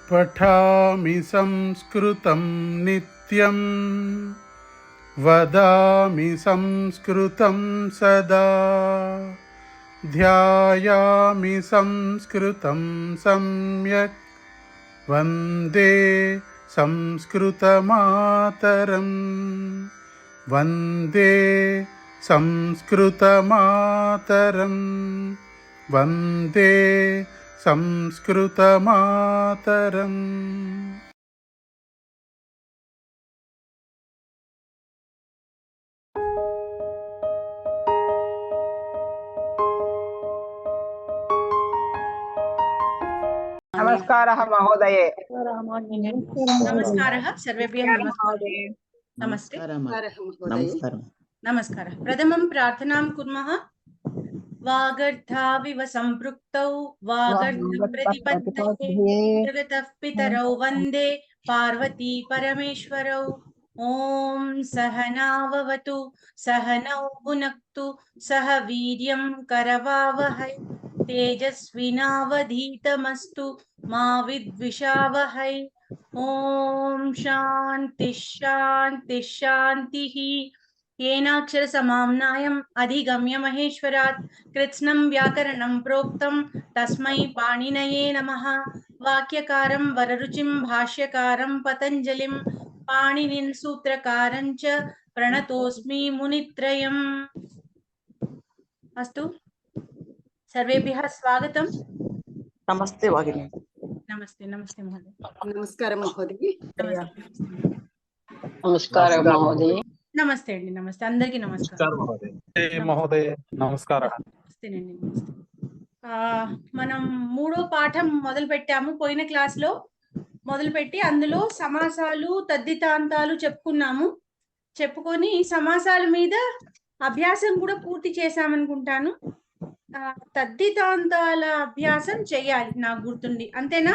पठामि संस्कृतं नित्यं वदामि संस्कृतं सदा ध्यायामि संस्कृतं सम्यक् वन्दे संस्कृतमातरं वन्दे संस्कृतमातरं वन्दे संस्कृतमातरम्। नमस्कारः महोदये। नमस्कारः सर्वेभ्यः नमस्कारः। नमस्ते। नमस्कारः। प्रथमं प्रार्थनां कुर्मः। वागर्धाविव सम्पृक्तौ वागर्धप्रतिपत्तये जगतः पितरौ वन्दे पार्वती परमेश्वरौ। ॐ सहनाववतु सहनौ भुनक्तु सह वीर्यं करवावहै तेजस्विनावधीतमस्तु मा विद्विषावहै। ॐ शान्ति शान्ति शान्तिः। येनाक्षर समाम्नायम् अधिगम्य महेश्वरात् कृत्स्नं व्याकरणं प्रोक्तं तस्मै पाणिनये नमः। वाक्यकारं वररुचिं भाष्यकारं पतञ्जलिं पाणिनिं सूत्रकारं च प्रणतोऽस्मि मुनित्रयम्। अस्तु, सर्वेभ्यः स्वागतम्। नमस्ते भगिनी। नमस्ते नमस्ते महोदय। नमस्कारं महोदय। नमस्कारं महोदय। నమస్తే అండి, నమస్తే అందరికీ నమస్కారం మహోదయ. నమస్కారం. నమస్తేనండి, నమస్తే. మనం మూడో పాఠం మొదలు పెట్టాము. పోయిన క్లాస్ లో మొదలుపెట్టి అందులో సమాసాలు తద్దితాంతాలు చెప్పుకొని సమాసాల మీద అభ్యాసం కూడా పూర్తి చేశామనుకుంటాను. తద్దితాంతాల అభ్యాసం చెయ్యాలి నాకు గుర్తుండి, అంతేనా?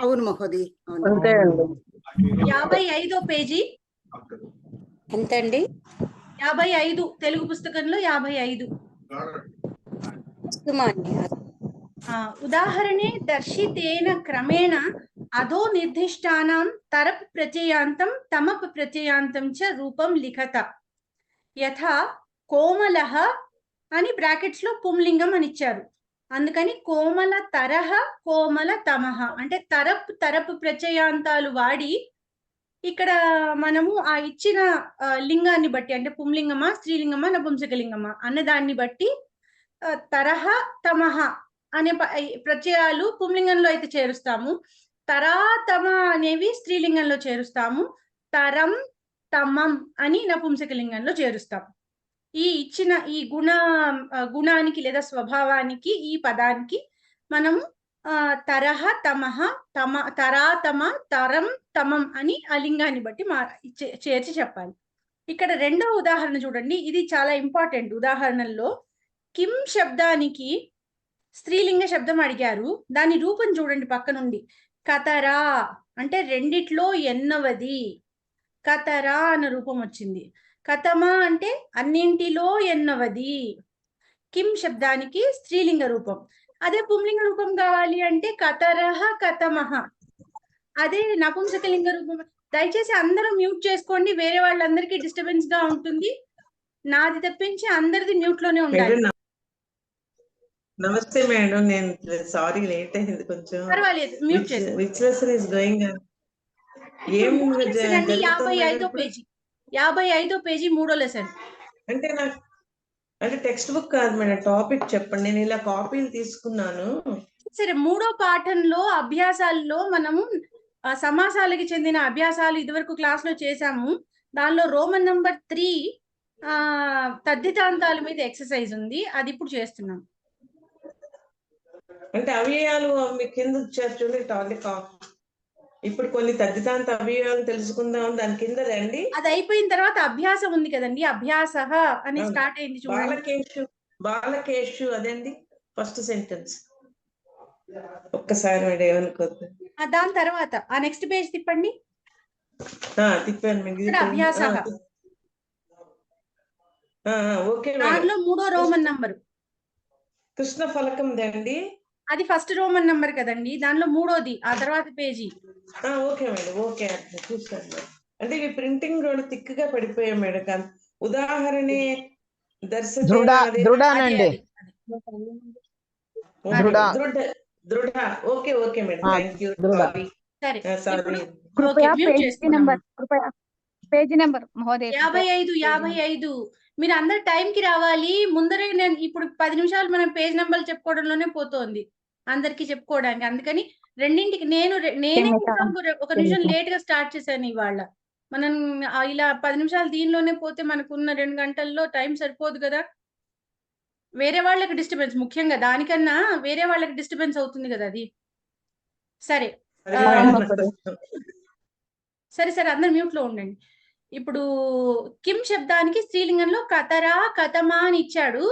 అవును మహోదయ. అంతే అండి. 55వ పేజీ. ఎంతండి? 55 తెలుగు పుస్తకంలో 55. ఉదాహరణే దర్శితేన క్రమేణ అధో నిర్దిష్టానాం తరప్ ప్రత్యయాంతం తమప్ ప్రత్యయాంతం చ రూపం లిఖత. యథా కోమలః అని బ్రాకెట్స్ లో పుంలింగం అని ఇచ్చారు, అందుకని కోమల తరహ కోమల తమహ అంటే తరప్ ప్రత్యయాంతాలు వాడి ఇక్కడ మనము ఆ ఇచ్చిన లింగాన్ని బట్టి అంటే పుంలింగమా స్త్రీలింగమా నపుంసకలింగమా అన్న దాన్ని బట్టి తరహ తమహ అనే ప్రత్యయాలు పుంలింగంలో అయితే చేరుస్తాము, తరా తమ అనేవి స్త్రీలింగంలో చేరుస్తాము, తరం తమం అని నపుంసకలింగంలో చేరుస్తాం. ఈ ఇచ్చిన ఈ గుణానికి లేదా స్వభావానికి ఈ పదానికి మనము తరహ తమహ తరా తమ తరం తమం అని ఆ లింగాన్ని బట్టి చేర్చి చెప్పాలి. ఇక్కడ రెండవ ఉదాహరణ చూడండి, ఇది చాలా ఇంపార్టెంట్. ఉదాహరణల్లో కిం శబ్దానికి స్త్రీలింగ శబ్దం అడిగారు, దాని రూపం చూడండి పక్క నుండి. కతరా అంటే రెండిట్లో ఎన్నవది, కతరా అన్న రూపం వచ్చింది. కతమా అంటే అన్నింటిలో ఎన్నవది. కిం శబ్దానికి స్త్రీలింగ రూపం. అదే పుంలింగ రూపం కావాలి అంటే కతరహ కతమహ. అదే నపుంసకలింగ రూపం. దయచేసి అందరూ మ్యూట్ చేసుకోండి, వేరే వాళ్ళందరికీ డిస్టర్బెన్స్ గా ఉంటుంది. నాది తప్పించి అందరిది మ్యూట్ లోనే ఉండాలి. నమస్తే మేడం, నేను సారీ లేట్ అయింది కొంచెం. పర్వాలేదు, మ్యూట్ చేసుకోండి. Which lesson is going on? ఏం 55వ పేజీ 3వ లెసన్. అంటే నాకు టెక్స్ట్ బుక్ కాదు మేడం, టాపిక్ చెప్పండి. నేను ఇలా కాపీలు తీసుకున్నాను. సరే, 3వ పాఠంలో అభ్యాసాల్లో మనము సమాసాలకి చెందిన అభ్యాసాలు ఇదివరకు క్లాస్ లో చేశాము. దానిలో రోమన్ నంబర్ 3 తద్దితాంతాల మీద ఎక్సర్సైజ్ ఉంది, అది ఇప్పుడు చేస్తున్నాం. అంటే అవ్యయాలు మీ కింద చూడండి టాపిక్. ఇప్పుడు కొన్ని తద్దితాంత అవ్యయాలు తెలుసుకుందాం, దాని కింద రండి. అది అయిపోయిన తర్వాత అభ్యాసం ఉంది కదండి, అభ్యాస అని స్టార్ట్ అయింది చూడండి. బాలకేషు అదండి ఫస్ట్ సెంటెన్స్. ఒక్కసారి మేడం ఏమనుకోద్దు. దాని తర్వాత ఆ నెక్స్ట్ పేజ్ తిప్పండి. తిప్పాను. అభ్యాస ఓకే. దాంట్లో 3వ రోమన్ నంబరు కృష్ణ ఫలకం దండి. అది ఫస్ట్ రోమన్ నంబర్ కదండి, దానిలో మూడోది ఆ తర్వాత పేజీ. ఓకే మేడం, ఓకే చూస్తాను మేడం. అంటే ఇవి ప్రింటింగ్ కూడా థిక్ గా పడిపోయాయి మేడం. ఉదాహరణ దృఢానండి. దృఢ. Okay okay madam, thank you. దృఢ. సారీ సరే సారీ. ఇప్పుడు कृपया ఓకే, మ్యూట్ पेज చేసుకున్నాము. नंबर कृपया पेज नंबर महोदय 55 మీరు అందరు టైం కి రావాలి. ముందరే నేను ఇప్పుడు 10 నిమిషాలు మనం పేజ్ నెంబర్లు చెప్పుకోవడంలోనే పోతోంది అందరికి చెప్పుకోవడానికి. అందుకని రెండింటికి నేనే program కు ఒక నిమిషం లేట్ గా స్టార్ట్ చేశాను ఇవాళ. మనం ఇలా 10 నిమిషాలు దీనిలోనే పోతే మనకున్న 2 గంటల్లో టైం సరిపోదు కదా. వేరే వాళ్ళకి డిస్టర్బెన్స్, ముఖ్యంగా దానికన్నా వేరే వాళ్ళకి డిస్టర్బెన్స్ అవుతుంది కదా అది. సరే సరే సరే అందరు మ్యూట్ లో ఉండండి. ఇప్పుడు కిమ్ శబ్దానికి స్త్రీలింగంలో కతరా కతమా అని ఇచ్చాడు.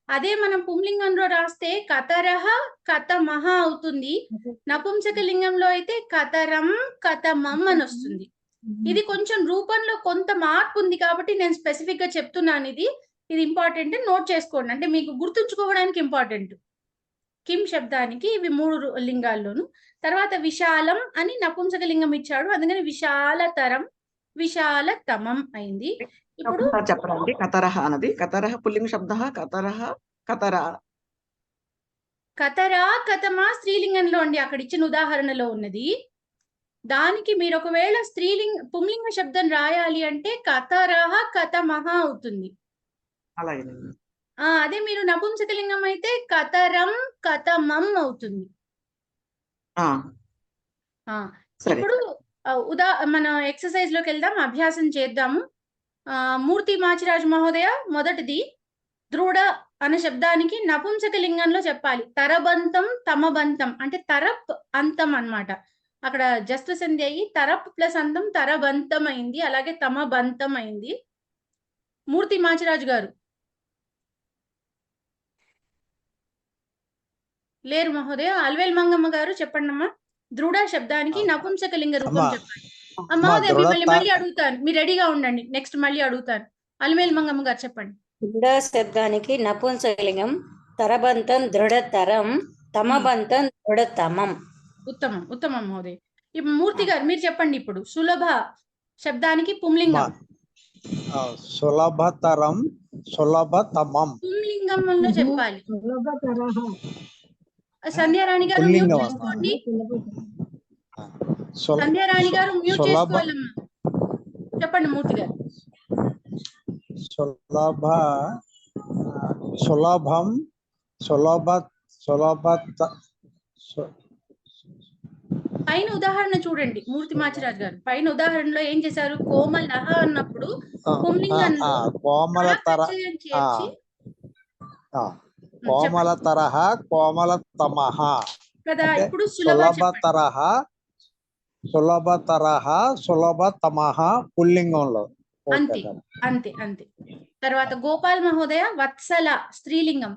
అదే మనం పుంలింగంలో రాస్తే కతరహ కతమహ అవుతుంది. నపుంసక లింగంలో అయితే కతరం కతమం అని వస్తుంది. ఇది కొంచెం రూపంలో కొంత మార్పు ఉంది కాబట్టి నేను స్పెసిఫిక్ గా చెప్తున్నాను. ఇది ఇంపార్టెంట్, నోట్ చేసుకోండి, అంటే మీకు గుర్తుంచుకోవడానికి ఇంపార్టెంట్. కిమ్ శబ్దానికి ఇవి 3 లింగాల్లోను. తర్వాత విశాలం అని నపుంసక లింగం ఇచ్చాడు, అందుకని విశాలతరం విశాలతమం అయింది. ఇప్పుడు చెప్పండి. కతరహ అన్నది కతరహ పుల్లింగ శబ్ద కతరహ కతరా. కతరా కతమా స్త్రీలింగంలో అండి, అక్కడ ఇచ్చిన ఉదాహరణలో ఉన్నది. దానికి మీరు ఒకవేళ పుంలింగ శబ్దం రాయాలి అంటే కతరహ కతమహ అవుతుంది. అలాగే. అదే మీరు నపుంసకలింగం అయితే కతరం కతమం అవుతుంది. ఇప్పుడు మన ఎక్సర్సైజ్ లోకి వెళ్దాం, అభ్యాసం చేద్దాము. మూర్తి మాచిరాజు మహోదయ, మొదటిది దృఢ అనే శబ్దానికి నపుంసక లింగంలో చెప్పాలి. తరబంతం తమబంతం అంటే తరప్ అంతం అన్నమాట. అక్కడ జస్ట్ సంధి అయ్యి తరప్ ప్లస్ అంతం తరబంతం అయింది, అలాగే తమబంతం అయింది. మూర్తి మాచిరాజు గారు లేరు మహోదయ. అల్వేల్ మంగమ్మ గారు చెప్పండి అమ్మా. దృఢ శబ్దానికి నపుంసక లింగ రూపం చెప్పాలి. మహోదయ మిమ్మల్ని మళ్ళీ అడుగుతాను, మీరు రెడీగా ఉండండి, నెక్స్ట్ మళ్ళీ అడుగుతాను. అల్వేల్ మంగమ్మ గారు చెప్పండి. దృఢ శబ్దానికి నపుంసకలింగం తరబంతం దృఢతరం తమబంతం దృఢతమం. ఉత్తమం ఉత్తమం మహోదయ. ఇప్పుడు మూర్తి గారు మీరు చెప్పండి. ఇప్పుడు సులభ శబ్దానికి పుంలింగం. సులభతరం సులభతమం పుంలింగంలో చెప్పాలి. సంధ్యారాణి గారు మ్యూట్ చేసుకోండి. సంధ్యారాణి గారు మ్యూట్ చేసుకోవాలమ్మా. చెప్పండి మూర్తి గారు. సులభం పైన ఉదాహరణ చూడండి మూర్తి మాచిరాజు గారు. పైన ఉదాహరణలో ఏం చేశారు? కోమలహ అన్నప్పుడు పుంలింగంలో కోమలతర చేర్చి కోమలతరహ కోమలతమః కదా. ఇప్పుడు సులభతరహ సులభతమః పుల్లింగంలో. అంతే అంతే అంతే. తర్వాత గోపాల్ మహోదయ, వత్సల స్త్రీలింగం.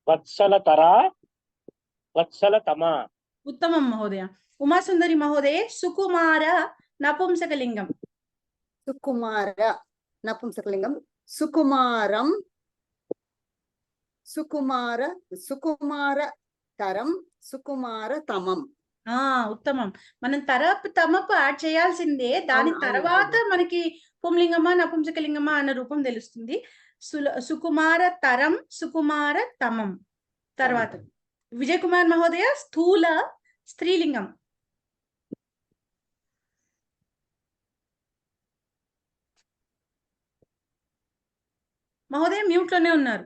వత్సలతర వత్సలతమ. ఉత్తమం మహోదయ. ఉమాసుందరి మహోదయ, సుకుమార నపుంసకలింగం. సుకుమార నపుంసకలింగం సుకుమారం సుకుమార సుకుమార తరం సుకుమార తమం. ఉత్తమం. మనం తరపు తమపు యాడ్ చేయాల్సిందే, దాని తర్వాత మనకి పుంలింగమా నపుంసకలింగమా అన్న రూపం తెలుస్తుంది. సుకుమార తరం సుకుమార తమం. తర్వాత విజయ్ కుమార్ మహోదయ, స్థూల స్త్రీలింగం. మహోదయ మ్యూట్ లోనే ఉన్నారు.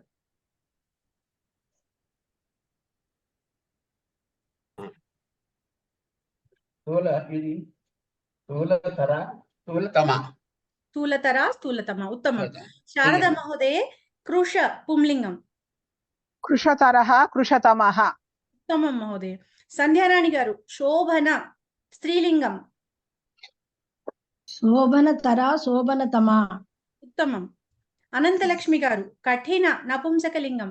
స్థూలతర స్థూలతమ. ఉత్తమం. శారద మహోదయ, కృష పుంలింగం. कृशतरः कृशतमः. ఉత్తమం మహోదయ. సంధ్యారాణి గారు, శోభన స్త్రీలింగం. శోభనతర శోభనతమ. ఉత్తమం. అనంతలక్ష్మి గారు, కఠిన నపుంసకలింగం.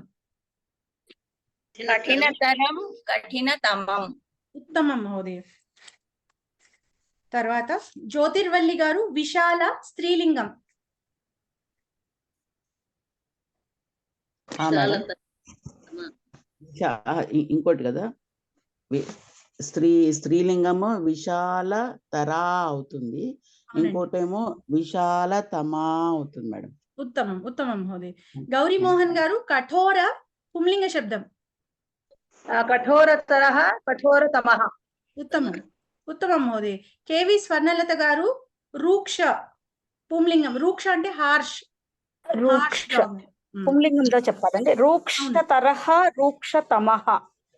కఠినతరం కఠినతమం. ఉత్తమం మహోదయ. తర్వాత జ్యోతిర్వల్లి గారు, విశాల స్త్రీలింగం. ఇంకోటి కదా, స్త్రీలింగము విశాల తరా అవుతుంది, ఇంకోటేమో విశాల తమా అవుతుంది మేడం. ఉత్తమం ఉత్తమం మహోదయ. గౌరీ మోహన్ గారు కఠోర పుంలింగ శబ్దం. కఠోరతరః కఠోరతమః. ఉత్తమం ఉత్తమం మహోదయ. కేవి స్వర్ణలత గారు రూక్ష పుంలింగం. రూక్ష అంటే హార్ష్. రూక్ష పుంలింగంలో చెప్పాలండి. రూక్షతరః రూక్షతమః.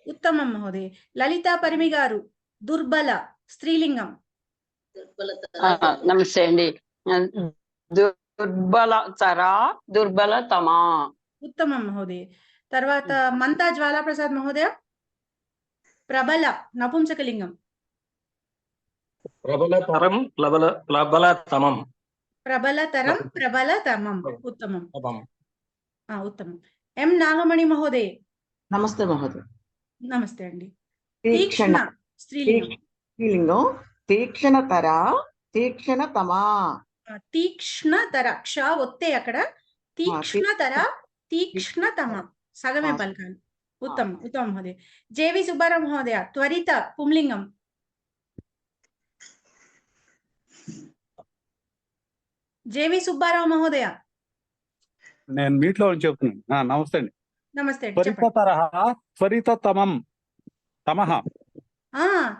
ఉత్తమం మహోదయ. లలితా పరిమి గారు దుర్బల స్త్రీలింగం. నమస్తే అండి. దుర్బలతరా దుర్బలతమా. ఉత్తమం మహోదయ. తర్వాత మంతా జ్వాలా ప్రసాద్ మహోదయ ప్రబల నపుంసకలింగం. ప్రబలతరం ప్రబలతమం. ప్రబలతరం ప్రబలతమం. ఉత్తమం ఉత్తమం. ఎం నాగమణి మహోదయ. నమస్తే మహోదయ. నమస్తే అండి. తీక్షణ స్త్రీలింగం. స్త్రీలింగం తీక్షణతరా తీక్షణతమా. తీక్ష్ణతర క్ష ఒత్తే అక్కడ. తీక్ష్ణతర తీక్ష్ణతమ సగమే పలకాలి. ఉత్తమం ఉత్తమం మహోదయ. జేవి సుబ్బారావు మహోదయ త్వరిత పుంలింగం. జేవి సుబ్బారావు మహోదయ. నేను మీట్లో చెప్తున్నాను. నమస్తే అండి. నమస్తే అండి. త్వరిత తరహ త్వరిత తమం తమః.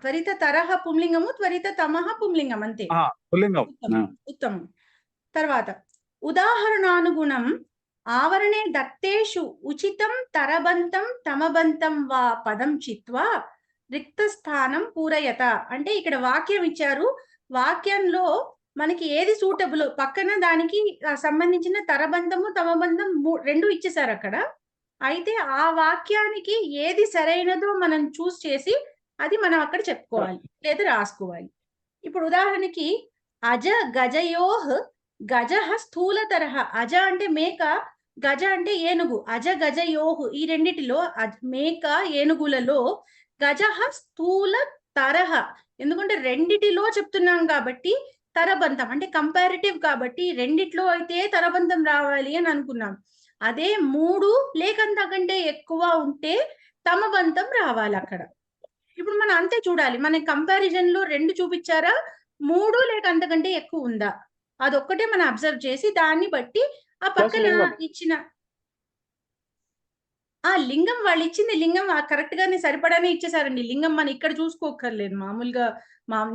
త్వరిత తరహ పుంలింగము, త్వరిత తమః పుంలింగం అంతే. పుల్లింగం. ఉత్తమం. తర్వాత ఉదాహరణానుగుణం ఆవరణే దత్తేషు ఉచితం తరబంతం తమబంతం వా పదం చిత్వా రిక్త స్థానం పూరయత. అంటే ఇక్కడ వాక్యం ఇచ్చారు. వాక్యంలో మనకి ఏది సూటబుల్ పక్కన దానికి సంబంధించిన తరబంధము తమబంధం రెండు ఇచ్చేసారు అక్కడ. అయితే ఆ వాక్యానికి ఏది సరైనదో మనం చూస్ చేసి అది మనం అక్కడ చెప్పుకోవాలి లేదా రాసుకోవాలి. ఇప్పుడు ఉదాహరణకి అజ గజయోహ్ గజ స్థూలతరహ. అజ అంటే మేక, గజ అంటే ఏనుగు. అజ గజయోహ్ ఈ రెండిటిలో మేక ఏనుగులలో గజ స్థూల తరహ. ఎందుకంటే రెండిటిలో చెప్తున్నాం కాబట్టి తరబంధం అంటే కంపారిటివ్ కాబట్టి రెండిట్లో అయితే తరబంధం రావాలి అని అనుకున్నాం. అదే 3 లేక అంతకంటే ఎక్కువ ఉంటే తమబంధం రావాలి అక్కడ. ఇప్పుడు మనం అంతే చూడాలి. మన కంపారిజన్ లో 2 చూపించారా, 3 లేక అంతకంటే ఎక్కువ ఉందా, అదొక్కటే మనం అబ్జర్వ్ చేసి దాన్ని బట్టి ఆ పక్కన ఇచ్చిన లింగం వాళ్ళు ఇచ్చింది లింగం కరెక్ట్ గానే సరిపడానే ఇచ్చేసారండి. లింగం మనం ఇక్కడ చూసుకోకర్లేదు. మామూలుగా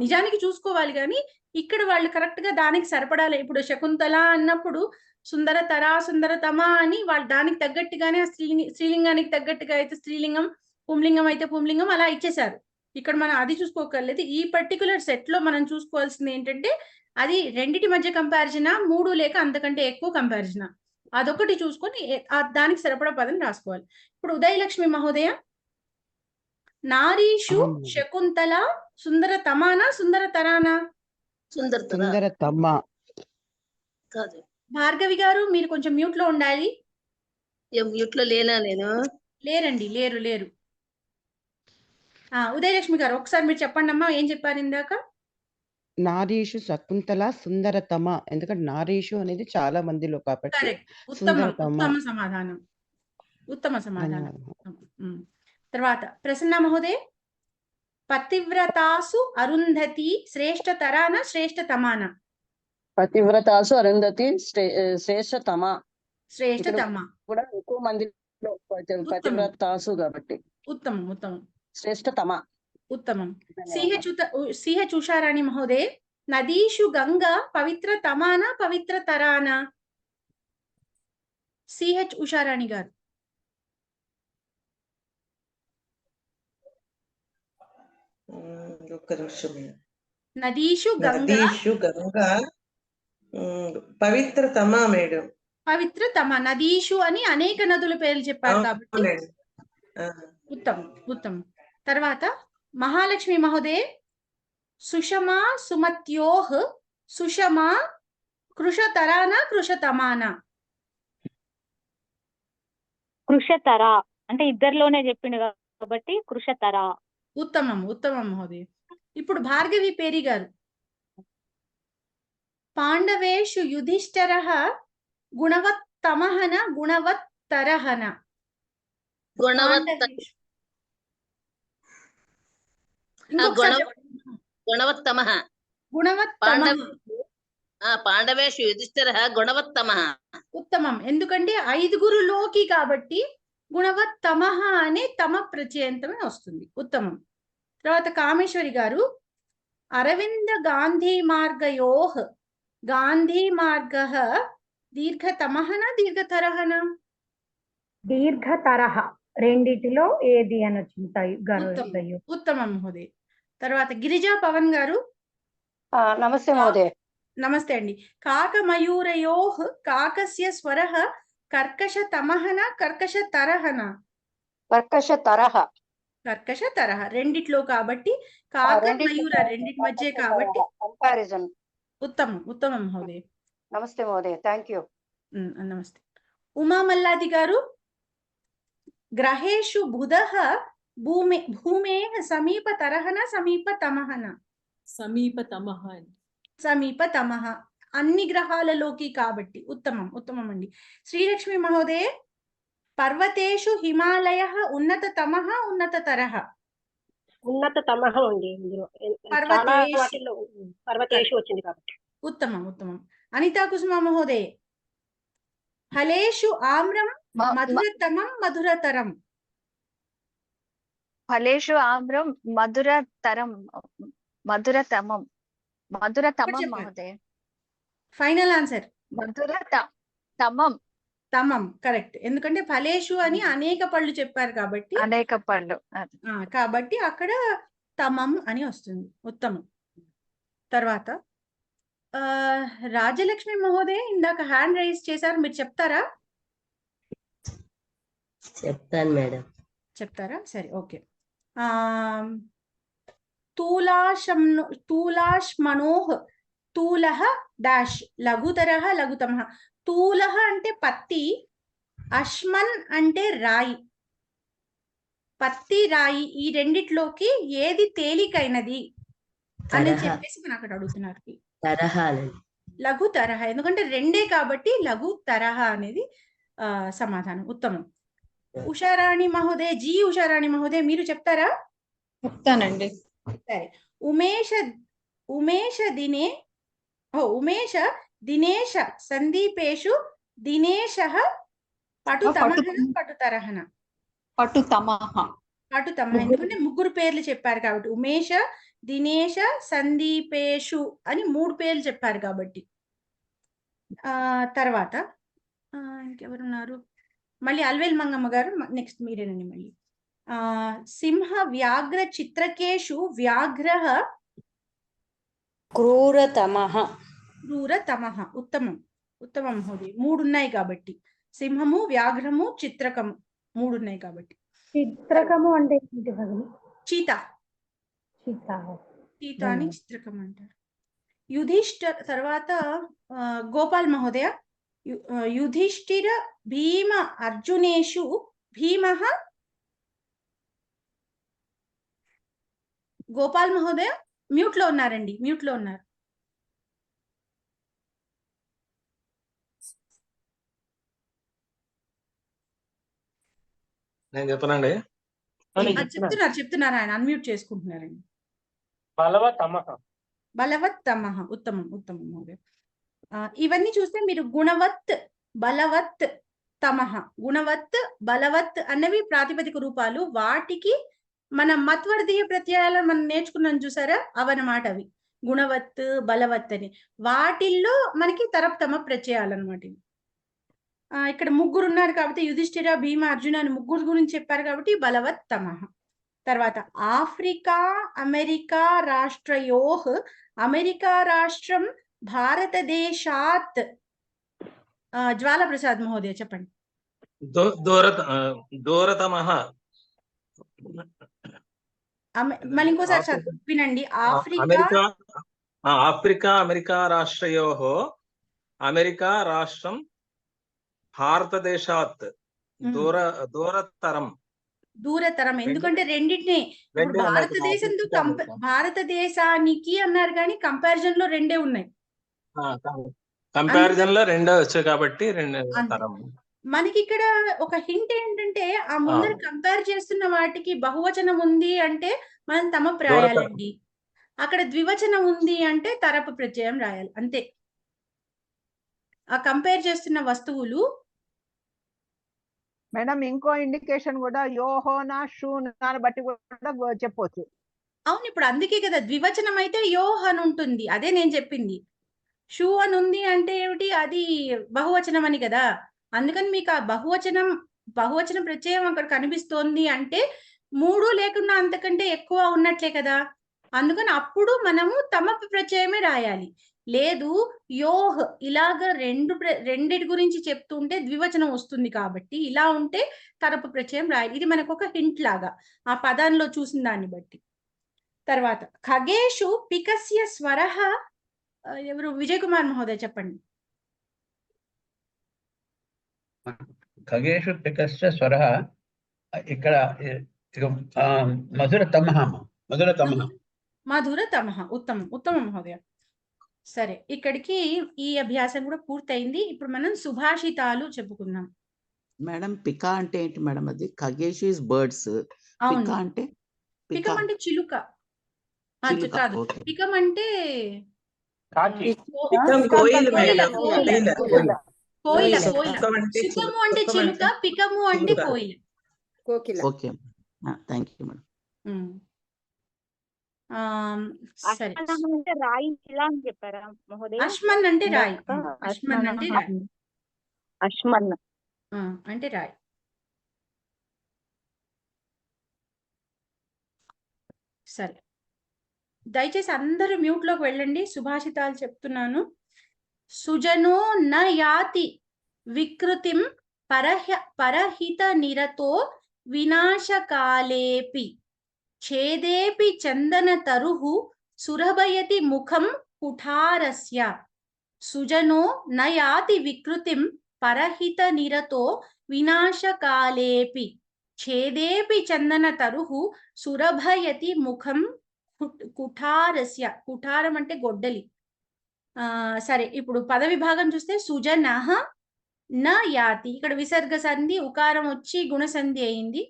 నిజానికి చూసుకోవాలి కానీ ఇక్కడ వాళ్ళు కరెక్ట్ గా దానికి సరిపడాలి. ఇప్పుడు శకుంతల అన్నప్పుడు సుందరతర సుందరతమ అని వాళ్ళు దానికి తగ్గట్టుగానే స్త్రీలింగానికి తగ్గట్టుగా అయితే స్త్రీలింగం, పుంలింగం అయితే పుంలింగం అలా ఇచ్చేసారు. ఇక్కడ మనం అది చూసుకోకర్లేదు. ఈ పర్టికులర్ సెట్ లో మనం చూసుకోవాల్సింది ఏంటంటే అది రెండిటి మధ్య కంపారిజనా, 3 లేక అంతకంటే ఎక్కువ కంపారిజనా, అదొకటి చూసుకొని దానికి సరిపడా పదం రాసుకోవాలి. ఇప్పుడు ఉదయలక్ష్మి మహోదయ నారీషు శకుంతల సుందరతమానా సుందరతరానా? సుందరతమ. భార్గవి గారు మీరు కొంచెం మ్యూట్ లో ఉండాలి. మ్యూట్ లో లేనా నేను? లేరండి, లేరు. ఉదయలక్ష్మి గారు ఒకసారి మీరు చెప్పండి అమ్మా, ఏం చెప్పారు ఇందాక? నారీషు శకుంతల సుందరతమ. ఎందుకంటే నారీషు అనేది చాలా మందిలో కాబట్టి ఉత్తమ సమాధానం. తర్వాత ప్రసన్న మహోదయ పతివ్రతాసు అరుంధతి శ్రేష్టతరాన శ్రేష్టతమాన? పతివ్రతాసు అరుంధతి శ్రేష్టతమ కూడా ఎక్కువ మందిలో పతివ్రతాసు కాబట్టి ఉత్తమం శ్రేష్టతమ. ఉత్తమం. సిహెచ్ ఉషారాణి మహోదయ నదీషు గంగా పవిత్ర తమానా పవిత్ర తరానా? సిహెచ్ ఉషారాణి గారు. ఒక్క నిమిషం. నదీషు గంగా పవిత్ర తమా మేడం. పవిత్ర తమ. నదీషు అని అనేక నదుల పేర్లు చెప్పారు కాబట్టి ఉత్తమం. తర్వాత మహాలక్ష్మి మహోదయ సుషమా సుమత్యోహ్ సుషమా కృషతరానా కృషతమానా? కృషతర అంటే ఇద్దరిలోనే చెప్పిండు కాబట్టి కృషతర. ఉత్తమం మహోదయ. ఇప్పుడు భార్గవి పేరి గారు పాండవేషు యుధిష్ఠిరః గుణవత్తమః గుణవత్తరః? పాండవేషు. ఇంకొకసారి చెప్పండి. గుణవత్తమః గుణవత్తమః. పాండవేషు యుధిష్ఠిరః గుణవత్తమః. ఉత్తమం. ఎందుకంటే ఐదుగురులోకి కాబట్టి గుణవత్తమః అనే తమ ప్రత్యయంతమే వస్తుంది. ఉత్తమం. తర్వాత కామేశ్వరి గారు, అరవింద గాంధీ మార్గయోః గాంధీ మార్గః దీర్ఘతమఃనా దీర్ఘతరఃనా? దీర్ఘతరహ రెండిటిలో ఏది అని వచ్చింది ఉత్తమం. ఉత్తమం మహోదయ్. తర్వాత గిరిజా పవన్ గారు, నమస్తే మహోదయ. నమస్తే అండి. కాకమయూరయోః కాకస్య స్వరః కర్కశతమఃనా కర్కశతరఃనా? కర్కశతరః. కర్కశతరః రెండిట్లో కాబట్టి కాక మయూర రెండిటి మధ్య కాబట్టి కంపారిజన్. ఉత్తమం. ఉత్తమం మహోదయ్. నమస్తే మహోదయ, థ్యాంక్ యూ. నమస్తే. ఉమా మల్లాది గారు, గ్రహేషు బుధః భూమేః సమీపతరఃనా సమీపతమఃనా? సమీపతమః. సమీపతమః అన్ని గ్రహాలలోకి కాబట్టి ఉత్తమం. ఉత్తమం అండి. శ్రీలక్ష్మి మహోదయ, పర్వతేషు హిమాలయః ఉన్నతతమః ఉన్నతతరః? ఉన్నతతమః అండి. ఇందులో పర్వతేషు వచ్చింది కాబట్టి ఉత్తమం. ఉత్తమం. అనితా కుసుమ మహోదయ, ఫలేషు ఆమ్రం మధురతమం మధురతరం? ఫలేషు ఆమ్రం మధురతరం మధురతమం మహోదయ. ఫైనల్ ఆన్సర్ తమం. తమం కరెక్ట్. ఎందుకంటే ఫలేషు అని అనేక పళ్ళు చెప్పారు కాబట్టి అనేక పళ్ళు కాబట్టి అక్కడ తమం అని వస్తుంది. ఉత్తమం. తర్వాత రాజలక్ష్మి మహోదయ ఇందాక హ్యాండ్ రైజ్ చేశారు, మీరు చెప్తారా? చెప్తాను మేడం. చెప్తారా? సరే, ఓకే. తూలాశ్మనోః తూలః డాష్ లఘుతరః లఘుతమః. తూలః అంటే పత్తి, అశ్మన్ అంటే రాయి. పత్తి రాయి ఈ రెండిట్లోకి ఏది తేలికైనది అని చెప్పేసి మనం అక్కడ అడుగుతున్నారు. లఘు తరహ, ఎందుకంటే రెండే కాబట్టి లఘు తరహ అనేది సమాధానం. ఉత్తమం. ఉషారాణి మహోదయ, ఉషారాణి మహోదయ మీరు చెప్తారా? చెప్తానండి. సరే. ఉమేష దినేశ సందీపేషు దినేశః పటుతమః పటుతరఃన? పటుతమః. పటుతమః ఎందుకంటే ముగ్గురు పేర్లు చెప్పారు కాబట్టి. ఉమేష దినేశ సందీపేషు అని 3 పేర్లు చెప్పారు కాబట్టి. తర్వాత ఇంకెవరున్నారు? మళ్ళీ అల్వేల్ మంగమ్మ గారు, నెక్స్ట్ మీరేనండి. మళ్ళీ సింహ వ్యాఘ్ర చిత్రకేషు వ్యాఘ్రః క్రూరతమః. క్రూరతమః. ఉత్తమం. ఉత్తమం మహోదయ. 3 ఉన్నాయి కాబట్టి. సింహము, వ్యాఘ్రము, చిత్రకము 3 ఉన్నాయి కాబట్టి. చిత్రకము అంటే చీత. చీత అని చిత్రకం అంటారు. తర్వాత గోపాల్ మహోదయ, యుధిష్ఠిర భీమ అర్జునేషు భీమః? గోపాల్ మహోదయ మ్యూట్ లో ఉన్నారండి, మ్యూట్ లో ఉన్నారు. నేను చెప్పనండి. చెప్తున్నారు ఆయన అన్మ్యూట్ చేసుకుంటున్నారండి. బలవత్తమః. బలవత్తమః. ఉత్తమం. ఉత్తమం మహోదయ. ఇవన్నీ చూస్తే మీరు గుణవత్, బలవత్, తమః, గుణవత్, బలవత్ అన్నవి ప్రాతిపదిక రూపాలు. వాటికి మన మత్వర్ధీయ ప్రత్యయాలను మనం నేర్చుకున్నాం చూసారా, అవన్నమాట అవి. గుణవత్, బలవత్ అని వాటిల్లో మనకి తమ ప్రత్యయాలన్నమాట. ఇక్కడ 3 ఉన్నారు కాబట్టి యుధిష్ఠిర, భీమ, అర్జున అని 3 గురించి చెప్పారు కాబట్టి బలవత్ తమః. తర్వాత ఆఫ్రికా అమెరికా రాష్ట్రయోః అమెరికా రాష్ట్రం భారతదేశాత్? జ్వాల ప్రసాద్ మహోదయ చెప్పండి. దూరతమః. మళ్ళీ ఇంకోసారి వినండి. ఆఫ్రికా అమెరికా రాష్ట్రయోః అమెరికా రాష్ట్రం భారతదేశాత్ దూరతరం. దూరతరం ఎందుకంటే రెండింటిని భారతదేశానికి అన్నారు కానీ కంపారిజన్ లో 2 ఉన్నాయి. కంపారిజన్ లో 2 వచ్చాయి కాబట్టి 2 తరం. మనకి ఇక్కడ ఒక హింట్ ఏంటంటే ఆ ముందర కంపేర్ చేస్తున్న వాటికి బహువచనం ఉంది అంటే మనం తమ రాయాలండి. అక్కడ ద్వివచనం ఉంది అంటే తరపు ప్రత్యయం రాయాలి అంతే. ఆ కంపేర్ చేస్తున్న వస్తువులు మేడం ఇంకో ఇండికేషన్ కూడా యోహోనా షూనా బట్టి కూడా చెప్పొచ్చు. అవును, ఇప్పుడు అందుకే కదా ద్వివచనం అయితే యోహ్ అని ఉంటుంది, అదే నేను చెప్పింది. షూ అని ఉంది అంటే ఏమిటి, అది బహువచనం అని కదా. అందుకని మీకు ఆ బహువచన ప్రత్యయం అక్కడ కనిపిస్తోంది అంటే 3 లేకుండా అంతకంటే ఎక్కువ ఉన్నట్లే కదా. అందుకని అప్పుడు మనము తమ ప్రత్యయమే రాయాలి. లేదు యోహ్ ఇలాగ రెండిటి గురించి చెప్తుంటే ద్వివచనం వస్తుంది కాబట్టి ఇలా ఉంటే తరపు ప్రత్యయం రాయాలి. ఇది మనకు ఒక హింట్ లాగా ఆ పదంలో చూసిన దాన్ని బట్టి. తర్వాత ఖగేషు పికస్య స్వరః, ఎవరు విజయ్ కుమార్ మహోదయ చెప్పండి. ఖగేషు పికస్య స్వరః ఇక్కడ మధురతమః ఉత్తమం మహోదయ. సరే, ఇక్కడికి ఈ అభ్యాసం కూడా పూర్తయింది. ఇప్పుడు మనం సుభాషితాలు చెప్పుకుందాం. మేడం పికా అంటే ఏంటి మేడం? అది ఖగేషు ఇస్ బర్డ్స్, పికా అంటే పికం అంటే చిలుక కాదు, ఓకే. పికం అంటే కోయిల్ మేడం. కోయిల. పికం అంటే సుఖము అంటే చిలుక, పికము అంటే కోయిల. Okay, thank you madam. సరే, అంటే రాయి ఇలా అని చెప్పారా మహోదయ? అశ్మన్ అంటే రాయి. అశ్మన్ అంటే రాయి. అశ్మన్ అంటే రాయి. సరే, దయచేసి అందరూ మ్యూట్ లోకి వెళ్ళండి. సుభాషితాలు చెప్తున్నాను. సుజనో న యాతి వికృతిం పరహిత నిరతో వినాశకాలేపి ఛేదేపి చందన తరుహు సురభయతి ముఖం కుఠారస్య. సుజనో న యాతి వికృతిం పరహిత నిరతో వినాశకాలేపి ఛేదేపి చందన తరుహు సురభయతి ముఖం కుఠారస్య. కుఠారం అంటే గొడ్డలి. సరే, ఇప్పుడు పద విభాగం చూస్తే సుజనః న యాతి, ఇక్కడ విసర్గ సంధి ఉకారం వచ్చి గుణసంధి అయింది.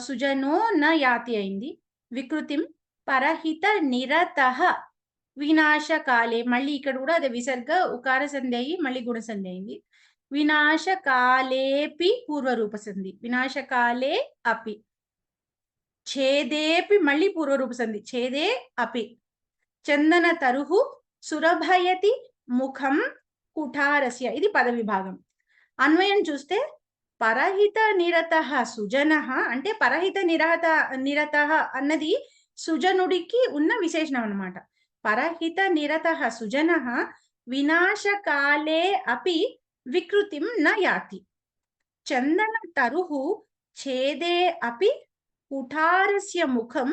సుజనో న యాతి అయింది. వికృతిం పరహిత నిరతః వినాశకాలే, మళ్ళీ ఇక్కడ కూడా అదే విసర్గ ఉకార సంధి అయ్యి మళ్ళీ గుణసంధి అయింది. వినాశకాలేపి పూర్వరూప సంధి, వినాశకాలే అపి. ఛేదేపి మళ్ళీ పూర్వరూప సంధి, ఛేదే అపి. చందన తరుహు సురభయతి ముఖం కుఠారస్య, ఇది పద విభాగం. అన్వయం చూస్తే పరహిత నిరతః సుజనః అంటే పరహిత నిరతః అన్నది సుజనుడికి ఉన్న విశేషణం అన్నమాట. పరహిత నిరతః సుజనః వినాశకాలే అపి వికృతిం న యాతి. చందన తరుహు ఛేదే అపి కుఠారస్య ముఖం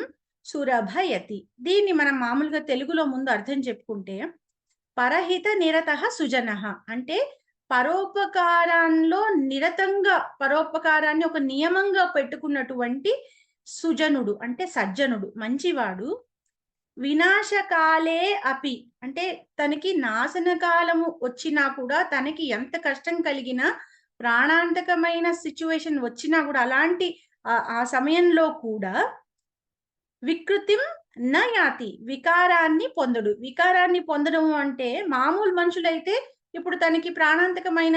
సురభయతి. దీన్ని మనం మామూలుగా తెలుగులో ముందు అర్థం చెప్పుకుంటే, పరహిత నిరతః సుజనః అంటే పరోపకారంలో నిరతంగా, పరోపకారాన్ని ఒక నియమంగా పెట్టుకున్నటువంటి సుజనుడు అంటే సజ్జనుడు, మంచివాడు. వినాశకాలే అపి అంటే తనకి నాశన కాలము వచ్చినా కూడా, తనకి ఎంత కష్టం కలిగినా, ప్రాణాంతకమైన సిచ్యువేషన్ వచ్చినా కూడా, అలాంటి ఆ సమయంలో కూడా వికృతిం న యాతి, వికారాన్ని పొందడు. వికారాన్ని పొందడం అంటే మామూలు మనుషులైతే ఇప్పుడు తనకి ప్రాణాంతకమైన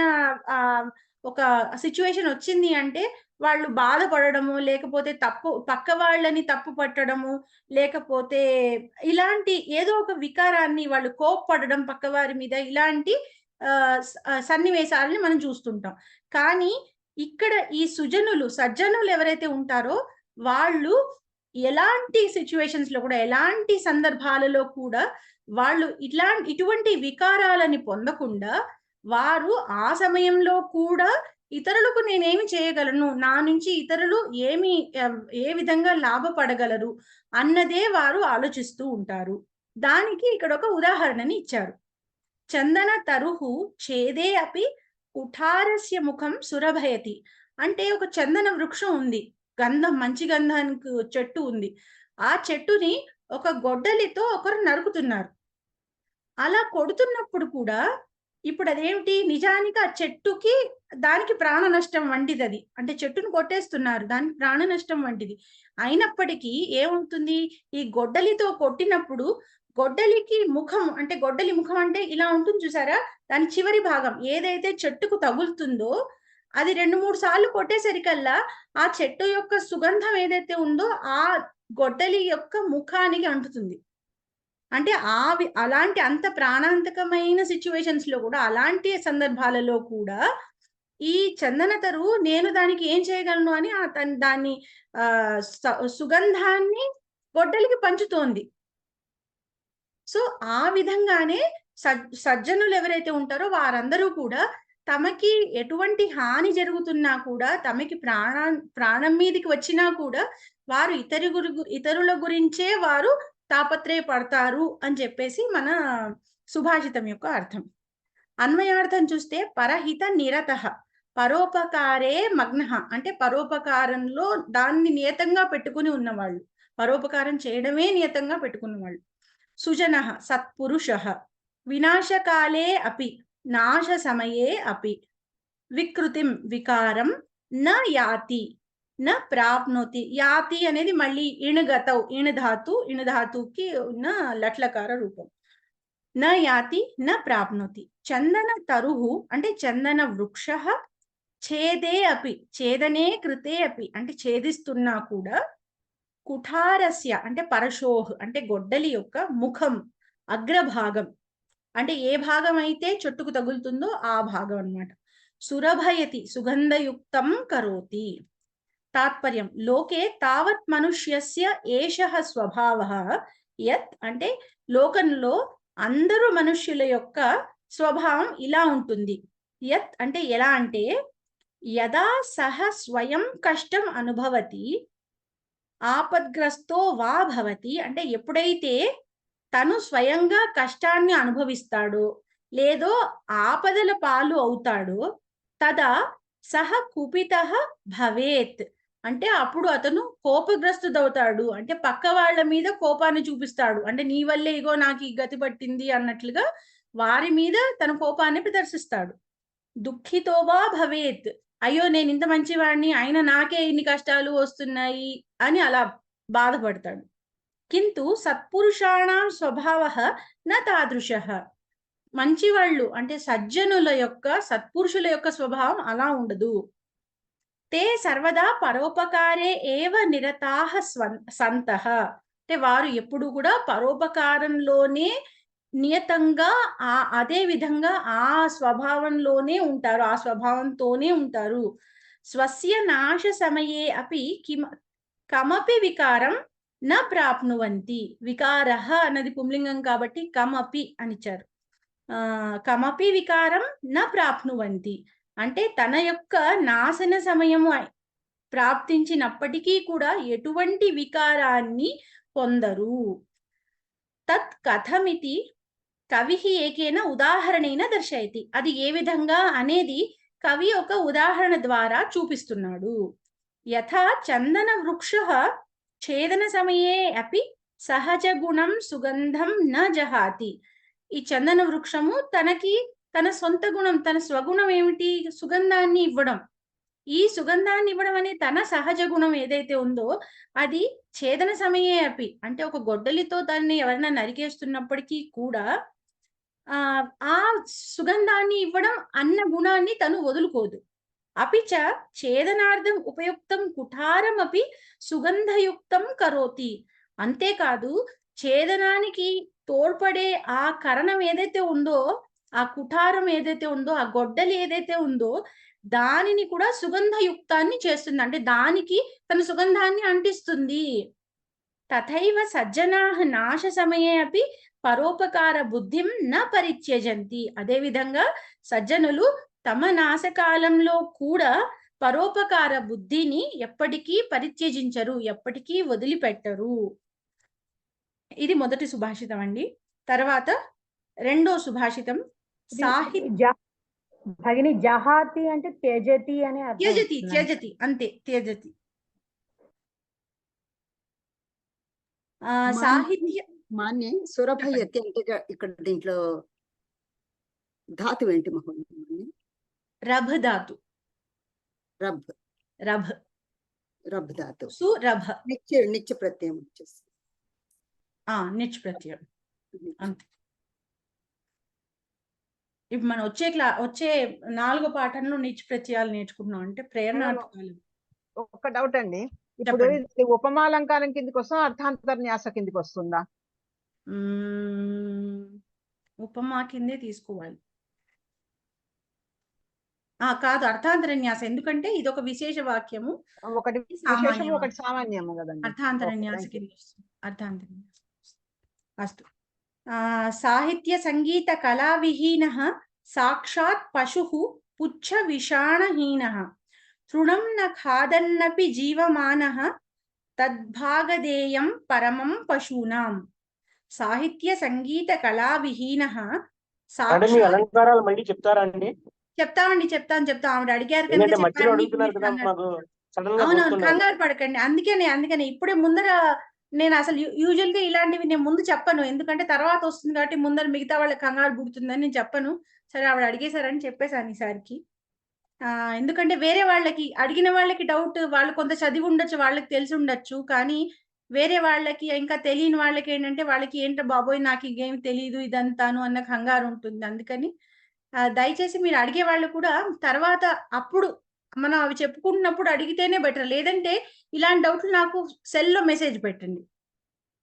ఒక సిచ్యువేషన్ వచ్చింది అంటే వాళ్ళు బాధపడడము, లేకపోతే పక్క వాళ్ళని తప్పు పట్టడము, లేకపోతే ఇలాంటి ఏదో ఒక వికారాన్ని వాళ్ళు కోప్పడడం పక్క వారి మీద, ఇలాంటి సన్నివేశాలని మనం చూస్తుంటాం. కానీ ఇక్కడ ఈ సజ్జనులు ఎవరైతే ఉంటారో వాళ్ళు ఎలాంటి సిచ్యువేషన్స్ లో కూడా, ఎలాంటి సందర్భాలలో కూడా వాళ్ళు ఇటువంటి వికారాలని పొందకుండా, వారు ఆ సమయంలో కూడా ఇతరులకు నేనేమి చేయగలను, నా నుంచి ఇతరులు ఏ విధంగా లాభపడగలరు అన్నదే వారు ఆలోచిస్తూ ఉంటారు. దానికి ఇక్కడ ఒక ఉదాహరణని ఇచ్చారు. చందన తరుహు ఛేదే అపి కుఠారస్య ముఖం సురభయతి అంటే ఒక చందన వృక్షం ఉంది, మంచి గంధానికి చెట్టు ఉంది. ఆ చెట్టుని ఒక గొడ్డలితో ఒకరు నరుకుతున్నారు. అలా కొడుతున్నప్పుడు కూడా ఇప్పుడు అదేమిటి, నిజానికి ఆ చెట్టుకి దానికి ప్రాణ నష్టం వంటిది అది. అంటే చెట్టును కొట్టేస్తున్నారు, దానికి ప్రాణ నష్టం వంటిది. అయినప్పటికీ ఏమవుతుంది, ఈ గొడ్డలితో కొట్టినప్పుడు గొడ్డలికి ముఖం అంటే గొడ్డలి ముఖం అంటే ఇలా ఉంటుంది చూసారా, దాని చివరి భాగం ఏదైతే చెట్టుకు తగులుతుందో అది 2-3 సార్లు కొట్టేసరికల్లా ఆ చెట్టు యొక్క సుగంధం ఏదైతే ఉందో ఆ గొడ్డలి యొక్క ముఖానికి అంటుతుంది. అంటే అలాంటి అంత ప్రాణాంతకమైన సిచ్యువేషన్స్ లో కూడా, అలాంటి సందర్భాలలో కూడా ఈ చందన తరువు నేను దానికి ఏం చేయగలను అని దాన్ని సుగంధాన్ని గొడ్డలికి పంచుతోంది. సో ఆ విధంగానే సజ్జనులు ఎవరైతే ఉంటారో వారందరూ కూడా తమకి ఎటువంటి హాని జరుగుతున్నా కూడా, తమకి ప్రాణం మీదకి వచ్చినా కూడా వారు ఇతరుల గురించే వారు తాపత్రయపడతారు అని చెప్పేసి మన సుభాషితం యొక్క అర్థం. అన్వయార్థం చూస్తే పరహిత నిరతః, పరోపకారే మగ్నః అంటే పరోపకారంలో దాన్ని నియతంగా పెట్టుకుని ఉన్నవాళ్ళు, పరోపకారం చేయడమే నియతంగా పెట్టుకున్నవాళ్ళు. సుజనః సత్పురుషః, వినాశకాలే అపి నాశ సమయే అపి, వికృతిం వికారం న యాతి న ప్రాప్నోతి. యాతి అనేది మళ్ళీ ఇణుగతౌ, ఇణుధాతుకి ఉన్న లట్లకార రూపం. న యాతి న ప్రాప్నోతి. చందన తరుహు అంటే చందన వృక్ష ఛేదే అపి, ఛేదనే కృతే అపి అంటే ఛేదిస్తున్నా కూడా, కుఠారస్య అంటే పరశోహ్ అంటే గొడ్డలి యొక్క ముఖం అగ్రభాగం అంటే ఏ భాగం అయితే చెట్టుకు తగులుతుందో ఆ భాగం అన్నమాట. సురభయతి సుగంధయుక్తం కరోతి. తాత్పర్యం, లోకే తావత్ మనుష్యస్య ఏషః స్వభావః యత్ అంటే లోకంలో అందరూ మనుష్యుల యొక్క స్వభావం ఇలా ఉంటుంది. యత్ అంటే ఎలా అంటే, యదా సహ స్వయం కష్టం అనుభవతి ఆపద్గ్రస్తో వా భవతి అంటే ఎప్పుడైతే తను స్వయంగా కష్టాన్ని అనుభవిస్తాడో లేదో ఆపదల పాలు అవుతాడో, తదా సహ కుపితః భవేత్ అంటే అప్పుడు అతను కోపగ్రస్తుడవుతాడు. అంటే పక్క వాళ్ళ మీద కోపాన్ని చూపిస్తాడు. అంటే నీ వల్లే ఇగో నాకు ఈ గతి పట్టింది అన్నట్లుగా వారి మీద తన కోపాన్ని ప్రదర్శిస్తాడు. దుఃఖితోవా భవేత్, అయ్యో నేను ఇంత మంచివాడిని అయినా నాకే ఇన్ని కష్టాలు వస్తున్నాయి అని అలా బాధపడతాడు. కింటు సత్పురుషాణం స్వభావః న తాదృశః, మంచివాళ్ళు అంటే సజ్జనుల యొక్క సత్పురుషుల యొక్క స్వభావం అలా ఉండదు. తే సర్వదా పరోపకారే ఏవ నిరతాః సంతః అంటే వారు ఎప్పుడు కూడా పరోపకారంలోనే నియతంగా అదే విధంగా ఆ స్వభావంలోనే ఉంటారు, ఆ స్వభావంతోనే ఉంటారు. స్వస్య నాశ సమయే అపి కమపి వికారం న ప్రాప్నువంతి. వికారః అన్నది పుంలింగం కాబట్టి కమపి అనిచ్చారు. కమపి వికారం న ప్రాప్నువంతి అంటే తన యొక్క నాశన సమయము ప్రాప్తించినప్పటికీ కూడా ఎటువంటి వికారాన్ని పొందరు. తత్ కథమితి కవి ఏకేన ఉదాహరణేన దర్శయతి. అది ఏ విధంగా అనేది కవి ఒక ఉదాహరణ ద్వారా చూపిస్తున్నాడు. యథా చందన వృక్ష ఛేదన సమయే అపి సహజ గుణం సుగంధం న జహాతి. ఈ చందన వృక్షము తన సొంత గుణం, తన స్వగుణం ఏమిటి, సుగంధాన్ని ఇవ్వడం. ఈ సుగంధాన్ని ఇవ్వడం అనే తన సహజ గుణం ఏదైతే ఉందో అది ఛేదన సమయే అపి అంటే ఒక గొడ్డలితో దాన్ని ఎవరైనా నరికేస్తున్నప్పటికీ కూడా ఆ సుగంధాన్ని ఇవ్వడం అన్న గుణాన్ని తను వదులుకోదు. అపిచ ఛేదనార్థం ఉపయుక్తం కుఠారం అపి సుగంధయుక్తం కరోతి. అంతేకాదు ఛేదనానికి తోడ్పడే ఆ కరణం ఏదైతే ఉందో, ఆ కుఠారం ఏదైతే ఉందో, ఆ గొడ్డలి ఏదైతే ఉందో దానిని కూడా సుగంధయుక్తాన్ని చేస్తుంది. అంటే దానికి తన సుగంధాన్ని అంటిస్తుంది. తథైవ సజ్జనాః నాశ సమయే అపి పరోపకార బుద్ధిం న పరిత్యజంతి. అదే విధంగా సజ్జనులు తమ నాశకాలంలో కూడా పరోపకార బుద్ధిని ఎప్పటికీ పరిత్యజించరు, ఎప్పటికీ వదిలిపెట్టరు. ఇది మొదటి సుభాషితం అండి. తర్వాత రెండో సుభాషితం భగిని జహాతి అంటే త్యజతి అనే అర్థం. త్యజతి అంతే, త్యజతి. సాహిత్య మాన్య సురభయతి అంటే ఇక్కడ దీంట్లో ధాతు ఏంటి మహోదయ? రభ ధాతు. రబ్ రభ రబ్ ధాతు. సురభ. నిత్య ప్రత్యయం వచ్చేసి నిచ్ ప్రత్యయం అంతే. ఇప్పుడు మనం వచ్చే 4వ పాఠంలో నిచ్ ప్రత్యయాలు నేర్చుకుంటున్నాం. అంటే ప్రేరణార్థకాలు. ఒక డౌట్ అండి, ఇప్పుడు ఇది ఉపమాలంకారం కిందకి వస్తుందా, అర్థాంతర్న్యాస కిందకి వస్తుందా? ఉపమా కిందే తీసుకోవాలి. కాదు, అర్థాంతరన్యాస. ఎందుకంటే ఇది ఒక విశేష వాక్యము, ఒకటి విశేషము ఒకటి సామాన్యము కదండి. అర్థాంతరన్యాస కింద వస్తుంది. అర్థాంతరన్యాస. అస్తు. సాహిత్య సంగీత కళా విహీనః సాక్షాత్ పశుః పుచ్చ విషాణహీనః తృణం న ఖాదన్నపి జీవమానః తద్భాగదేయం పరమం పశూనాం. సాహిత్య సంగీత కళా విహీనః సాక్షాత్. అలంకారాలు మళ్ళీ చెప్తారా అండి? చెప్తాం. ఆవిడ అడిగారు కనుక. అవునవును, కంగారు పడకండి. అందుకనే ఇప్పుడే ముందర నేను అసలు యూజువల్ గా ఇలాంటివి నేను ముందు చెప్పను, ఎందుకంటే తర్వాత వస్తుంది కాబట్టి ముందర మిగతా వాళ్ళకి కంగారు పుడుతుందని నేను చెప్పను. సరే, ఆవిడ అడిగేశారని చెప్పేశాను ఈసారికి. ఎందుకంటే వేరే వాళ్ళకి అడిగిన వాళ్ళకి డౌట్, వాళ్ళు కొంత చదివి ఉండొచ్చు, వాళ్ళకి తెలిసి ఉండొచ్చు, కానీ వేరే వాళ్ళకి ఇంకా తెలియని వాళ్ళకి ఏంటంటే వాళ్ళకి ఏంటో బాబోయ్ నాకు ఇంకేం తెలియదు ఇదంతాను అన్న కంగారు ఉంటుంది. అందుకని దయచేసి మీరు అడిగే వాళ్ళు కూడా తర్వాత అప్పుడు మనం అవి చెప్పుకుంటున్నప్పుడు అడిగితేనే బెటర్. లేదంటే ఇలాంటి డౌట్లు నాకు సెల్లో మెసేజ్ పెట్టండి,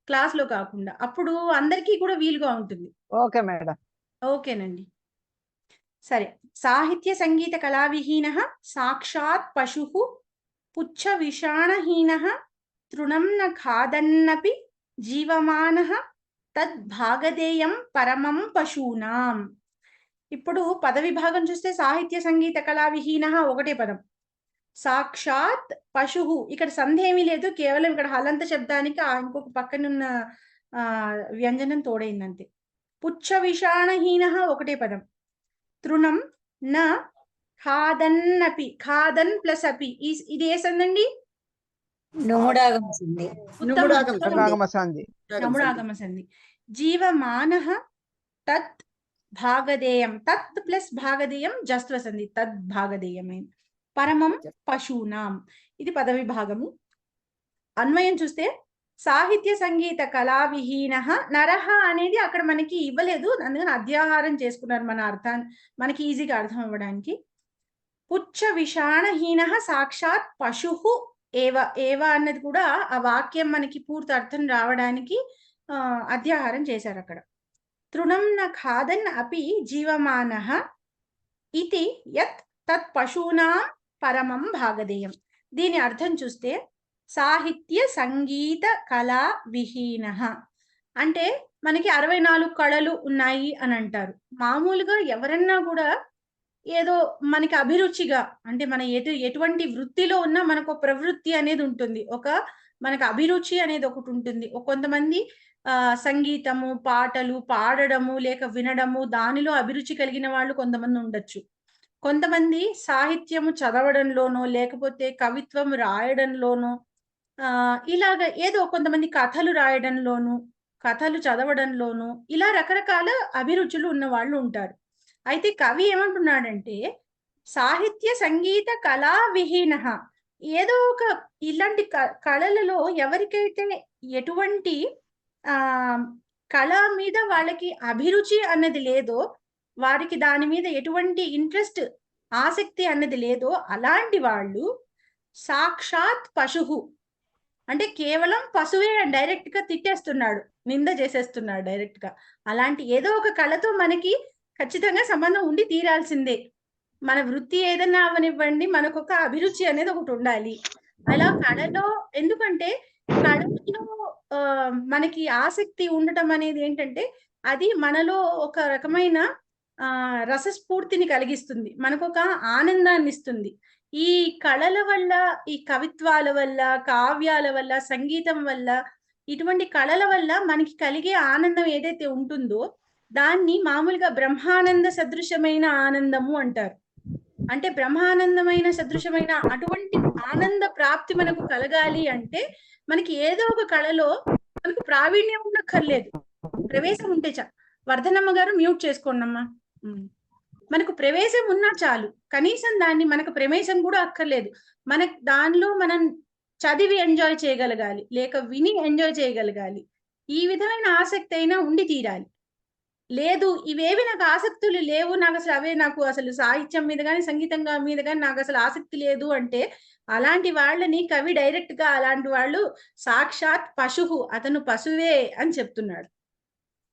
క్లాస్లో కాకుండా. అప్పుడు అందరికీ కూడా వీలుగా ఉంటుంది. Okay madam. ఓకేనండి, సరే. సాహిత్య సంగీత కళా విహీనః సాక్షాత్ పశుః పుచ్చ విషాణహీనః తృణం న ఖాదన్నపి జీవమానః తద్భాగదేయం పరమం పశూనాం. ఇప్పుడు పద విభాగం చూస్తే సాహిత్య సంగీత కళా విహీనః ఒకటే పదం. సాక్షాత్ పశుః, ఇక్కడ సంధి ఏమీ లేదు, కేవలం ఇక్కడ హలంత శబ్దానికి ఇంకొక పక్కనున్న వ్యంజనం తోడైందంతే. పుచ్చ విషాణహీనః ఒకటే పదం. తృణం న ఖాదన్నపి, ఖాదన్ ప్లస్ అపి, ఇది ఏ సంధండి? నముడాగమ సంధి. జీవమానః తత్ భాగదేయం, తత్ ప్లస్ భాగదేయం జస్త్వ సంధి, తద్ భాగదేయమే. పరమం పశూనాం, ఇది పద విభాగము. అన్వయం చూస్తే సాహిత్య సంగీత కళా విహీనః, నరహ అనేది అక్కడ మనకి ఇవ్వలేదు, అందుకని అధ్యాహారం చేసుకున్నారు మన అర్థాన్ని మనకి ఈజీగా అర్థం అవ్వడానికి. పుచ్చ విషాణహీనః సాక్షాత్ పశుః ఏవ అన్నది కూడా ఆ వాక్యం మనకి పూర్తి అర్థం రావడానికి అధ్యాహారం చేశారు అక్కడ. తృణం న ఖాదన్ అపి జీవమానః ఇతి యత్ తత్ పశూనాం పరమం భాగదేయం. దీని అర్థం చూస్తే సాహిత్య సంగీత కళా విహీనః అంటే మనకి 64 కళలు ఉన్నాయి అని అంటారు. మామూలుగా ఎవరన్నా కూడా ఏదో మనకి అభిరుచిగా, అంటే మన ఎటువంటి వృత్తిలో ఉన్నా మనకు ప్రవృత్తి అనేది ఉంటుంది, మనకు అభిరుచి అనేది ఒకటి ఉంటుంది. కొంతమంది సంగీతము, పాటలు పాడడము లేక వినడము, దానిలో అభిరుచి కలిగిన వాళ్ళు కొంతమంది ఉండొచ్చు. కొంతమంది సాహిత్యము చదవడంలోనో లేకపోతే కవిత్వం రాయడంలోనో ఇలాగ ఏదో, కొంతమంది కథలు రాయడంలోను కథలు చదవడంలోను ఇలా రకరకాల అభిరుచులు ఉన్న వాళ్ళు ఉంటారు. అయితే కవి ఏమంటున్నాడంటే సాహిత్య సంగీత కళా విహీనః, ఏదో ఒక ఇలాంటి కళలలో ఎవరికైతే ఎటువంటి కళ మీద వాళ్ళకి అభిరుచి అన్నది లేదో, వారికి దాని మీద ఎటువంటి ఇంట్రెస్ట్ ఆసక్తి అన్నది లేదో, అలాంటి వాళ్ళు సాక్షాత్ పశుః అంటే కేవలం పశువే డైరెక్ట్ గా తిట్టేస్తున్నాడు, నింద చేసేస్తున్నాడు డైరెక్ట్ గా. అలాంటి ఏదో ఒక కళతో మనకి ఖచ్చితంగా సంబంధం ఉండి తీరాల్సిందే. మన వృత్తి ఏదన్నా అవనివ్వండి, మనకు ఒక అభిరుచి అనేది ఒకటి ఉండాలి. అలా కళలో, ఎందుకంటే కళలో మనకి ఆసక్తి ఉండటం అనేది ఏంటంటే అది మనలో ఒక రకమైన రసస్ఫూర్తిని కలిగిస్తుంది, మనకు ఒక ఆనందాన్ని ఇస్తుంది. ఈ కళల వల్ల, ఈ కవిత్వాల వల్ల, కావ్యాల వల్ల, సంగీతం వల్ల, ఇటువంటి కళల వల్ల మనకి కలిగే ఆనందం ఏదైతే ఉంటుందో దాన్ని మామూలుగా బ్రహ్మానంద సదృశమైన ఆనందము అంటారు. అంటే బ్రహ్మానందమైన సదృశమైన అటువంటి ఆనంద ప్రాప్తి మనకు కలగాలి అంటే మనకి ఏదో ఒక కళలో మనకు ప్రావీణ్యం ఉండక్కర్లేదు, ప్రవేశం ఉంటే చా. వర్ధనమ్మ గారు మ్యూట్ చేసుకోండి అమ్మా. మనకు ప్రవేశం ఉన్నా చాలు, కనీసం దాన్ని మనకు ప్రవేశం కూడా అక్కర్లేదు, మనకు దానిలో మనం చదివి ఎంజాయ్ చేయగలగాలి, లేక విని ఎంజాయ్ చేయగలగాలి, ఈ విధమైన ఆసక్తి అయినా ఉండి తీరాలి. లేదు ఇవేవి నాకు ఆసక్తులు లేవు, నాకు అసలు అవే, నాకు అసలు సాహిత్యం మీద కానీ సంగీతం మీద కానీ నాకు అసలు ఆసక్తి లేదు అంటే అలాంటి వాళ్ళని కవి డైరెక్ట్ గా అలాంటి వాళ్ళు సాక్షాత్ పశువు, అతను పశువే అని చెప్తున్నాడు.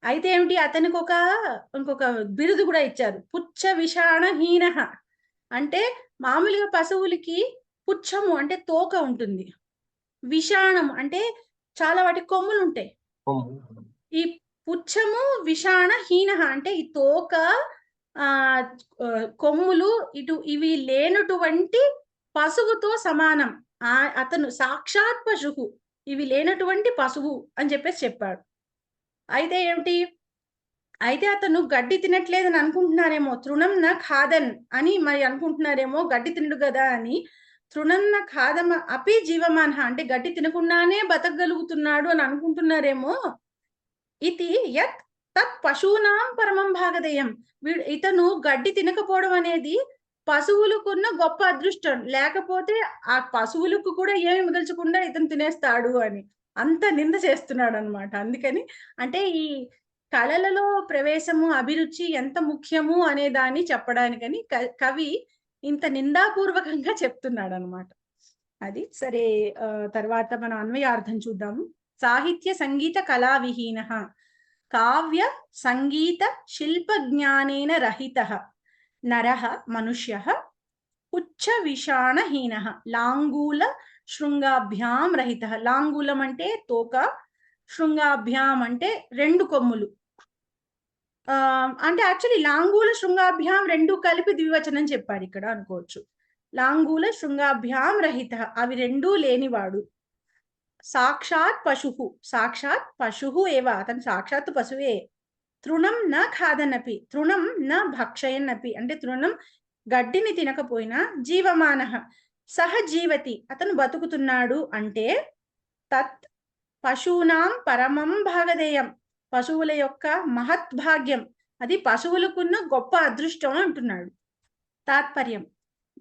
అయితే ఏమిటి, అతనికి ఇంకొక బిరుదు కూడా ఇచ్చారు, పుచ్చ విషాణహీన. అంటే మామూలుగా పశువులకి పుచ్చము అంటే తోక ఉంటుంది, విషాణం అంటే చాలా వాటి కొమ్ములు ఉంటాయి. ఈ పుచ్చము విషాణహీన అంటే ఈ తోక కొమ్ములు ఇవి లేనటువంటి పశువుతో సమానం. అతను సాక్షాత్ పశువు, ఇవి లేనటువంటి పశువు అని చెప్పాడు. అయితే ఏమిటి, అయితే అతను గడ్డి తినట్లేదని అనుకుంటున్నారేమో, తృణం న ఖాదన్ అని మరి అనుకుంటున్నారేమో, గడ్డి తినడు కదా అని. తృణం న ఖాదమ అపి జీవమాన అంటే గడ్డి తినకుండానే బతకగలుగుతున్నాడు అని అనుకుంటున్నారేమో. ఇది యత్ తత్ పశూనాం పరమం భాగధేయం. ఇతను గడ్డి తినకపోవడం అనేది పశువులకున్న గొప్ప అదృష్టం, లేకపోతే ఆ పశువులకు కూడా ఏమి మిగల్చకుండా ఇతను తినేస్తాడు అని అంత నింద చేస్తున్నాడు అనమాట. అందుకని అంటే ఈ కళలలో ప్రవేశము అభిరుచి ఎంత ముఖ్యము అనే దాన్ని చెప్పడానికని కవి ఇంత నిందాపూర్వకంగా చెప్తున్నాడు అనమాట. అది సరే. తర్వాత మనం అన్వయార్థం చూద్దాము. సాహిత్య సంగీత కళా విహీన కావ్య సంగీత శిల్ప జ్ఞానేన రహిత నరః మనుష్యః పుచ్చ విషాణహీన లాంగూల శృంగాభ్యాం రహిత. లాంగూలం అంటే తోక, శృంగాభ్యాం అంటే రెండు కొమ్ములు. అంటే యాక్చువల్లీ లాంగూల శృంగాభ్యాం రెండు కలిపి ద్వివచనం చెప్పాడు ఇక్కడ అనుకోవచ్చు. లాంగూల శృంగాభ్యాం రహిత, అవి రెండూ లేనివాడు. సాక్షాత్ పశువు, సాక్షాత్ పశువు ఏవ, అతను సాక్షాత్ పశువే. తృణం న ఖాదనపి, తృణం న భక్షయన్నపి అంటే తృణం గడ్డిని తినకపోయినా, జీవమానః సహ జీవతి అతను బతుకుతున్నాడు అంటే, తత్ పశూనాం పరమం భాగధేయం పశువుల యొక్క మహద్భాగ్యం, అది పశువులకున్న గొప్ప అదృష్టం అంటున్నాడు. తాత్పర్యం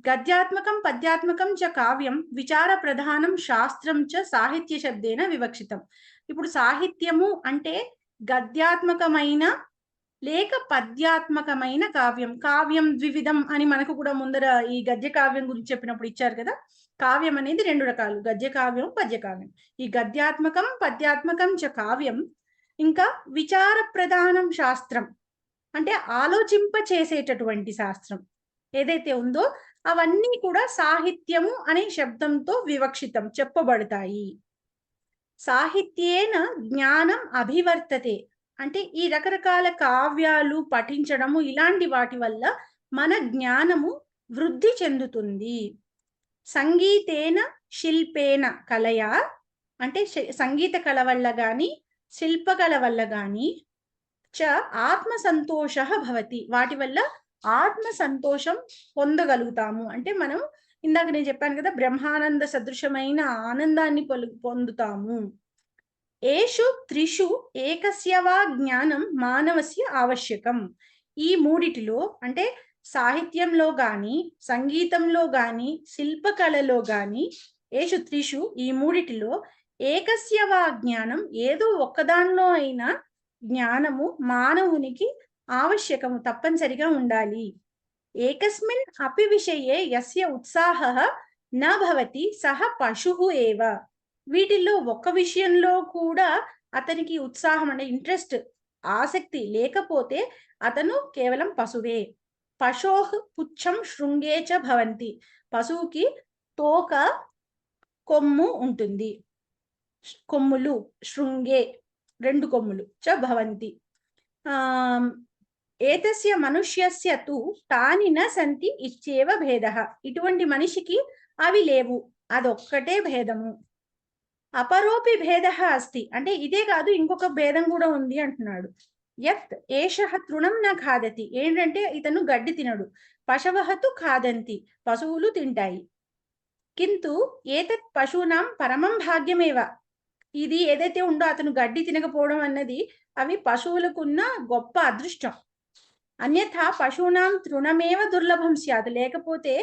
గద్యాత్మకం పద్యాత్మకం చ కావ్యం విచార ప్రధానం శాస్త్రం చ సాహిత్య శబ్దేన వివక్షితం. ఇప్పుడు సాహిత్యము అంటే గద్యాత్మకమైన లేక పద్యాత్మకమైన కావ్యం. కావ్యం ద్వివిధం అని మనకు కూడా ముందర ఈ గద్య కావ్యం గురించి చెప్పినప్పుడు ఇచ్చారు కదా. కావ్యం అనేది రెండు రకాలు, గద్య కావ్యం, పద్య కావ్యం. ఈ గద్యాత్మకం పద్యాత్మకం చ కావ్యం, ఇంకా విచార ప్రధానం శాస్త్రం అంటే ఆలోచింప చేసేటటువంటి శాస్త్రం ఏదైతే ఉందో అవన్నీ కూడా సాహిత్యము అనే శబ్దంతో వివక్షితం చెప్పబడతాయి. సాహిత్యేన జ్ఞానం అభివర్తతే అంటే ఈ రకరకాల కావ్యాలు పఠించడము ఇలాంటి వాటి వల్ల మన జ్ఞానము వృద్ధి చెందుతుంది. సంగీతేన శిల్పేన కళయా అంటే సంగీత కళ వల్ల గాని శిల్పకళ వల్ల గాని చ ఆత్మ సంతోష భవతి వాటి వల్ల ఆత్మ సంతోషం పొందగలుగుతాము. అంటే మనం ఇందాక నేను చెప్పాను కదా, బ్రహ్మానంద సదృశమైన ఆనందాన్ని పొందుతాము. ఏషు త్రిషు ఏకస్య వా జ్ఞానం మానవస్య ఆవశ్యకం. ఈ మూడిటిలో అంటే సాహిత్యంలో గాని సంగీతంలో గాని శిల్పకళలో గాని ఏషు త్రిషు ఈ మూడిటిలో ఏకస్య వా జ్ఞానం ఏదో ఒక్కదానిలో అయినా జ్ఞానము మానవునికి ఆవశ్యకము తప్పనిసరిగా ఉండాలి. ఏకస్మిన్ అపి విషయే యస్య ఉత్సాహః న భవతి సహ పశుః ఏవ. వీటిల్లో ఒక్క విషయంలో కూడా అతనికి ఉత్సాహం అంటే ఇంట్రెస్ట్ ఆసక్తి లేకపోతే అతను కేవలం పశువే. పశోః పుచ్చం శృంగే చ భవంతి పశువుకి తోక కొమ్ము ఉంటుంది, కొమ్ములు శృంగే రెండు కొమ్ములు చ భవంతి. ఏతస్య మనుష్యస్య తు తాని న సంతి ఇచ్చేవ భేదః. ఇటువంటి మనిషికి అవి లేవు, అదొక్కటే భేదము. అపరోపి భేదః అస్తి అంటే ఇదే కాదు ఇంకొక భేదం కూడా ఉంది అంటున్నాడు. యత్ ఏషః తృణం న ఖాదతి ఏంటంటే ఇతను గడ్డి తినడు. పశవః తు ఖాదంతి పశువులు తింటాయి. కింటు ఏతత్ పశూనాం పరమం భాగ్యమేవ. ఇది ఏదైతే ఉందో అతను గడ్డి తినకపోవడం అన్నది అవి పశువులకున్న గొప్ప అదృష్టం. అన్యథా పశూనాం తృణమేవ దుర్లభం స్యాత్. లేకపోతే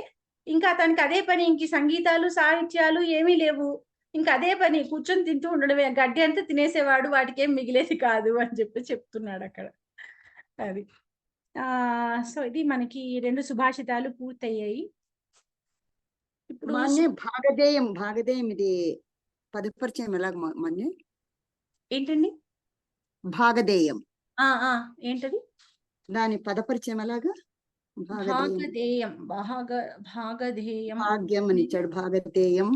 ఇంకా అతనికి అదే పని, ఇంక సంగీతాలు సాహిత్యాలు ఏమీ లేవు, ఇంకా అదే పని కూర్చొని తింటూ ఉండడమే, గడ్డి అంతా తినేసేవాడు, వాటికి ఏం మిగిలేది కాదు అని చెప్తున్నాడు అక్కడ. అది సో ఇది మనకి 2 సుభాషితాలు పూర్తయ్యాయి. ఇప్పుడు మాన్య భాగధేయం ఇది పదపరిచయం ఎలాగ మాన్య? ఏంటండి భాగధేయం ఏంటది? దాని పదపరిచయం ఎలాగా? భాగధేయం భాగ్యం అని ఇచ్చాడు. భాగధేయం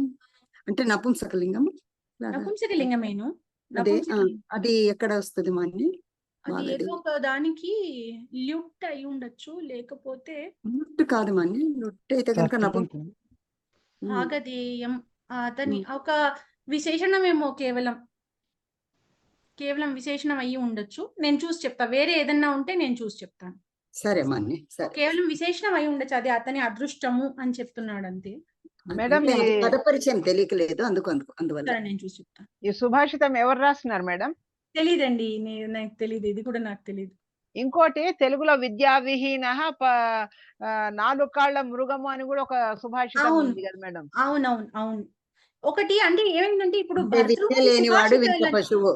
అంటే నపుంసకలింగం. నపుంసకలింగమేను. అది ఎక్కడ వస్తుంది మాన్య? అది ఏదో ఒక దానికి ల్యూట్ అయి ఉండొచ్చు, లేకపోతే లుట్ కాదు మాన్య. లుట్ అయితే కనుక భాగధేయం అతని ఒక విశేషణమేమో, కేవలం విశేషణం అయ్యి ఉండొచ్చు. నేను చూసి చెప్తా, వేరే ఏదన్నా ఉంటే నేను చూసి చెప్తాను. సరే మాన్య. కేవలం విశేషణం అయి ఉండొచ్చు, అది అతని అదృష్టము అని చెప్తున్నాడు అంతే. మేడం పదపరిచయం తెలియకలేదు, అందువల్ల నేను చూసి చెప్తాను. ఈ సుభాషితం ఎవరు రాస్తున్నారు మేడం? తెలీదండి, నాకు తెలీదు, ఇది కూడా నాకు తెలీదు. ఇంకోటి తెలుగులో విద్యా విహీన 4 కాళ్ళ మృగము అని కూడా ఒక సుభాషితం ఉంది కదా మేడం? అవును. ఒకటి అంటే ఏమైందంటే ఇప్పుడు విద్య లేనివాడు వింత పశువు,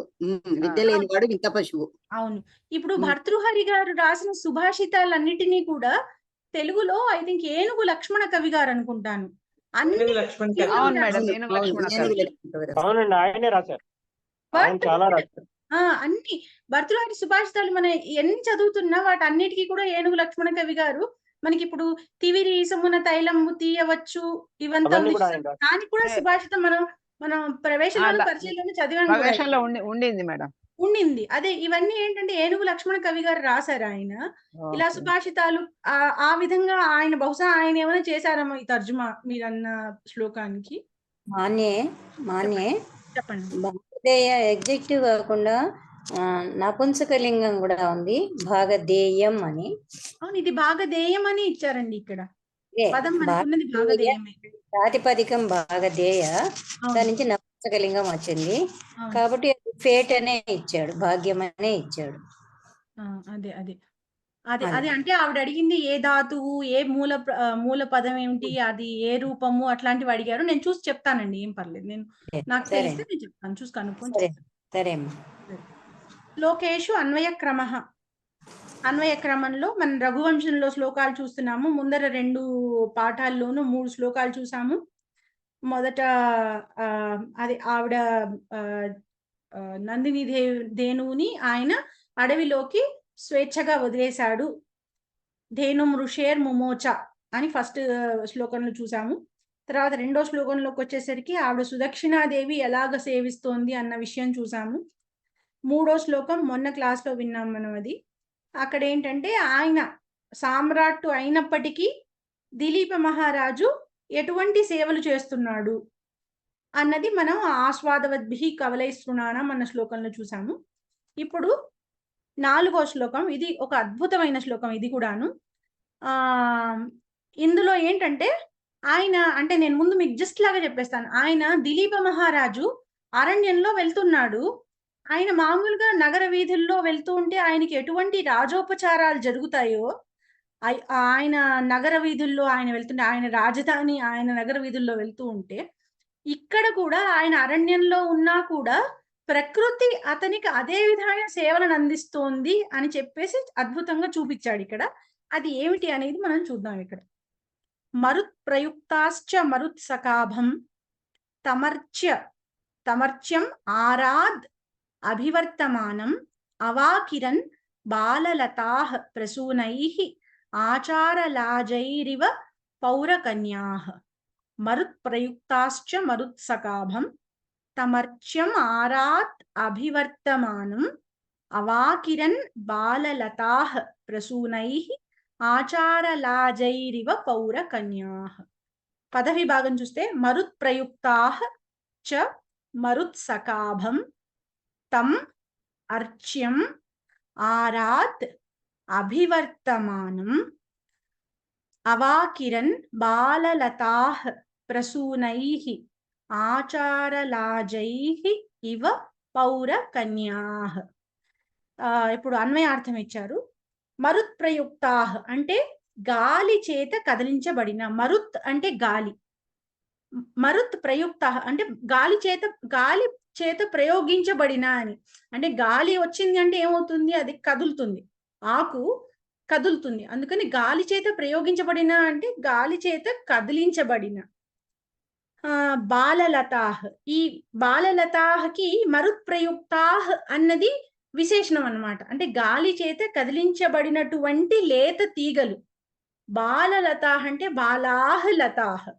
విద్య లేనివాడు వింత పశువు. అవును. ఇప్పుడు భర్తృహరి గారు రాసిన సుభాషితాలన్నిటినీ కూడా తెలుగులో ఐ థింక్ ఏనుగు లక్ష్మణ కవి గారు అనుకుంటాను. అవునండి, ఆయనే రాశారు. చాలా రాశారు. అన్ని భర్తృహరి సుభాషితాలు మనం ఎన్ని చదువుతున్నా వాటి అన్నిటికీ కూడా ఏనుగు లక్ష్మణ కవి గారు మనకి ఇప్పుడు తివిరి సమున తైలము తీయవచ్చు ఇవంతా దానికి కూడా సుభాషితం మనం ప్రవేశంలో పరిచయంలో చదివాను, ఉండింది మేడం, ఉండింది. అదే ఇవన్నీ ఏంటంటే ఏనుగు లక్ష్మణ కవి గారు రాశారు. ఆయన ఇలా సుభాషితాలు ఆ విధంగా ఆయన బహుశా ఆయన ఏమైనా చేశారమ్మా ఈ తర్జుమా మీరన్న శ్లోకానికి? మాన్యే చెప్పండి. భాగధేయ ఎగ్జెక్టివ్ కాకుండా నపుంసకలింగం కూడా ఉంది, భాగధేయం అని. అవును, ఇది భాగధేయం అని ఇచ్చారండి ఇక్కడ. పదం మనకున్నది భాగధేయమే. ప్రాతిపదికం భాగధేయ, దాని నుంచి నపుంసకలింగం వచ్చింది కాబట్టి ఫేట్ అనే ఇచ్చాడు, భాగ్యం అనే ఇచ్చాడు. అదే అంటే ఆవిడ అడిగింది ఏ ధాతువు, ఏ మూల పదం ఏమిటి, అది ఏ రూపము, అట్లాంటివి అడిగారు. నేను చూసి చెప్తానండి, ఏం పర్లేదు. నాకు తెలిస్తే నేను చెప్తాను, చూసి కనుక్కొని. సరే. శ్లోకేషు అన్వయ క్రమంలో మనం రఘువంశంలో శ్లోకాలు చూస్తున్నాము. ముందర 2 పాఠాల్లోనూ 3 శ్లోకాలు చూసాము. మొదట అది ఆవిడ నందిని ధేనువుని ఆయన అడవిలోకి స్వేచ్ఛగా వదిలేశాడు. ధేను మృషేర్ ముమోచ అని ఫస్ట్ శ్లోకంలో చూసాము. తర్వాత 2వ శ్లోకంలోకి వచ్చేసరికి ఆవిడ సుదక్షిణాదేవి ఎలాగ సేవిస్తోంది అన్న విషయం చూసాము. 3వ శ్లోకం మొన్న క్లాస్లో విన్నాం మనం. అది అక్కడ ఏంటంటే ఆయన సామ్రాట్టు అయినప్పటికీ దిలీప మహారాజు ఎటువంటి సేవలు చేస్తున్నాడు అన్నది మనం ఆస్వాదవద్భి కవలైస్తృణానం అన్న శ్లోకంలో చూసాము. ఇప్పుడు 4వ శ్లోకం, ఇది ఒక అద్భుతమైన శ్లోకం. ఇది కూడాను ఇందులో ఏంటంటే ఆయన అంటే నేను ముందు మీకు జస్ట్ లాగా చెప్పేస్తాను. ఆయన దిలీప మహారాజు అరణ్యంలో వెళ్తున్నాడు. ఆయన మామూలుగా నగర వీధుల్లో వెళ్తూ ఉంటే ఆయనకి ఎటువంటి రాజోపచారాలు జరుగుతాయో, ఆయన నగర వీధుల్లో ఆయన వెళ్తుంటే, ఆయన రాజధాని ఆయన నగర వీధుల్లో వెళ్తూ ఉంటే, ఇక్కడ కూడా ఆయన అరణ్యంలో ఉన్నా కూడా ప్రకృతి అతనికి అదే విధమైన సేవలను అందిస్తోంది అని చెప్పేసి అద్భుతంగా చూపించాడు ఇక్కడ. అది ఏమిటి అనేది మనం చూద్దాం ఇక్కడ. మరుత్ ప్రయుక్తాశ్చ మరుత్ సకాభం తమర్చ్యం ఆరాద్ అభివర్తమానం అవాకిరన్ బాలలతాః ప్రసూనైః ఆచారలాజైరివ పౌరకన్యాః. మరుత్ ప్రయుక్తాశ్చ మరుత్ సకాభం తమర్చ్యం ఆరాత్ అభివర్తమానం అవాకిరన్ బాలలతాః ప్రసూనైః ఆచారలాజైరివ పౌరకన్యాః. పదవిభాగం చూస్తే మరుత్ ప్రయుక్తాః చ మరుత్ సకాభం తం అర్చ్యం ఆరాత్ అభివర్తమానం అవాకిరన్ బాలలతాః ప్రసూనైః ఆచారలాజైః ఇవ పౌరకన్యాః. ఇప్పుడు అన్వయార్థం ఇచ్చారు. మరుత్ ప్రయుక్తాహ్ అంటే గాలి చేత కదిలించబడిన. మరుత్ అంటే గాలి, మరుత్ ప్రయుక్తాహ్ అంటే గాలి చేత ప్రయోగించబడిన అని. అంటే గాలి వచ్చింది అంటే ఏమవుతుంది, అది కదులుతుంది, ఆకు కదులుతుంది. అందుకని గాలి చేత ప్రయోగించబడిన అంటే గాలి చేత కదిలించబడిన. బాలలతాహ్, ఈ బాలలతాహ్కి మరుత్ ప్రయుక్తాహ్ అన్నది విశేషణం అన్నమాట. అంటే గాలి చేత కదిలించబడినటువంటి లేత తీగలు. బాలలతాహ్ అంటే బాలాహ్ లతాహ్,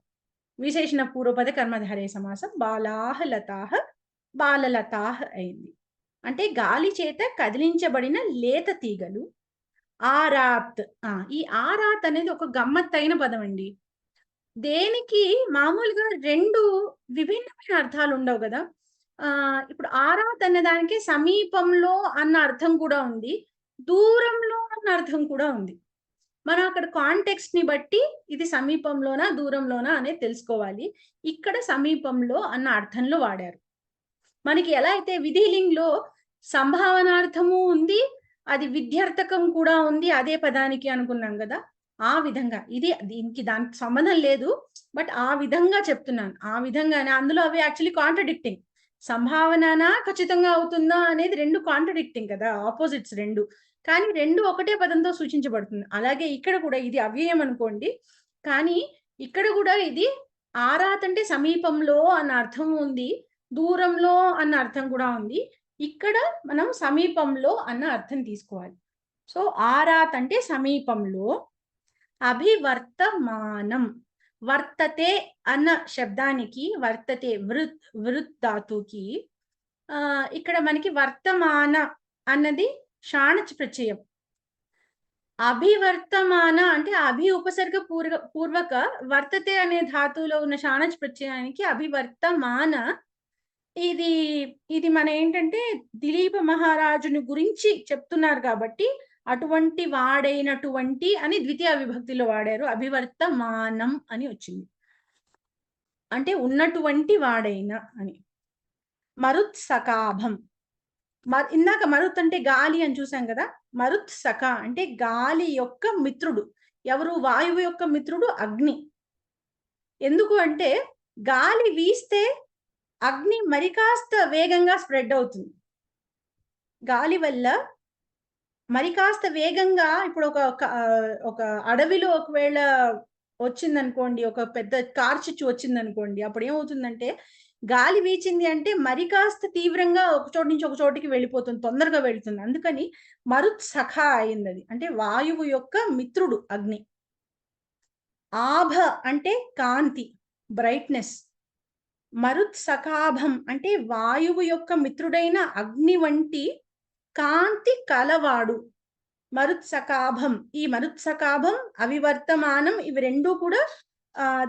విశేషణ పూర్వపద కర్మధారయ సమాసం. బాలాహ్ లతాహ్ బాలలతాహ్ అయింది. అంటే గాలి చేత కదిలించబడిన లేత తీగలు. ఆరాత్, ఈ ఆరాత్ అనేది ఒక గమ్మత్తైన పదం అండి. దేనికి మామూలుగా రెండు విభిన్నమైన అర్థాలు ఉండవు కదా. ఇప్పుడు ఆరాత్ అనే దానికి సమీపంలో అన్న అర్థం కూడా ఉంది, దూరంలో అన్న అర్థం కూడా ఉంది. మనం అక్కడ కాంటెక్స్ట్ ని బట్టి ఇది సమీపంలోనా దూరంలోనా అనేది తెలుసుకోవాలి. ఇక్కడ సమీపంలో అన్న అర్థంలో వాడారు. మనకి ఎలా అయితే విధిలింగ్లో సంభావనార్థము ఉంది, అది విద్యార్థకం కూడా ఉంది అదే పదానికి అనుకున్నాం కదా. ఆ విధంగా ఇది దానికి సంబంధం లేదు, బట్ ఆ విధంగా చెప్తున్నాను. ఆ విధంగానే అందులో అవి యాక్చువల్లీ కాంట్రడిక్టింగ్. సంభావననా ఖచ్చితంగా అవుతుందా అనేది రెండు కాంట్రడిక్టింగ్ కదా, ఆపోజిట్స్ రెండు. కానీ రెండు ఒకటే పదంతో సూచించబడుతుంది. అలాగే ఇక్కడ కూడా ఇది అవ్యయం అనుకోండి, కానీ ఇక్కడ కూడా ఇది ఆరాత్ అంటే సమీపంలో అన్న అర్థం ఉంది, దూరంలో అన్న అర్థం కూడా ఉంది. ఇక్కడ మనం సమీపంలో అన్న అర్థం తీసుకోవాలి. సో ఆరాత్ అంటే సమీపంలో. అభివర్తమానం, వర్తతే అన్న శబ్దానికి వర్తతే వృత్ ధాతుకి ఇక్కడ మనకి వర్తమాన అన్నది షాణచ్ ప్రత్యయం. అభివర్తమాన అంటే అభి ఉపసర్గ పూర్వక వర్తతే అనే ధాతువులో ఉన్న షాణచ్ ప్రత్యయానికి అభివర్తమాన. ఇది మన ఏంటంటే దిలీప మహారాజుని గురించి చెప్తున్నారు కాబట్టి అటువంటి వాడైనటువంటి అని ద్వితీయ విభక్తిలో వాడారు. అభివర్తమానం అని వచ్చింది, అంటే ఉన్నటువంటి వాడైన అని. మరుత్ సకాభం, ఇందాక మరుత్ అంటే గాలి అని చూసాం కదా. మరుత్ సఖ అంటే గాలి యొక్క మిత్రుడు. ఎవరు? వాయువు యొక్క మిత్రుడు అగ్ని. ఎందుకు అంటే గాలి వీస్తే అగ్ని మరి కాస్త వేగంగా స్ప్రెడ్ అవుతుంది. గాలి వల్ల మరి కాస్త వేగంగా, ఇప్పుడు ఒక అడవిలో ఒకవేళ వచ్చిందనుకోండి, ఒక పెద్ద కార్చిచ్చు వచ్చిందనుకోండి, అప్పుడు ఏమవుతుందంటే గాలి వీచింది అంటే మరి కాస్త తీవ్రంగా ఒక చోటు నుంచి ఒక చోటికి వెళ్ళిపోతుంది, తొందరగా వెళుతుంది. అందుకని మరుత్ సఖ అయింది అది, అంటే వాయువు యొక్క మిత్రుడు అగ్ని. ఆభ అంటే కాంతి, బ్రైట్నెస్. మరుత్ సఖాభం అంటే వాయువు యొక్క మిత్రుడైన అగ్ని వంటి కాంతి కలవాడు. మరుత్ సకాభం, ఈ మరుత్ సకాభం అవివర్తమానం ఇవి రెండూ కూడా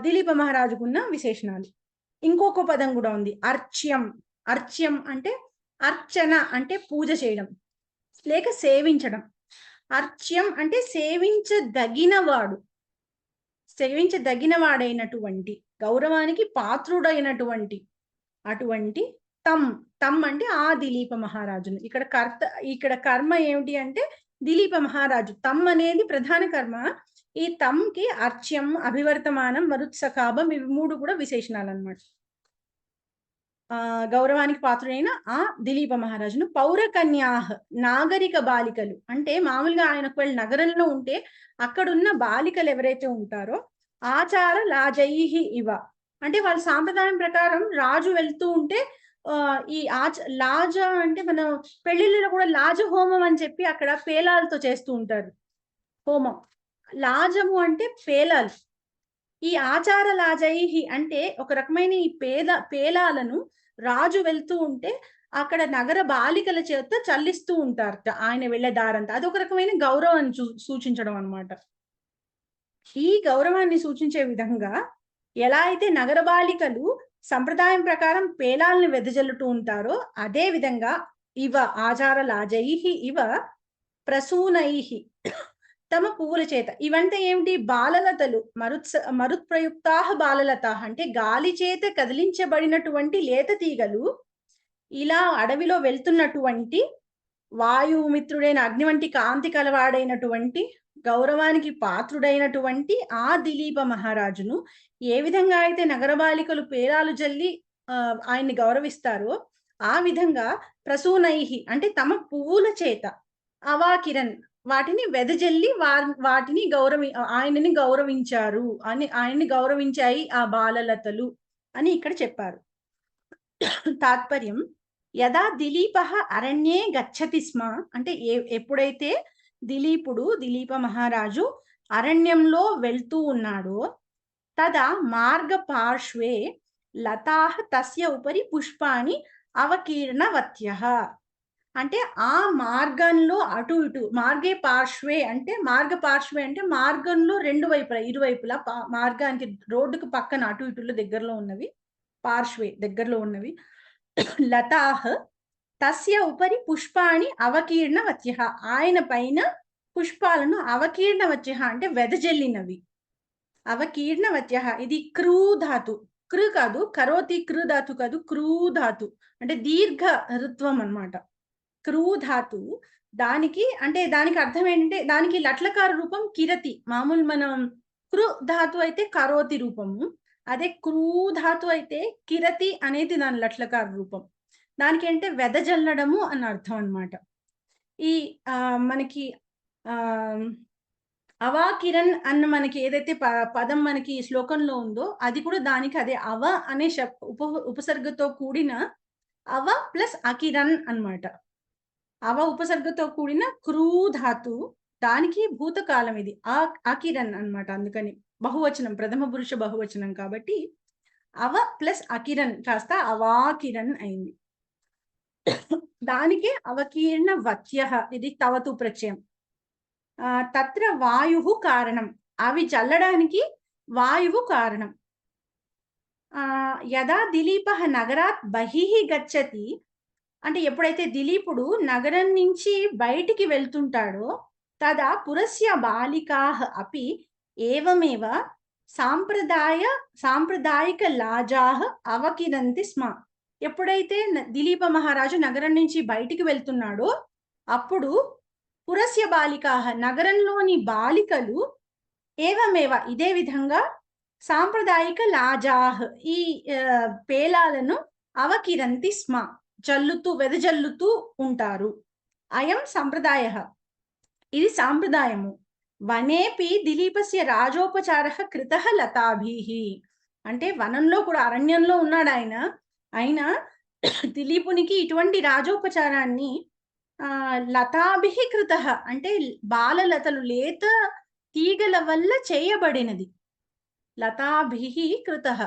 దిలీప మహారాజుకున్న విశేషణాలు. ఇంకొక పదం కూడా ఉంది, అర్చ్యం. అర్చ్యం అంటే అర్చన అంటే పూజ చేయడం లేక సేవించడం. అర్చ్యం అంటే సేవించదగినవాడు, సేవించదగినవాడైనటువంటి, గౌరవానికి పాత్రుడైనటువంటి. అటువంటి తమ్ అంటే ఆ దిలీప మహారాజును. ఇక్కడ కర్మ ఏమిటి అంటే దిలీప మహారాజు. తమ్ అనేది ప్రధాన కర్మ. ఈ తమ్కి అర్చ్యం, అభివర్తమానం, మరుత్సకాభం ఇవి మూడు కూడా విశేషణాలు అన్నమాట. గౌరవానికి పాత్రుడైన ఆ దిలీప మహారాజును. పౌరకన్యాహ్ నాగరిక బాలికలు అంటే మామూలుగా ఆయన ఒకవేళ నగరంలో ఉంటే అక్కడున్న బాలికలు ఎవరైతే ఉంటారో ఆచార లాజైహి ఇవ అంటే వాళ్ళ సాంప్రదాయం ప్రకారం రాజు వెళ్తూ ఉంటే ఈ లాజ అంటే మనం పెళ్లిళ్ళలో కూడా లాజ హోమం అని చెప్పి అక్కడ పేలాలతో చేస్తూ ఉంటారు హోమం. లాజము అంటే పేలాలు. ఈ ఆచార లాజైహి అంటే ఒక రకమైన ఈ పేలాలను రాజు వెళ్తూ ఉంటే అక్కడ నగర బాలికల చేత చల్లిస్తూ ఉంటారు ఆయన వెళ్లే దారంతా. అది ఒక రకమైన గౌరవాన్ని సూచించడం అన్నమాట. ఈ గౌరవాన్ని సూచించే విధంగా ఎలా అయితే నగర బాలికలు సంప్రదాయం ప్రకారం పేలాలను వెదజల్లుతూ ఉంటారో అదే విధంగా ఇవ ఆచార లాజైహి ఇవ ప్రసూనైహి తమ పువ్వుల చేత. ఇవంటే ఏమిటి? బాలలతలు. మరుత్ ప్రయుక్తాహ బాలలతాహ అంటే గాలి చేత కదిలించబడినటువంటి లేత తీగలు ఇలా అడవిలో వెళ్తున్నటువంటి వాయుమిత్రుడైన అగ్ని వంటి కాంతి కలవాడైనటువంటి గౌరవానికి పాత్రుడైనటువంటి ఆ దిలీప మహారాజును ఏ విధంగా అయితే నగరబాలికలు పేరాలు జల్లి ఆయన్ని గౌరవిస్తారో ఆ విధంగా ప్రసూనైహి అంటే తమ పువ్వుల చేత అవాకిరణ్ వాటిని వెదజల్లి వాటిని ఆయనని గౌరవించారు అని, ఆయన్ని గౌరవించాయి ఆ బాలలతలు అని ఇక్కడ చెప్పారు. తాత్పర్యం యదా దిలీప అరణ్యే గచ్చతి స్మ అంటే ఎప్పుడైతే దిలీప మహారాజు అరణ్యంలో వెళ్తూ ఉన్నాడో తదా మార్గ పార్శ్వే లతాః తస్య ఉపరి పుష్పాని అవకీర్ణవత్యః అంటే ఆ మార్గంలో అటు ఇటు మార్గ పార్శ్వే అంటే మార్గంలో రెండు వైపులా ఇరువైపులా మార్గానికి రోడ్డుకు పక్కన అటు ఇటులో దగ్గరలో ఉన్నవి పార్శ్వే దగ్గరలో ఉన్నవి లతాః తస్య ఉపరి పుష్పాని అవకీర్ణవత్యః ఆయన పైన పుష్పాలను అవకీర్ణవత్యః అంటే వెదజల్లినవి. అవకీర్ణవత్యః ఇది క్రూ ధాతు, కృ కాదు, కరోతి కృ ధాతు కాదు, క్రూ ధాతు అంటే దీర్ఘ ఋత్వం అన్నమాట. క్రూ ధాతు దానికి అర్థం ఏంటంటే దానికి లట్లకార రూపం కిరతి. మామూలు మనం కృ ధాతు అయితే కరోతి రూపము, అదే క్రూ ధాతు అయితే కిరతి అనేది దాని లట్లకార రూపం. దానికి అంటే వెదజల్లడము అని అర్థం అన్నమాట. ఈ మనకి అవాకిరణ్ అన్న మనకి ఏదైతే పదం మనకి ఈ శ్లోకంలో ఉందో అది కూడా దానికి అదే అవ అనే ఉపసర్గతో కూడిన అవ ప్లస్ అకిరణ్ అన్నమాట. అవ ఉపసర్గతో కూడిన క్రూ ధాతు దానికి భూతకాలం ఇది అకిరణ్ అన్నమాట. అందుకని బహువచనం, ప్రథమ పురుష బహువచనం కాబట్టి అవ ప్లస్ అకిరణ్ కాస్త అవాకిరణ్ అయింది. దానికి అవకీర్ణ వత్యః ఇది తవతు ప్రత్యయం. తత్ర వాయువు కారణం, అవి చల్లడానికి వాయువు కారణం. యదా దిలీప నగరాత్ బహిః గచ్చతి అంటే ఎప్పుడైతే దిలీపుడు నగరం నుంచి బయటికి వెళ్తుంటాడో తదా పురస్య బాలికాః అపి ఏవమేవ సాంప్రదాయిక లాజాః అవకిరంతి స్మ. ఎప్పుడైతే దిలీప మహారాజు నగరం నుంచి బయటికి వెళ్తున్నాడో అప్పుడు పురస్య బాలికాః నగరంలోని బాలికలు ఏవమేవ ఇదే విధంగా సాంప్రదాయిక లాజాః ఈ పేలాలను అవకిరంతి స్మ వెదజల్లుతూ ఉంటారు. అయం సంప్రదాయః ఇది సాంప్రదాయము. వనేపి దిలీపస్య రాజోపచారః కృతః లతాభిః అంటే వనంలో కూడా అరణ్యంలో ఉన్నాడు ఆయన దిలీపునికి ఇటువంటి రాజోపచారాన్ని లతాభిః కృతః అంటే బాలలతలు లేత తీగల వల్ల చేయబడినది. లతాభిః కృతః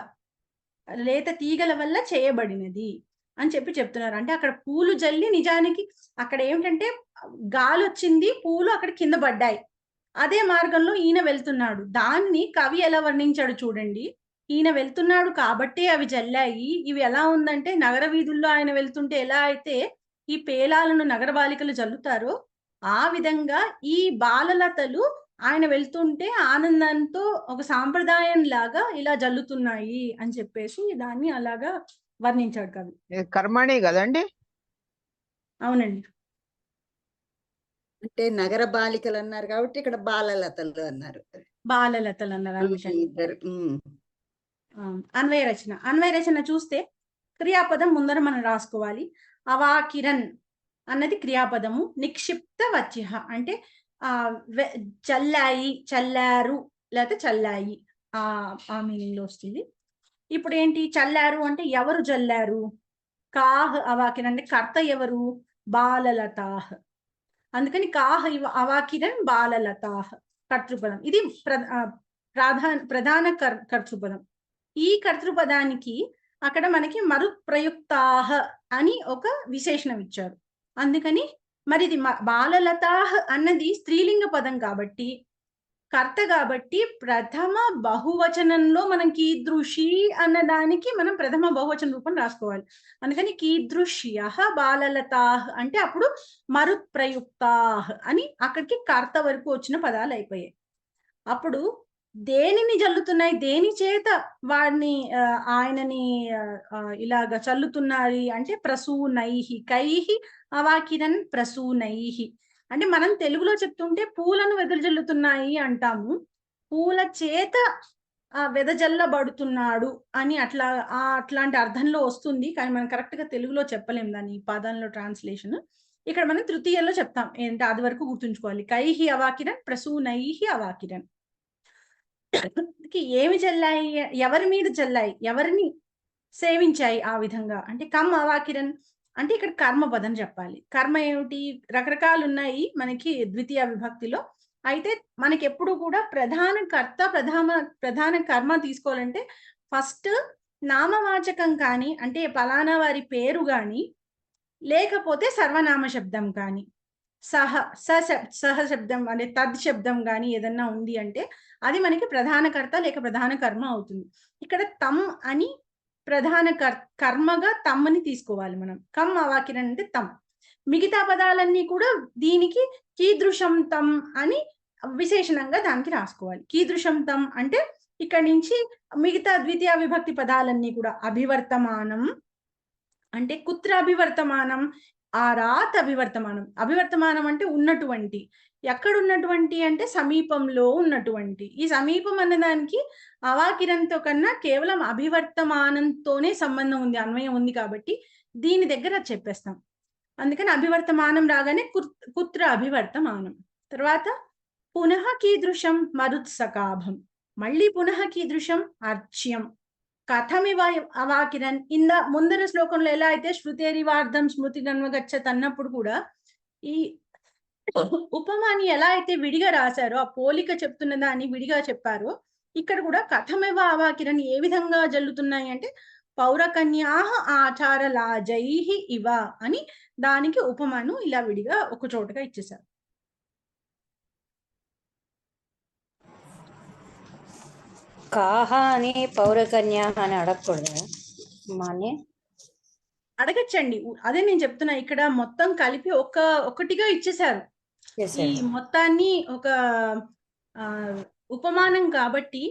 లేత తీగల వల్ల చేయబడినది అని చెప్తున్నారు. అంటే అక్కడ పూలు జల్లి నిజానికి అక్కడ ఏమిటంటే గాలి వచ్చింది, పూలు అక్కడ కింద పడ్డాయి. అదే మార్గంలో ఈయన వెళ్తున్నాడు. దాన్ని కవి ఎలా వర్ణించాడు చూడండి. ఈయన వెళ్తున్నాడు కాబట్టి అవి జల్లాయి. ఇవి ఎలా ఉందంటే నగర వీధుల్లో ఆయన వెళ్తుంటే ఎలా అయితే ఈ పేలాలను నగర బాలికలు జల్లుతారో ఆ విధంగా ఈ బాలలతలు ఆయన వెళ్తుంటే ఆనందంతో ఒక సాంప్రదాయం లాగా ఇలా జల్లుతున్నాయి అని చెప్పేసి దాన్ని అలాగా వర్ణించాడు కవి. కర్మణి కదండి. అవునండి. అంటే నగర బాలికలు అన్నారు కాబట్టి ఇక్కడ బాలలతలు అన్నారు. బాలలతలు అన్నారు. ఇద్దరు అన్వయ రచన చూస్తే క్రియాపదం ముందర మనం రాసుకోవాలి. అవాకిరణ్ అన్నది క్రియాపదము. నిక్షిప్త వత్యః అంటే చల్లాయి, చల్లారు లేకపోతే చల్లాయి ఆ మీనింగ్ లో వస్తుంది. ఇప్పుడు ఏంటి చల్లారు అంటే ఎవరు జల్లారు? కాహ్ అవాకిరణ్ అంటే కర్త ఎవరు? బాలలతాహ్. అందుకని కాహ్ అవాకిరణ్ బాలలతాహ్ కర్తృపదం. ఇది ప్రధాన కర్తృపదం. ఈ కర్తృపదానికి అక్కడ మనకి మరుత్ప్రయుక్తాహ అని ఒక విశేషణం ఇచ్చారు. అందుకని మరి ఇది బాలలతాహ్ అన్నది స్త్రీలింగ పదం కాబట్టి కర్త కాబట్టి ప్రథమ బహువచనంలో మనం కీదృషి అన్నదానికి మనం ప్రథమ బహువచన రూపం రాసుకోవాలి. అందుకని కీదృశ్యః బాలలతాహ్ అంటే అప్పుడు మరుత్ప్రయుక్తాహ్ అని అక్కడికి కర్త వరకు వచ్చిన పదాలు అయిపోయాయి. అప్పుడు దేనిని జల్లుతున్నాయి, దేని చేత వాడిని ఆయనని ఇలాగ చల్లుతున్నారు అంటే ప్రసూనైహి కైహి అవాకిరన్ ప్రసూనైహి. అంటే మనం తెలుగులో చెప్తుంటే పూలను వెదజల్లుతున్నాయి అంటాము, పూల చేత వెదజల్లబడుతున్నాడు అని అట్లాంటి అర్థంలో వస్తుంది. కానీ మనం కరెక్ట్ గా తెలుగులో చెప్పలేం దాని ఈ పదంలో ట్రాన్స్లేషన్. ఇక్కడ మనం తృతీయంలో చెప్తాం ఏంటంటే అది వరకు గుర్తుంచుకోవాలి. కైహి అవాకిరన్ ప్రసూనైహి అవాకిరన్. ఏమి జల్లాయి, ఎవరి మీద జల్లాయి, ఎవరిని సేవించాయి ఆ విధంగా అంటే కమ్ అవాకిరన్ అంటే ఇక్కడ కర్మ పదం చెప్పాలి. కర్మ ఏమిటి, రకరకాలు ఉన్నాయి మనకి ద్వితీయ విభక్తిలో. అయితే మనకి ఎప్పుడు కూడా ప్రధాన కర్త ప్రధాన కర్మ తీసుకోవాలంటే ఫస్ట్ నామవాచకం కానీ అంటే పలానా వారి పేరు కానీ లేకపోతే సర్వనామ శబ్దం కానీ సహ శబ్దం అంటే తద్ శబ్దం కానీ ఏదన్నా ఉంది అంటే అది మనకి ప్రధాన కర్త లేక ప్రధాన కర్మ అవుతుంది. ఇక్కడ తమ్ అని ప్రధాన కర్మగా తమ్మని తీసుకోవాలి మనం. కమ్ అవాకిరన్ అంటే తమ్. మిగతా పదాలన్నీ కూడా దీనికి కీదృశం తమ్ అని విశేషణంగా దానికి రాసుకోవాలి. కీదృశం తమ్ అంటే ఇక్కడ నుంచి మిగతా ద్వితీయ విభక్తి పదాలన్నీ కూడా అభివర్తమానం అంటే కుత్ర అభివర్తమానం, ఆరాత్ అభివర్తమానం. అభివర్తమానం అంటే ఉన్నటువంటి, ఎక్కడ ఉన్నటువంటి అంటే సమీపంలో ఉన్నటువంటి. ఈ సమీపం అన్నదానికి అవాకిరంతో కన్నా కేవలం అభివర్తమానంతోనే సంబంధం ఉంది, అన్వయం ఉంది కాబట్టి దీని దగ్గర చెప్పేస్తాం. అందుకని అభివర్తమానం రాగానే కుత్ర అభివర్తమానం. తర్వాత పునః కీదృశం మరుత్సకాభం, మళ్ళీ పునః కీదృశం అర్చ్యం. కథమివ అవాకిరన్ ముందర శ్లోకంలో ఎలా అయితే శృతేరివార్థం స్మృతి నన్వగచ్చత్ అన్నప్పుడు కూడా ఈ ఉపమాని ఎలా అయితే విడిగా రాశారో ఆ పోలిక చెప్తున్న దాన్ని విడిగా చెప్పారో ఇక్కడ కూడా కథమివ అవాకిరన్ ఏ విధంగా జల్లుతున్నాయి అంటే పౌరకన్యాః ఆచారలాజైః ఇవ అని దానికి ఉపమాను ఇలా విడిగా ఒక చోటగా ఇచ్చేశారు. కాహ అని పౌరకన్యా అని అడగకూడదు మానే? అడగచ్చండి, అదే నేను చెప్తున్నా. ఇక్కడ మొత్తం కలిపి ఒకటిగా ఇచ్చేశారు ఈ మొత్తాన్ని, ఒక ఉపమానం కాబట్టి.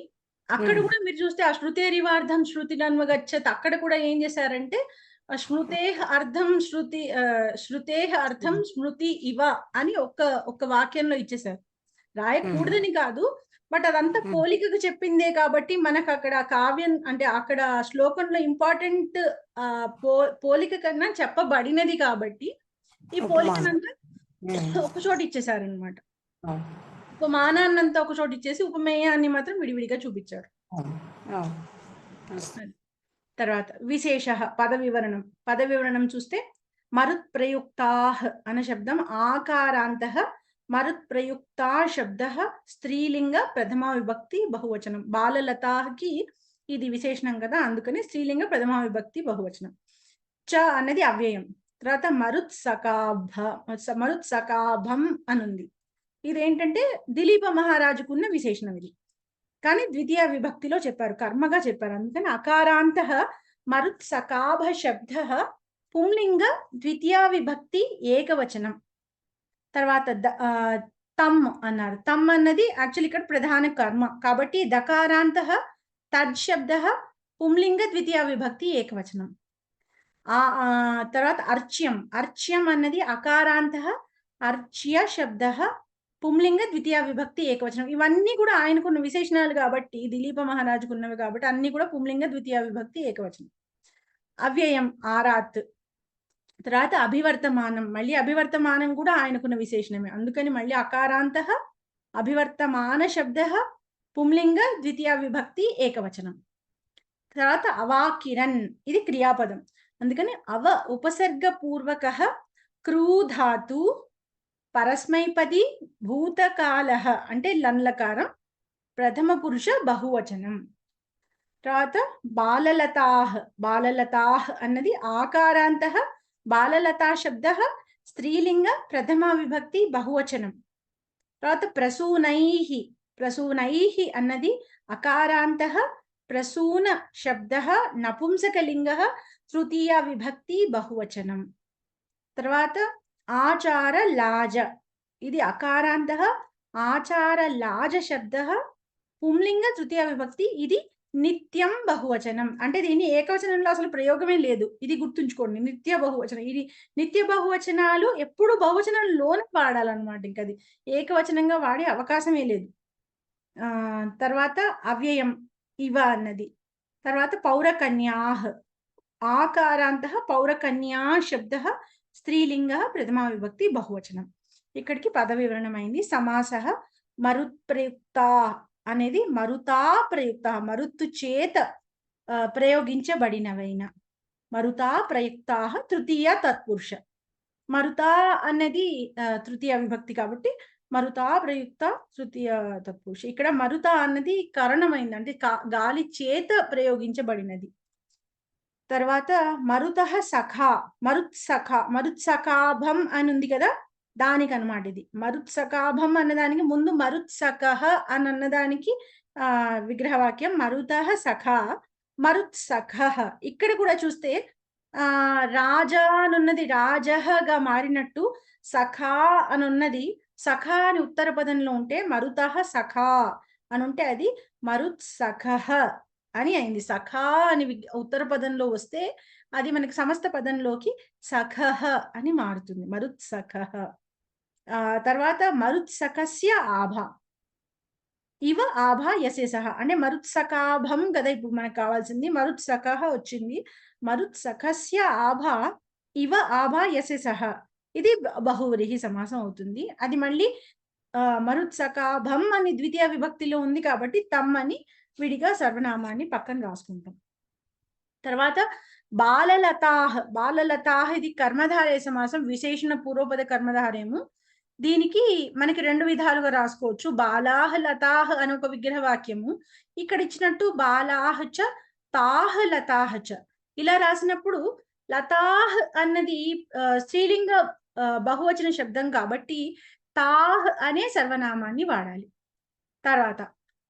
అక్కడ కూడా మీరు చూస్తే ఆ శృతేరివార్థం శృతి నన్వగచ్చత్ అక్కడ కూడా ఏం చేశారంటే శృతేహ అర్థం స్మృతి ఇవ అని ఒక వాక్యంలో ఇచ్చేశారు. రాయకూడదని కాదు, బట్ అదంతా పోలికకు చెప్పిందే కాబట్టి మనకు అక్కడ కావ్యం అంటే అక్కడ శ్లోకంలో ఇంపార్టెంట్ పోలిక కన్నా చెప్పబడినది కాబట్టి ఈ పోలికనంతా ఒక చోట ఇచ్చేసారు అనమాట. ఉపమానాన్నంతా ఒక చోట ఇచ్చేసి ఉపమేయాన్ని మాత్రం విడివిడిగా చూపించారు. తర్వాత విశేష పద వివరణం చూస్తే మరుత్ ప్రయుక్తాః అన్న శబ్దం ఆకారాంతః మరుత్ ప్రయుక్తా శబ్ద స్త్రీలింగ ప్రథమా విభక్తి బహువచనం. బాలలతాకి ఇది విశేషణం కదా, అందుకని స్త్రీలింగ ప్రథమా విభక్తి బహువచనం. చ అన్నది అవ్యయం. తర్వాత మరుత్ సకాభం అనుంది. ఇదేంటంటే దిలీప మహారాజుకున్న విశేషణం ఇది, కానీ ద్వితీయ విభక్తిలో చెప్పారు, కర్మగా చెప్పారు. అందుకని అకారాంతః మరుత్ సకాభ శబ్ద పుంలింగ ద్వితీయ విభక్తి ఏకవచనం. తర్వాత తమ్ అన్నారు. తమ్ అన్నది యాక్చువల్ ఇక్కడ ప్రధాన కర్మ కాబట్టి దకారాంతః తద్ శబ్ద పుంలింగ ద్వితీయ విభక్తి ఏకవచనం. తర్వాత అర్చ్యం అన్నది అకారాంతః అర్చ్య శబ్ద పుంలింగ ద్వితీయ విభక్తి ఏకవచనం. ఇవన్నీ కూడా ఆయనకున్న విశేషణాలు కాబట్టి, దిలీప మహారాజుకున్నవి కాబట్టి అన్ని కూడా పుంలింగ ద్వితీయ విభక్తి ఏకవచనం. అవ్యయం ఆరాత్. తర్వాత అభివర్తమానం, మళ్ళీ అభివర్తమానం కూడా ఆయనకున్న విశేషణమే, అందుకని మళ్ళీ అకారాంతః అభివర్తమాన శబ్ద పుంలింగ ద్వితీయ విభక్తి ఏకవచనం. తర్వాత అవాకిరన్, ఇది క్రియాపదం, అందుకని ఉపసర్గ పూర్వక క్రూధాతు పరస్మైపది భూతకాలః అంటే లన్లకారం ప్రథమ పురుష బహువచనం. తర్వాత బాలలతాః అన్నది ఆకారాంతః బాలలతా శబ్ద స్త్రీలింగ ప్రథమా విభక్తి బహువచనం. తర్వాత ప్రసూనైః అన్నది అకారాంతః ప్రసూన శబ్ద నపుంసకలింగ తృతీయ విభక్తి బహువచనం. తర్వాత ఆచారలాజ, ఇది అకారాంతః ఆచారలాజ శబ్ద పుంలింగ తృతీయ విభక్తి. ఇది నిత్యం బహువచనం. అంటే దీన్ని ఏకవచనంలో అసలు ప్రయోగమే లేదు. ఇది గుర్తుంచుకోండి, నిత్య బహువచనం. ఇది నిత్య బహువచనాలు ఎప్పుడు బహువచనంలోనే వాడాలన్నమాట. ఇంకా అది ఏకవచనంగా వాడే అవకాశమే లేదు. తర్వాత అవ్యయం ఇవ అన్నది. తర్వాత పౌరకన్యాః, ఆకారాంతః పౌరకన్యా శబ్దః స్త్రీలింగ ప్రథమా విభక్తి బహువచనం. ఇక్కడికి పద వివరణమైంది. సమాసః మరుత్ప్రయుక్తా అనేది మరుతా ప్రయుక్త, మరుత్తు చేత ప్రయోగించబడినవైన. మరుతా ప్రయుక్తా తృతీయ తత్పురుష. మరుతా అనేది తృతీయ విభక్తి కాబట్టి మరుతా ప్రయుక్త తృతీయ తత్పురుష. ఇక్కడ మరుత అన్నది కరణమైంది, అంటే గాలి చేత ప్రయోగించబడినది. తర్వాత మరుతః సఖా, మరుత్సఖాభం అని ఉంది కదా, దానికి అన్నమాట ఇది. మరుత్సఖాభం అన్నదానికి ముందు మరుత్సఖః అని అన్నదానికి విగ్రహవాక్యం మరుతః సఖా మరుత్సఖః. ఇక్కడ కూడా చూస్తే రాజా అనున్నది రాజహగా మారినట్టు సఖా అనున్నది సఖా అని ఉత్తర పదంలో ఉంటే మరుతః సఖా అని ఉంటే అది మరుత్సఖః అని అయింది. సఖా అని ఉత్తర పదంలో వస్తే అది మనకి సమస్త పదంలోకి సఖః అని మారుతుంది, మరుత్సఖః. తర్వాత మరుత్సఖస్య ఆభ, ఇవ ఆభా యశేసః అంటే మరుత్సఖాభం కదా ఇప్పుడు మనకు కావాల్సింది. మరుత్సఖః వచ్చింది, మరుత్సఖస్య ఆభా ఇవ ఆభా యశేసః. ఇది బహువ్రీహి సమాసం అవుతుంది. అది మళ్ళీ మరుత్సఖాభం అని ద్వితీయ విభక్తిలో ఉంది కాబట్టి తమ్ అని విడిగా సర్వనామాన్ని పక్కన రాసుకుంటాం. తర్వాత బాలలతాహ్, బాలలతాహ్ ఇది కర్మధారయ సమాసం, విశేషణ పూర్వపద కర్మధారయము. దీనికి మనకి రెండు విధాలుగా రాసుకోవచ్చు. బాలాహ్ లతాహ్ అని ఒక విగ్రహ వాక్యము, ఇక్కడ ఇచ్చినట్టు బాలాహ్ చ తాహ్ లతాహ్ చ. ఇలా రాసినప్పుడు లతాహ్ అన్నది స్త్రీలింగ బహువచన శబ్దం కాబట్టి తాహ్ అనే సర్వనామాన్ని వాడాలి. తర్వాత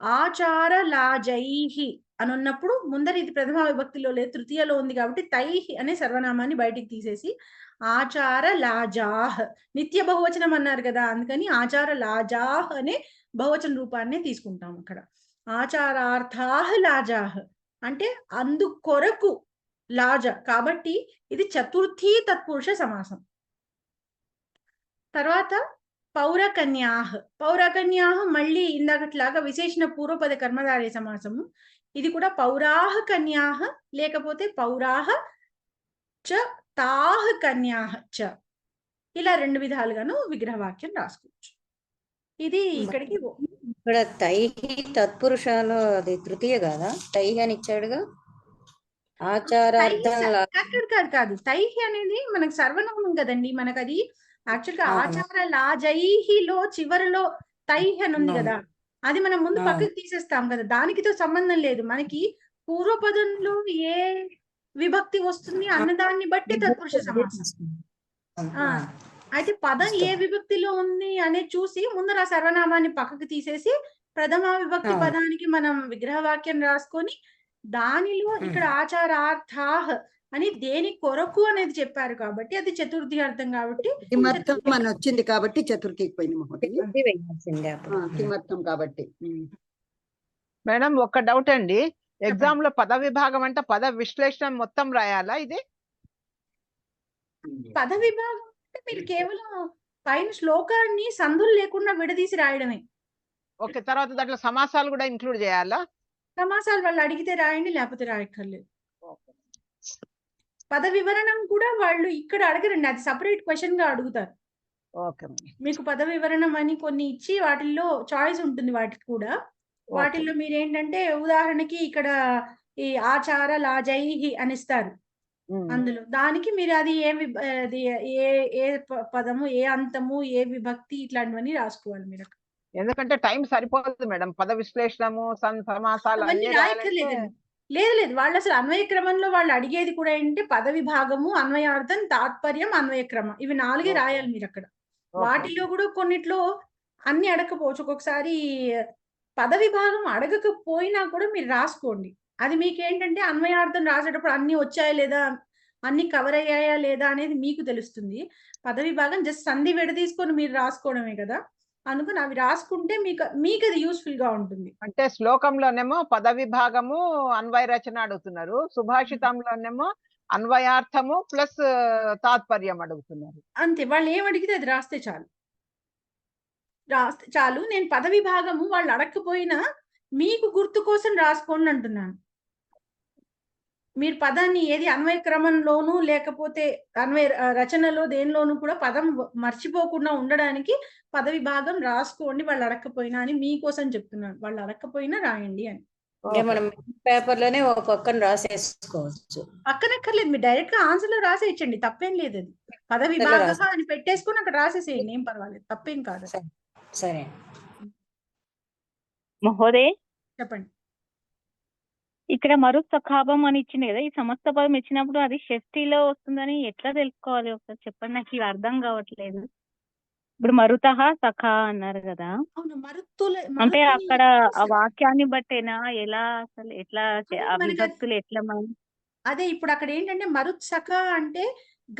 ఆచార లాజైహి అని ఉన్నప్పుడు ముందర ఇది ప్రథమ విభక్తిలో లేదు, తృతీయలో ఉంది కాబట్టి తైహి అనే సర్వనామాన్ని బయటికి తీసేసి ఆచార లాజాహ్, నిత్య బహువచనం అన్నారు కదా అందుకని ఆచార లాజాహ్ అనే బహువచన రూపాన్ని తీసుకుంటాం. అక్కడ ఆచారార్థాహ్ లాజాహ్ అంటే అందుకొరకు లాజ కాబట్టి ఇది చతుర్థీ తత్పురుష సమాసం. తర్వాత పౌరకన్యాః, పౌరకన్యాః మళ్ళీ ఇందాకట్లాగా విశేషణ పూర్వపద కర్మధారయ సమాసము. ఇది కూడా పౌరాహ కన్యాః లేకపోతే పౌరాహ చ తాహ్ కన్యాః చ, ఇలా రెండు విధాలుగాను విగ్రహవాక్యం రాసుకోవచ్చు. ఇది ఇక్కడికి ఇక్కడ తైహి తత్పురుషాలు అది తృతీయ కాదా, తైహి అని ఇచ్చాడుగా. ఆచారార్థం కాదు, తైహి అనేది మనకు సర్వనామం కదండి. మనకు అది యాక్చువల్ గా ఆచార లాజైహిలో చివరిలో తైహి అని ఉంది కదా, అది మనం ముందు పక్కకి తీసేస్తాం కదా, దానికితో సంబంధం లేదు. మనకి పూర్వపదంలో ఏ విభక్తి వస్తుంది అన్నదాన్ని బట్టి తత్పురుష సమాసం. అయితే పదం ఏ విభక్తిలో ఉంది అనేది చూసి ముందర ఆ సర్వనామాన్ని పక్కకి తీసేసి ప్రథమ విభక్తి పదానికి మనం విగ్రహవాక్యం రాసుకొని దానిలో ఇక్కడ ఆచారార్థాహ్ అని దేని కొరకు అనేది చెప్పారు కాబట్టి అది చతుర్థి అర్థం కాబట్టి కిమర్థం అని వచ్చింది కాబట్టి చతుర్థికి పోయింది మహోదయ, కిమర్థం కాబట్టి. మేడం ఒక డౌట్ అండి, ఎగ్జామ్ లో పద విభాగం అంటే పద విశ్లేషణ మొత్తం రాయాలా? ఇది పద విభాగం అంటే మీరు కేవలం పైన శ్లోకాన్ని సందులు లేకుండా విడదీసి రాయడమే. ఓకే, తర్వాత దాంట్లో సమాసాలు కూడా ఇంక్లూడ్ చేయాలా? సమాసాలు వాళ్ళు అడిగితే రాయండి, లేకపోతే రాయక్కర్లేదు. పద వివరణం కూడా వాళ్ళు ఇక్కడ అడగరండి, అది సపరేట్ క్వశ్చన్ గా అడుగుతారు. మీకు పద వివరణం అని కొన్ని ఇచ్చి వాటిల్లో చాయిస్ ఉంటుంది వాటికి కూడా. వాటిల్లో మీరు ఏంటంటే ఉదాహరణకి ఇక్కడ ఈ ఆచార లాజైహి అని ఇస్తారు, అందులో దానికి మీరు అది ఏ పదము, ఏ అంతము, ఏ విభక్తి ఇట్లాంటివన్నీ రాసుకోవాలి మీరు. ఎందుకంటే టైం సరిపోతుంది మేడం, పద విశ్లేషణము సమాసాలు లేదు, వాళ్ళు అసలు అన్వయ క్రమంలో వాళ్ళు అడిగేది కూడా ఏంటంటే పద విభాగము, అన్వయార్థం, తాత్పర్యం, అన్వయ క్రమం, ఇవి 4 రాయాలి మీరు అక్కడ. వాటిలో కూడా కొన్నిట్లో అన్ని అడగకపోవచ్చు, ఒక్కొక్కసారి పద విభాగం అడగకపోయినా కూడా మీరు రాసుకోండి. అది మీకేంటంటే అన్వయార్థం రాసేటప్పుడు అన్ని వచ్చాయా లేదా, అన్ని కవర్ అయ్యాయా లేదా అనేది మీకు తెలుస్తుంది. పద విభాగం జస్ట్ సంధి విడదీసుకొని మీరు రాసుకోవడమే కదా. అందుకని అవి రాసుకుంటే మీకు అది యూస్ఫుల్ గా ఉంటుంది. అంటే శ్లోకంలోనేమో పద విభాగము అన్వయ రచన అడుగుతున్నారు, సుభాషితంలోనేమో అన్వయార్థము ప్లస్ తాత్పర్యం అడుగుతున్నారు. అంతే, వాళ్ళు ఏం అడిగితే అది రాస్తే చాలు. నేను పద విభాగము వాళ్ళు అడగకపోయినా మీకు గుర్తు కోసం రాసుకోండి అంటున్నాను. మీరు పదాన్ని ఏది అన్వయ క్రమంలోనూ లేకపోతే అన్వయ రచనలో దేనిలోనూ కూడా పదం మర్చిపోకుండా ఉండడానికి పద విభాగం రాసుకోండి వాళ్ళు అడగకపోయినా అని మీకోసం చెప్తున్నాను. వాళ్ళు అడగకపోయినా రాయండి అని. మనం పేపర్ లోనే ఒక పక్కన రాసేసుకోవచ్చు. పక్కనక్కర్లేదు, మీరు డైరెక్ట్ గా ఆన్సర్ లో రాసేయచ్చండి, తప్పేం లేదు. అది పద విభాగ అని పెట్టేసుకుని అక్కడ రాసేసేయండి, ఏం పర్వాలేదు, తప్పేం కాదు. సరే మహోదయ్, చెప్పండి. ఇక్కడ మరుసఖాభం అని ఇచ్చింది కదా, ఈ సమస్త పదం ఇచ్చినప్పుడు అది షష్ఠిలో వస్తుందని ఎట్లా తెలుసుకోవాలి ఒకసారి చెప్పండి, నాకు ఇది అర్థం కావట్లేదు. ఇప్పుడు మరుతహ సఖా అన్నారు కదా, అంటే అక్కడ ఆ వాక్యాన్ని బట్టేనా, ఎలా అసలు ఎట్లా విభక్తులు ఎట్లా అదే ఇప్పుడు అక్కడ ఏంటంటే మరుత్సఖ అంటే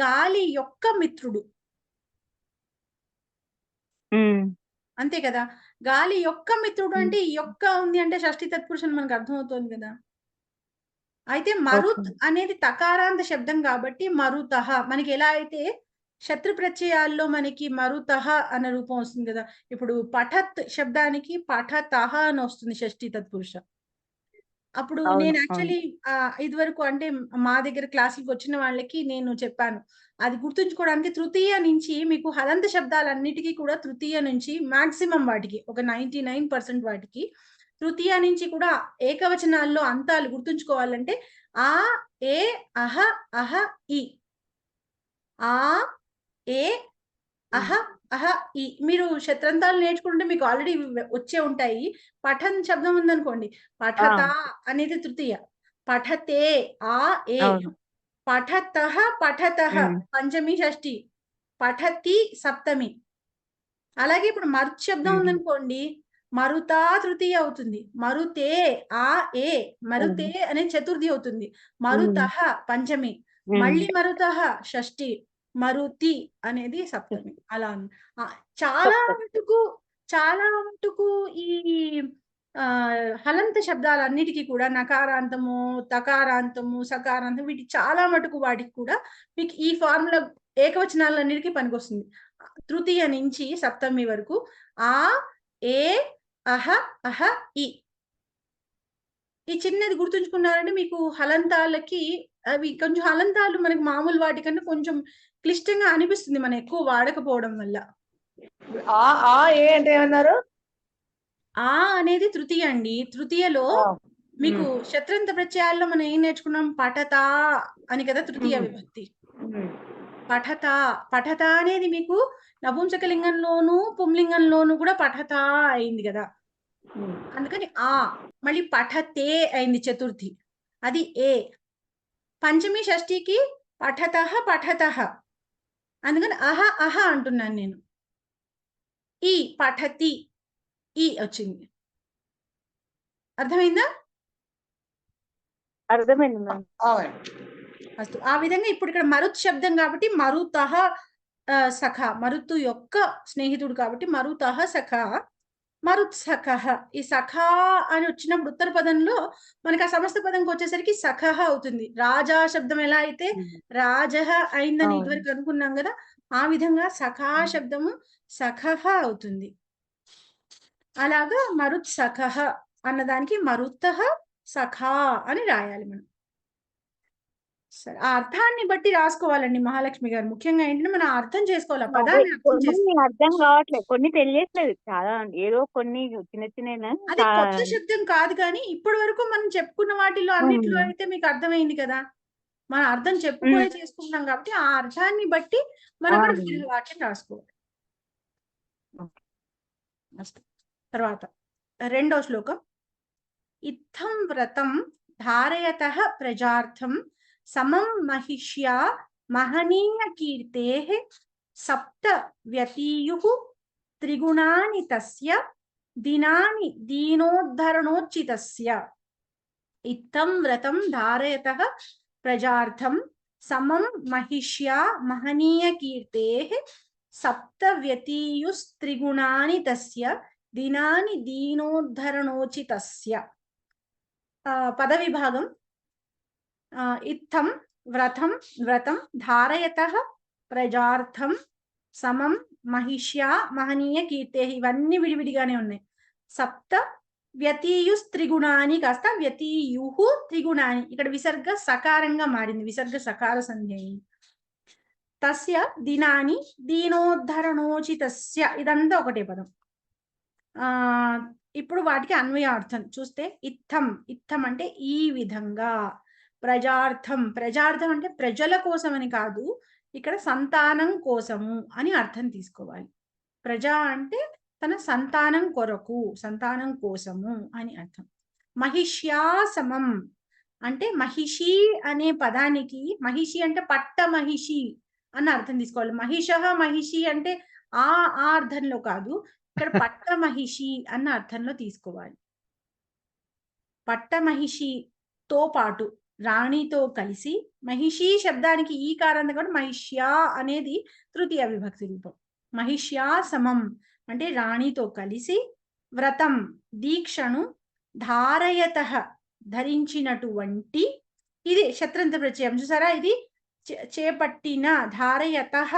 గాలి యొక్క మిత్రుడు, అంతే కదా. గాలి యొక్క మిత్రుడు అంటే ఈ యొక్క ఉంది అంటే షష్ఠి తత్పురుషం మనకు అర్థమవుతుంది కదా. అయితే మరుత్ అనేది తకారాంత శబ్దం కాబట్టి మరుతహ, మనకి ఎలా అయితే శత్రు ప్రత్యయాల్లో మనకి మరుతహ అన్న రూపం వస్తుంది కదా. ఇప్పుడు పఠత్ శబ్దానికి పఠతహ అని వస్తుంది షష్ఠి తత్పురుష. అప్పుడు నేను యాక్చువల్లీ ఇది వరకు అంటే మా దగ్గర క్లాసులకు వచ్చిన వాళ్ళకి నేను చెప్పాను, అది గుర్తుంచుకోవడానికి తృతీయ నుంచి మీకు హలంత శబ్దాలన్నిటికీ కూడా తృతీయ నుంచి మాక్సిమం వాటికి ఒక 99% వాటికి తృతీయ నుంచి కూడా ఏకవచనాల్లో అంతాలు గుర్తుంచుకోవాలంటే ఆ, ఏ, అహ, అహ, ఈ. ఆ, ఏ, అహ, అహ, ఈ. మీరు శత్రంతాలు నేర్చుకుంటే మీకు ఆల్రెడీ వచ్చే ఉంటాయి. పఠన్ శబ్దం ఉందనుకోండి, పఠత అనేది తృతీయ, పఠతే ఆ, ఏ, పఠతః పఠతః పంచమి షష్ఠి, పఠతి సప్తమి. అలాగే ఇప్పుడు మరుత్ శబ్దం ఉందనుకోండి, మరుతా తృతీయ అవుతుంది, మరుతే ఆ, ఏ, మరుతే అనేది చతుర్థి అవుతుంది, మరుతః పంచమి, మళ్ళీ మరుతః షష్ఠి, మరుతి అనేది సప్తమి. అలా చాలా మటుకు ఈ హలంత శబ్దాలన్నిటికీ కూడా నకారాంతము, తకారాంతము, సకారాంతం, వీటి చాలా మటుకు వాటికి కూడా మీకు ఈ ఫార్ములా ఏకవచనాలన్నిటికీ పనికొస్తుంది. తృతీయ నుంచి సప్తమి వరకు ఆ, ఏ, అహ, అహ, ఈ. ఈ చిన్నది గుర్తుంచుకున్నారంటే మీకు హలంతాలకి అవి కొంచెం హలంతాలు మనకి మామూలు వాటికన్నా కొంచెం క్లిష్టంగా అనిపిస్తుంది మనం ఎక్కువ వాడకపోవడం వల్ల. అంటే ఏమన్నారు? ఆ అనేది తృతీయ అండి. తృతీయలో మీకు శత్రంత ప్రత్యయాల్లో మనం ఏం నేర్చుకున్నాం, పఠత అని కదా తృతీయ విభక్తి. పఠత అనేది మీకు నపుంసకలింగంలోను పుంలింగంలోను కూడా పఠత అయింది కదా. అందుకని ఆ, మళ్ళీ పఠతే అయింది చతుర్థి, అది ఏ. పంచమి షష్ఠికి పఠతః పఠతః, అందుకని అహ అహ అంటున్నాను నేను. ఈ పఠతి, ఈ వచ్చింది. అర్థమైందా? అర్థమైంది మ్యామ్. అస్తు. ఆ విధంగా ఇప్పుడు ఇక్కడ మరుత్ శబ్దం కాబట్టి మరుతః సఖ, మరుతు యొక్క స్నేహితుడు కాబట్టి మరుతః సఖ, మరుత్ సఖః. ఈ సఖా అని వచ్చినప్పుడు ఉత్తర పదంలో మనకి ఆ సమస్త పదంకి వచ్చేసరికి సఖః అవుతుంది. రాజా శబ్దం ఎలా అయితే రాజః అయిందని ఇదివరకు అనుకున్నాం కదా, ఆ విధంగా సఖా శబ్దము సఖః అవుతుంది. అలాగా మరుత్ సఖః అన్నదానికి మరుత్తః సఖా అని రాయాలి మనం. సరే, ఆ అర్థాన్ని బట్టి రాసుకోవాలండి మహాలక్ష్మి గారు. ముఖ్యంగా ఏంటంటే మనం అర్థం చేసుకోవాలి, పదాన్ని అర్థం చేసుకోవాలి. అర్థం కావట్లేదు, కొన్ని తెలియట్లేదు చాలా, ఏదో కొన్ని చిన్న చిన్న. అది కొత్త శబ్దం కాదు కానీ ఇప్పటి వరకు మనం చెప్పుకున్న వాటిలో అన్నిట్లో అయితే మీకు అర్థమైంది కదా. మనం అర్థం చెప్పుకునే చేసుకుంటున్నాం కాబట్టి ఆ అర్థాన్ని బట్టి మనం అక్కడ విగ్రహ వాక్యం రాసుకోవాలి. తర్వాత రెండో శ్లోకం. ఇత్థం వ్రతం ధారయతః ప్రజార్థం సమం మహిష్యా మహనీయ కీర్తేః సప్త వ్యతీయుః త్రిగుణాని తస్య దినాని దీనోద్ధరణోచితస్య. ఇత్థం వ్రతం ధారయతః ప్రజార్థం సమం మహిష్యా మహనీయ కీర్తేః సప్త వ్యతీయుస్త్రిగుణాని తస్య దినాని దీనోద్ధరణోచితస్య. పద విభాగం. ఇత్థం వ్రతం ధారయతః ప్రజార్థం సమం మహిష్యా మహనీయ కీర్తే. ఇవన్నీ విడివిడిగానే ఉన్నాయి. సప్త వ్యతీయుస్త్రిగుణాని కాస్త వ్యతీయుః త్రిగుణాని. ఇక్కడ విసర్గ సకారంగా మారింది, విసర్గ సకార సంధ్య. తస్య దినాని దీనోద్ధరణోచితస్య. ఇదంతా ఒకటే పదం. ఇప్పుడు వాటికి అన్వయార్థం చూస్తే ఇత్థం అంటే ఈ విధంగా, ప్రజార్థం అంటే ప్రజల కోసం అని కాదు, ఇక్కడ సంతానం కోసము అని అర్థం తీసుకోవాలి. ప్రజ అంటే తన సంతానం కొరకు, సంతానం కోసము అని అర్థం. మహిష్యా సమం అంటే మహిషి అనే పదానికి, మహిషి అంటే పట్ట మహిషి అని అర్థం తీసుకోవాలి. మహిషి అంటే ఆ అర్థంలో కాదు, ఇక్కడ పట్ట మహిషి అన్న అర్థంలో తీసుకోవాలి. పట్ట మహిషితో పాటు రాణితో కలిసి, మహిషి శబ్దానికి ఈ కారణం కూడా మహిష్యా అనేది తృతీయ విభక్తి రూపం. మహిష్యా సమం అంటే రాణితో కలిసి, వ్రతం దీక్షను, ధారయతః ధరించినటువంటి, ఇది శత్రంత ప్రత్యయం చూసారా, ఇది చేపట్టిన, ధారయతః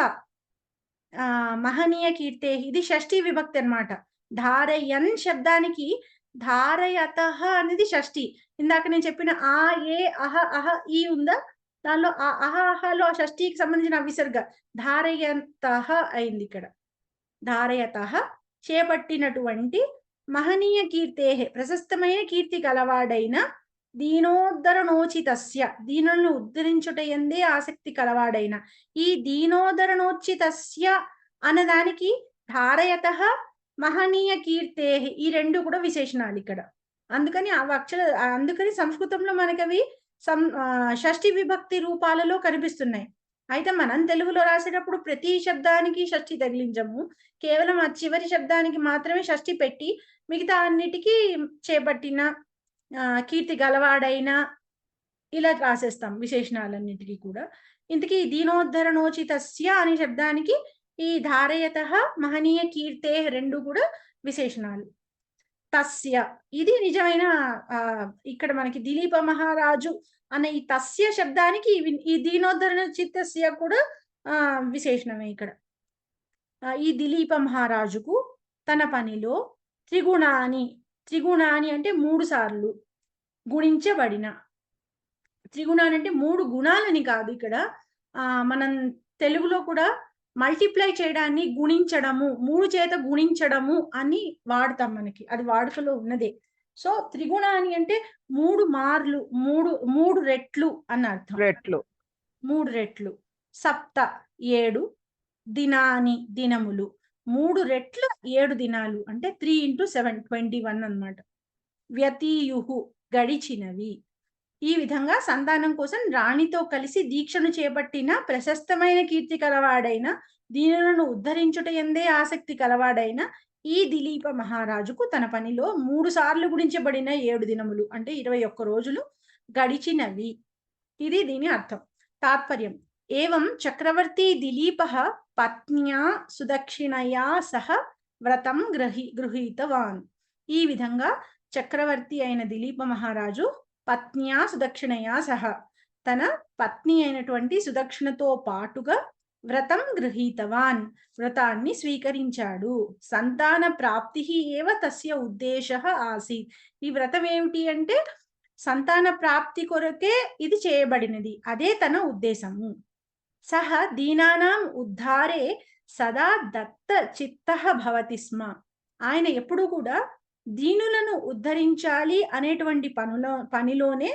మహనీయ కీర్తే, ఇది షష్ఠీ విభక్తి అన్నమాట. ధారయన్ శబ్దానికి ధారయతః అనేది షష్ఠి. ఇందాక నేను చెప్పిన ఆ ఏ అహ ఈ ఉందా, దానిలో ఆ అహలో షష్ఠికి సంబంధించిన విసర్గ ధారయతః అయింది ఇక్కడ. ధారయతః చేపట్టినటువంటి, మహనీయ కీర్తే ప్రశస్తమైన కీర్తి కలవాడైన, దీనోద్ధరణోచితస్య దీనులను ఉద్ధరించుటయందే ఆసక్తి కలవాడైన. ఈ దీనోద్ధరణోచితస్య అన్నదానికి ధారయతః మహనీయ కీర్తే ఈ రెండు కూడా విశేషణాలు ఇక్కడ. అందుకని సంస్కృతంలో మనకి అవి షష్ఠి విభక్తి రూపాలలో కనిపిస్తున్నాయి. అయితే మనం తెలుగులో రాసేటప్పుడు ప్రతి శబ్దానికి షష్ఠి తగిలించము, కేవలం ఆ చివరి శబ్దానికి మాత్రమే షష్ఠి పెట్టి మిగతా అన్నిటికీ చేపట్టిన, కీర్తి గలవాడైన ఇలా రాసేస్తాం విశేషణాలన్నిటికీ కూడా. ఇంతకీ దీనోద్ధరణోచితస్య అనే శబ్దానికి ఈ ధారయతః మహనీయ కీర్తే రెండు కూడా విశేషణాలు. తస్య ఇది నిజమైన, ఇక్కడ మనకి దిలీప మహారాజు అనే ఈ తస్య శబ్దానికి ఈ దీనోద్ధరణోచితస్య కూడా విశేషణమే ఇక్కడ. ఈ దిలీప మహారాజుకు తన పనిలో త్రిగుణాని అంటే 3 సార్లు గుణించబడిన. త్రిగుణాని అంటే 3 గుణాలని కాదు, ఇక్కడ మనం తెలుగులో కూడా మల్టిప్లై చేయడాన్ని గుణించడము, 3 చేత గుణించడము అని వాడతాం, మనకి అది వాడుకలో ఉన్నదే. సో త్రిగుణాని అంటే 3 మార్లు, 3 రెట్లు అని అర్థం. 3 రెట్లు. సప్త 7, దినాని దినములు, 3 రెట్లు 7 దినాలు అంటే 3 × 7 21 అన్నమాట. వ్యతీయుహు గడిచినవి. ఈ విధంగా సంతానం కోసం రాణితో కలిసి దీక్షను చేపట్టిన, ప్రశస్తమైన కీర్తి కలవాడైన, దీనులను ఉద్ధరించుట ఎందే ఆసక్తి కలవాడైన ఈ దిలీప మహారాజుకు తన పనిలో 3 సార్లు గుణించబడిన 7 దినములు అంటే 21 రోజులు గడిచినవి. ఇది దీని అర్థం. తాత్పర్యం. ఏవం చక్రవర్తి దిలీపః పత్న్యా సుదక్షిణయా సహ వ్రతం గృహీతవాన్. ఈ విధంగా చక్రవర్తి అయిన దిలీప మహారాజు పత్న్యా సుదక్షిణయా సహ తన పత్ని అయినటువంటి సుదక్షిణతో పాటుగా వ్రతం గృహీతవాన్ వ్రతాన్ని స్వీకరించాడు. సంతాన ప్రాప్తి ఏవ తస్య ఉద్దేశః ఆసీత్. ఈ వ్రతం ఏమిటి అంటే సంతాన ప్రాప్తి కొరకే ఇది చేయబడినది, అదే తన ఉద్దేశము. సహ దీనానాం ఉద్ధారే సదా దత్త చిత్తః భవతి స్మ. ఆయన ఎప్పుడు కూడా దీనులను ఉద్ధరించాలి అనేటువంటి పనిలోనే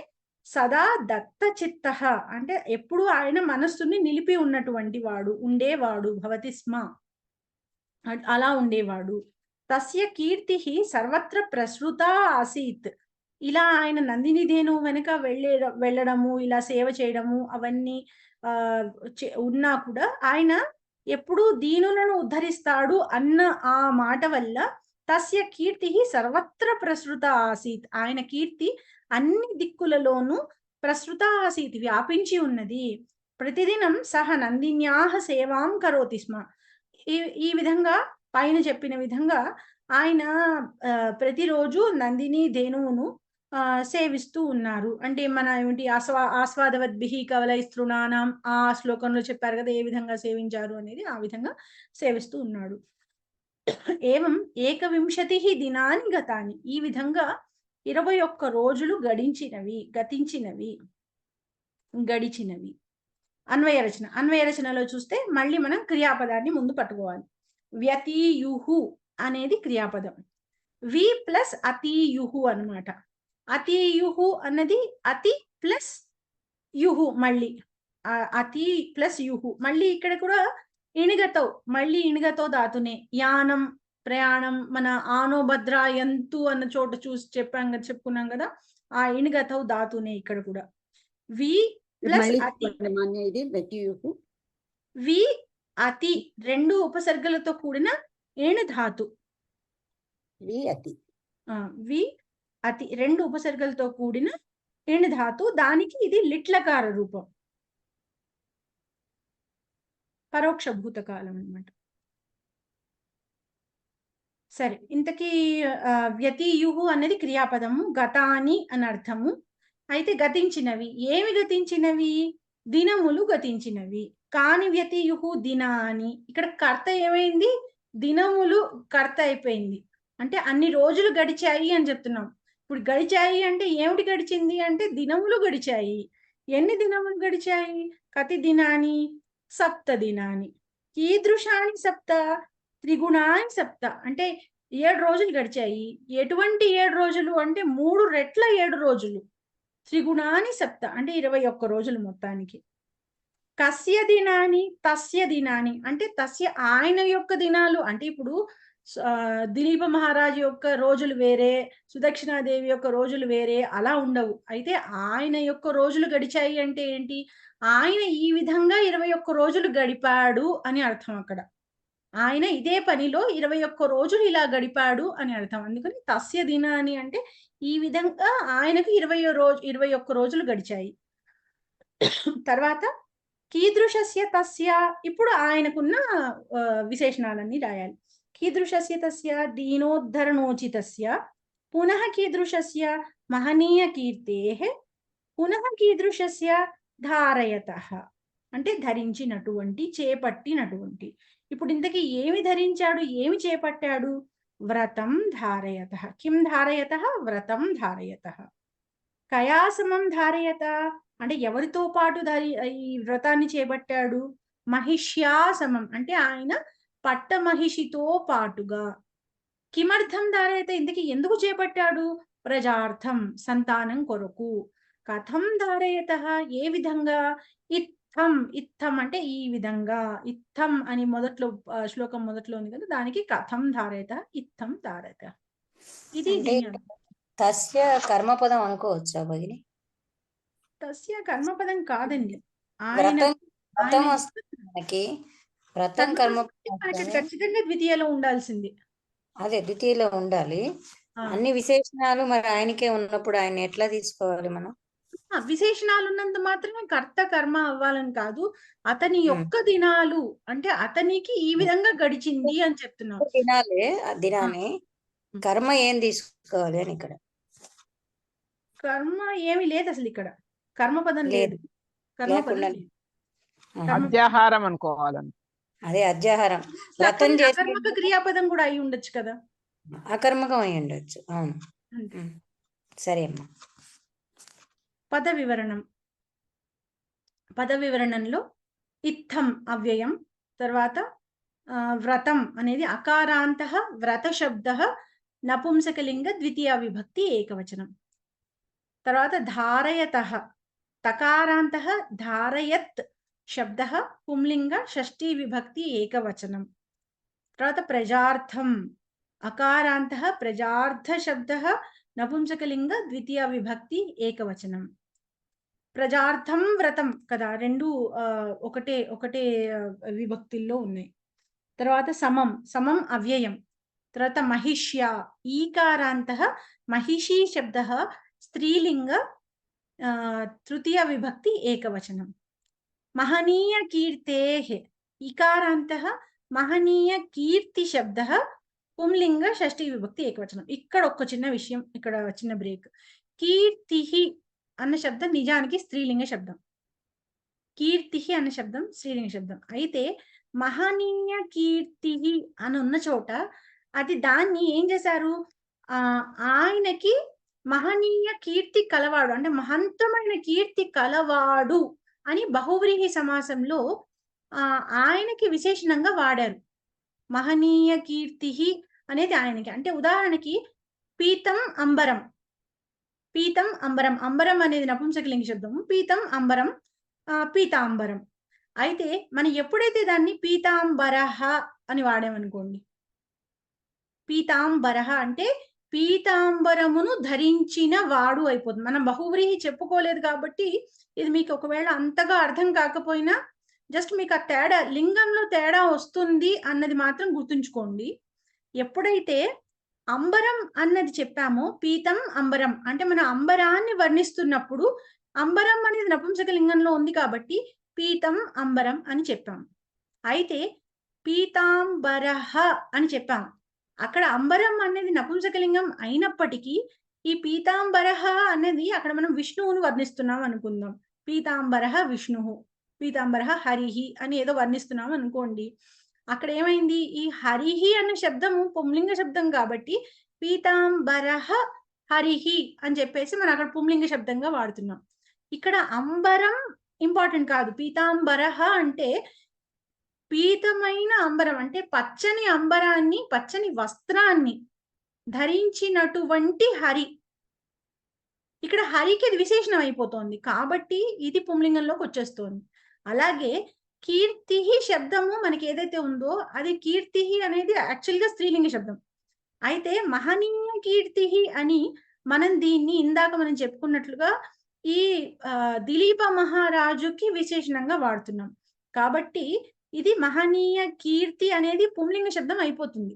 సదా దత్త చిత్తః అంటే ఎప్పుడు ఆయన మనస్సుని నిలిపి ఉన్నటువంటి వాడు, ఉండేవాడు. భవతి స్మ అలా ఉండేవాడు. తస్య కీర్తి సర్వత్ర ప్రసృత ఆసీత్. ఇలా ఆయన నందిని ధేను వెనుక వెళ్ళడము, ఇలా సేవ చేయడము అవన్నీ ఉన్నా కూడా ఆయన ఎప్పుడు దీనులను ఉద్ధరిస్తాడు అన్న ఆ మాట వల్ల తస్య కీర్తి సర్వత్ర ప్రసృత ఆసీత్. ఆయన కీర్తి అన్ని దిక్కులలోనూ ప్రసృత ఆసీత్ వ్యాపించి ఉన్నది. ప్రతిదినం సహ నందిన్యాహ సేవాం కరోతి స్మ. ఈ విధంగా పైన చెప్పిన విధంగా ఆయన ప్రతిరోజు నందిని ధేనువును సేవిస్తూ ఉన్నారు. అంటే మన ఏమిటి ఆస్వాదవద్భిః కవలైస్తృణానాం ఆ శ్లోకంలో చెప్పారు కదా ఏ విధంగా సేవించారు అనేది, ఆ విధంగా సేవిస్తూ ఉన్నాడు. ఏవం 21 దినాని గతాని, ఈ విధంగా 21 రోజులు గడిచినవి. అన్వయ రచనలో చూస్తే మళ్ళీ మనం క్రియాపదాన్ని ముందు పట్టుకోవాలి. వ్యతీయుహు అనేది క్రియాపదం, వి ప్లస్ అతీయుహు అన్నమాట. అతీయుహు అన్నది అతి ప్లస్ యుహు, మళ్ళీ అతి ప్లస్ యుహు, మళ్ళీ ఇక్కడ కూడా ఇణిగతో ధాతునే. యానం ప్రయాణం, మన ఆనోభద్ర యంతు అన్న చోట చెప్పుకున్నాం కదా, ఆ ఇణిగతో ధాతునే ఇక్కడ కూడా. వి ప్లస్ అతి, వి అతి రెండు ఉపసర్గలతో కూడిన ఏణు ధాతు. వి అతి రెండు ఉపసర్గలతో కూడిన ఏణు ధాతు, దానికి ఇది లిట్లకార రూపం, పరోక్ష భూతకాలం అన్నమాట. సరే, ఇంతకీ వ్యతీయుహు అనేది క్రియాపదము, గతాని అని అర్థము. అయితే గతించినవి, ఏమి గతించినవి? దినములు గతించినవి. కాని వ్యతీయుహు దినాని, ఇక్కడ కర్త ఏమైంది? దినములు కర్త అయిపోయింది, అంటే అన్ని రోజులు గడిచాయి అని చెప్తున్నాం. ఇప్పుడు గడిచాయి అంటే ఏమిటి గడిచింది అంటే దినములు గడిచాయి. ఎన్ని దినములు గడిచాయి? కతి దినాని? 7 దినాని. కీదృశాని 7? త్రిగుణాని 7, అంటే 7 రోజులు గడిచాయి. ఎటువంటి 7 రోజులు అంటే 3 రెట్ల 7 రోజులు. త్రిగుణాని 7 అంటే 21 రోజులు మొత్తానికి. కస్య దినాని? తస్య దినాని, అంటే తస్య ఆయన యొక్క దినాలు. అంటే ఇప్పుడు దిలీప మహారాజు యొక్క రోజులు వేరే, సుదక్షిణాదేవి యొక్క రోజులు వేరే, అలా ఉండవు. అయితే ఆయన యొక్క రోజులు గడిచాయి అంటే ఏంటి? ఆయన ఈ విధంగా 21 రోజులు గడిపాడు అని అర్థం. అక్కడ ఆయన ఇదే పనిలో 21 రోజులు ఇలా గడిపాడు అని అర్థం. అందుకని తస్య దినాని అంటే ఈ విధంగా ఆయనకు 21 రోజులు గడిచాయి. తర్వాత కీదృశస్య తస్య, ఇప్పుడు ఆయనకున్న విశేషణాలన్నీ రాయాలి. కీదృశస్య తస్య దీనోద్ధరణోచితస్య, పునః కీదృశస్య మహనీయ కీర్తేః, పునః కీదృశస్య ధారయతః, అంటే ధరించినటువంటి, చేపట్టినటువంటి. ఇప్పుడు ఇంతకీ ఏమి ధరించాడు, ఏమి చేపట్టాడు? వ్రతం ధారయతః. కిం ధారయతః? వ్రతం ధారయతః. కయా సమం ధారయత, అంటే ఎవరితో పాటు ఈ వ్రతాన్ని చేపట్టాడు? మహిష్యా సమం, అంటే ఆయన పట్టమహిషితో పాటుగా. కిమర్థం ధారయత, ఇంతకీ ఎందుకు చేపట్టాడు? ప్రజార్థం, సంతానం కొరకు. కథం ధారయతః, ఏ విధంగా? ఇత్థం అంటే ఈ విధంగా. ఇత్థం అని మొదట్లో శ్లోకం మొదట్లో ఉంది కదా, దానికి కథం ధారయత, ఇత్థం ధారయత. ఇది తస్య కర్మపదం అనుకోవచ్చా భగిని? తస్య కర్మపదం కాదండి. వ్రతం కర్మ ఖచ్చితంగా ద్వితీయలో ఉండాల్సింది. అదే ద్వితీయలో ఉండాలి. అన్ని విశేషణాలు మరి ఆయనకే ఉన్నప్పుడు ఆయన ఎట్లా తీసుకోవాలి మనం? విశేషణాలు ఉన్నంత మాత్రమే కర్త కర్మ అవ్వాలని కాదు. అతని యొక్క దినాలు, అంటే అతనికి ఈ విధంగా గడిచింది అని చెప్తున్నాం. దినాన్ని కర్మ ఏం తీసుకోవాలి అని ఇక్కడ? కర్మ ఏమి లేదు అసలు, ఇక్కడ కర్మపదం లేదు. అధ్యాహారం అనుకోవాలని. అదే అధ్యాహారం. వ్రతం చేసి అకర్మక క్రియాపదం కూడా అయి ఉండొచ్చు కదా, అకర్మకం అయి ఉండొచ్చు. అవును, సరే అమ్మా. పద వివరణంలో ఇత్థం అవ్యయం, తర్వాత వ్రతం అనేది అకారాంతః వ్రత శబ్దః నపుంసకలింగ ద్వితీయ విభక్తి ఏకవచనం. తర్వాత ధారయతః తకారాంతః ధారయత్ శబ్దః పుంలింగ షష్ఠీ విభక్తి ఏకవచనం. తర్వాత ప్రజార్థం అకారాంతః ప్రజార్థ శబ్దః నపుంసకలింగ ద్వితీయ విభక్తి ఏకవచనం. ప్రజార్థం వ్రతం కదా, రెండు ఒకటే విభక్తుల్లో ఉన్నాయి. తర్వాత సమం అవ్యయం. తర్వాత మహిష్య ఈకారాంతః మహిషీ శబ్దః స్త్రీలింగ తృతీయ విభక్తి ఏకవచనం. మహనీయ కీర్తేః ఇకారాంతః మహనీయ కీర్తి శబ్ద పుంలింగ షష్ఠీ విభక్తి ఏకవచనం. ఇక్కడ ఒక చిన్న విషయం, ఇక్కడ చిన్న బ్రేక్. కీర్తి అన్న శబ్దం నిజానికి స్త్రీలింగ శబ్దం. కీర్తి అన్న శబ్దం స్త్రీలింగ శబ్దం. అయితే మహనీయ కీర్తి అని ఉన్న చోట అది దాన్ని ఏం చేశారు, ఆయనకి మహనీయ కీర్తి కలవాడు అంటే మహంతమైన కీర్తి కలవాడు అని బహువ్రీహి సమాసంలో ఆయనకి విశేషణంగా వాడారు. మహనీయ కీర్తి అనేది ఆయనకి. అంటే ఉదాహరణకి పీతం అంబరం. పీతం అంబరం, అంబరం అనేది నపుంసకలింగ శబ్దం. పీతం అంబరం, పీతాంబరం. అయితే మనం ఎప్పుడైతే దాన్ని పీతాంబరహ అని వాడామనుకోండి, పీతాంబరహ అంటే పీతాంబరమును ధరించిన వాడు అయిపోతుంది. మనం బహువ్రీహి చెప్పుకోలేదు కాబట్టి ఇది మీకు ఒకవేళ అంతగా అర్థం కాకపోయినా జస్ట్ మీకు ఆ తేడా, లింగంలో తేడా వస్తుంది అన్నది మాత్రం గుర్తుంచుకోండి. ఎప్పుడైతే అంబరం అన్నది చెప్పామో, పీతం అంబరం అంటే మన అంబరాన్ని వర్ణిస్తున్నప్పుడు అంబరం అనేది నపుంసకలింగంలో ఉంది కాబట్టి పీతం అంబరం అని చెప్పాము. అయితే పీతాంబరహ అని చెప్పాము. అక్కడ అంబరం అనేది నపుంసకలింగం అయినప్పటికీ ఈ పీతాంబరహ అనేది అక్కడ మనం విష్ణువుని వర్ణిస్తున్నాం అనుకుందాం. పీతాంబరహ విష్ణువు, పీతాంబరహ హరిహి అని ఏదో వర్ణిస్తున్నాం అనుకోండి. అక్కడ ఏమైంది, ఈ హరిహి అనే శబ్దము పుంలింగ శబ్దం కాబట్టి పీతాంబరహ హరిహి అని చెప్పేసి మనం అక్కడ పుంలింగ శబ్దంగా వాడుతున్నాం. ఇక్కడ అంబరం ఇంపార్టెంట్ కాదు. పీతాంబరహ అంటే పీతమైన అంబరం అంటే పచ్చని అంబరాన్ని, పచ్చని వస్త్రాన్ని ధరించినటువంటి హరి. ఇక్కడ హరికి అది విశేషణం అయిపోతుంది కాబట్టి ఇది పుంలింగంలోకి వచ్చేస్తోంది. అలాగే కీర్తి శబ్దము మనకి ఏదైతే ఉందో అది కీర్తి అనేది యాక్చువల్గా స్త్రీలింగ శబ్దం. అయితే మహనీయ కీర్తి అని మనం దీన్ని ఇందాక మనం చెప్పుకున్నట్లుగా ఈ దిలీప మహారాజుకి విశేషణంగా వాడుతున్నాం కాబట్టి ఇది మహనీయ కీర్తి అనేది పుంలింగ శబ్దం అయిపోతుంది.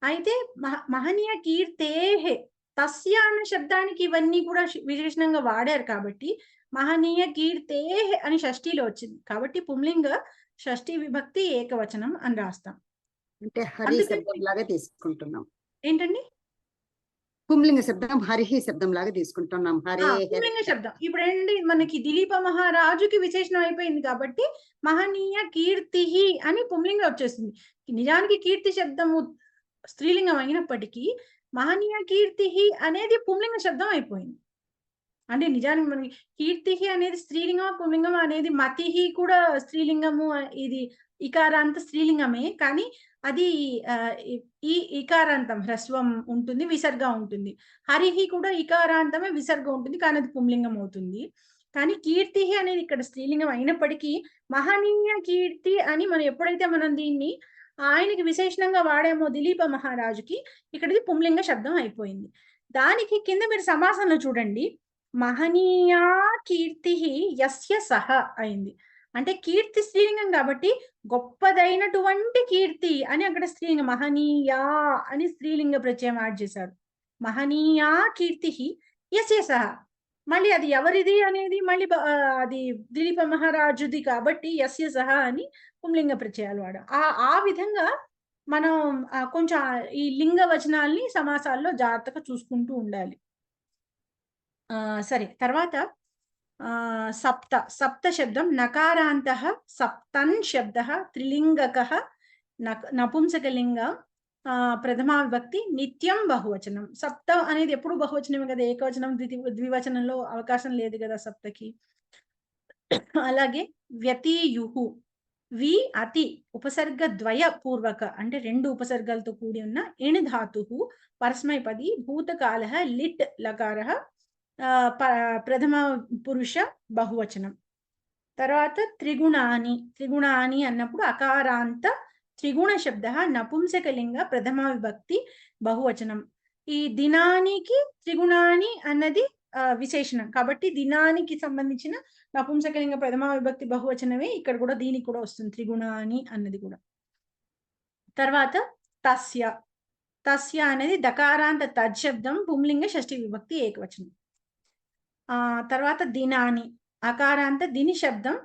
అయితే మహనీయ కీర్తేహే తస్య అన్న శబ్దానికి ఇవన్నీ కూడా విశేషణంగా వాడారు కాబట్టి మహనీయ కీర్తేహ్ అని షష్ఠీలో వచ్చింది కాబట్టి పుంలింగ షష్ఠీ విభక్తి ఏకవచనం అని రాస్తాం. అంటే హరి శబ్దం లాగా తీసుకుంటున్నాం. ఏంటండి? పుంలింగ శబ్దం హరిహి శబ్దం లాగా తీసుకుంటున్నాం. పుంలింగ శబ్దం ఇప్పుడు ఏంటి, మనకి దిలీప మహారాజుకి విశేషణం అయిపోయింది కాబట్టి మహనీయ కీర్తి అని పుంలింగ వచ్చేసింది. నిజానికి కీర్తి శబ్దము స్త్రీలింగం అయినప్పటికీ మహనీయ కీర్తి అనేది పుంలింగ శబ్దం అయిపోయింది. అంటే నిజానికి మనకి కీర్తి అనేది స్త్రీలింగం, పుంలింగం అనేది మతిహి కూడా స్త్రీలింగము. ఇది ఇకారాంత స్త్రీలింగమే కానీ అది ఈ ఇకారాంతం హ్రస్వం ఉంటుంది, విసర్గ ఉంటుంది. హరిహి కూడా ఇకారాంతమే, విసర్గ ఉంటుంది కానీ అది పుంలింగం అవుతుంది. కానీ కీర్తి అనేది ఇక్కడ స్త్రీలింగం అయినప్పటికీ మహనీయ కీర్తి అని మనం ఎప్పుడైతే మనం దీన్ని ఆయనకి విశేషణంగా వాడామో దిలీప మహారాజుకి, ఇక్కడిది పుంలింగ శబ్దం అయిపోయింది. దానికి కింద మీరు సమాసంలో చూడండి, మహనీయా కీర్తి యస్య సహ అయింది. అంటే కీర్తి స్త్రీలింగం కాబట్టి గొప్పదైనటువంటి కీర్తి అని అక్కడ స్త్రీలింగం మహనీయా అని స్త్రీలింగ ప్రత్యయం యాడ్ చేశారు. మహనీయా కీర్తి యస్య సహ. మళ్ళీ అది ఎవరిది అనేది మళ్ళీ అది దిలీప మహారాజుది కాబట్టి యస్య సహ అని పుంలింగ ప్రత్యయాలు వాడు. ఆ విధంగా మనం కొంచెం ఈ లింగ వచనాల్ని సమాసాల్లో జాగ్రత్తగా చూసుకుంటూ ఉండాలి. సరే, తర్వాత సప్త శబ్దం నకారాంత సప్తన్ శబ్ద త్రిలింగక నపుంసకలింగ ప్రథమా విభక్తి నిత్యం బహువచనం. సప్త అనేది ఎప్పుడు బహువచనమే కదా, ఏకవచనం ద్వివచనంలో అవకాశం లేదు కదా సప్తకి. అలాగే వ్యతీయుహు వి అతి ఉపసర్గ ద్వయ పూర్వక అంటే రెండు ఉపసర్గాలతో కూడి ఉన్న ఎణి ధాతు పరస్మైపది భూతకాల లిట్ లకార ప్రథమ పురుష బహువచనం. తర్వాత త్రిగుణాని అన్నప్పుడు అకారాంత త్రిగుణ శబ్ద నపుంసకలింగ ప్రథమ విభక్తి బహువచనం. ఈ దినానికి త్రిగుణాని అన్నది విశేషణం కాబట్టి దినానికి సంబంధించిన నపుంసకలింగ ప్రథమ విభక్తి బహువచనమే ఇక్కడ కూడా దీనికి కూడా వస్తుంది, త్రిగుణాని అన్నది కూడా. తర్వాత తస్య అనేది దకారాంత తజ్శబ్దం పుంలింగ షష్ఠీ విభక్తి ఏకవచనం. తర్వాత దినాని అకారాంత దిని శబ్దం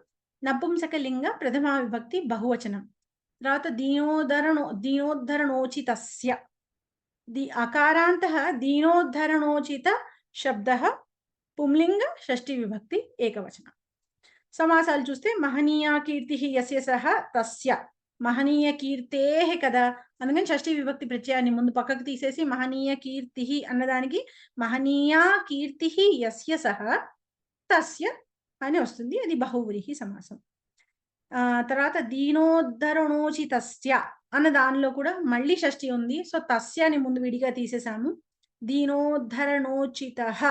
నపుంసకలింగ ప్రథమా విభక్తి బహువచనం. తర్వాత దీనోద్ధరణోచితస్య అకారాంతః దీనోద్ధరణోచిత శబ్దః పుంలింగ షష్ఠీ విభక్తి ఏకవచనం. సమాసాలు చూస్తే మహనీయా కీర్తి యస్య సహ తస్య, మహనీయ కీర్తే కదా, అందుకని షష్ఠీ విభక్తి ప్రత్యయాన్ని ముందు పక్కకు తీసేసి మహనీయ కీర్తి అన్నదానికి మహనీయా కీర్తి యస్య సహ తస్య అని వస్తుంది, అది బహువ్రీహి సమాసం. తర్వాత దీనోద్ధరణోచితస్య అన్న దానిలో కూడా మళ్ళీ షష్ఠి ఉంది, సో తస్యాని ముందు విడిగా తీసేసాము. దీనోద్ధరణోచితః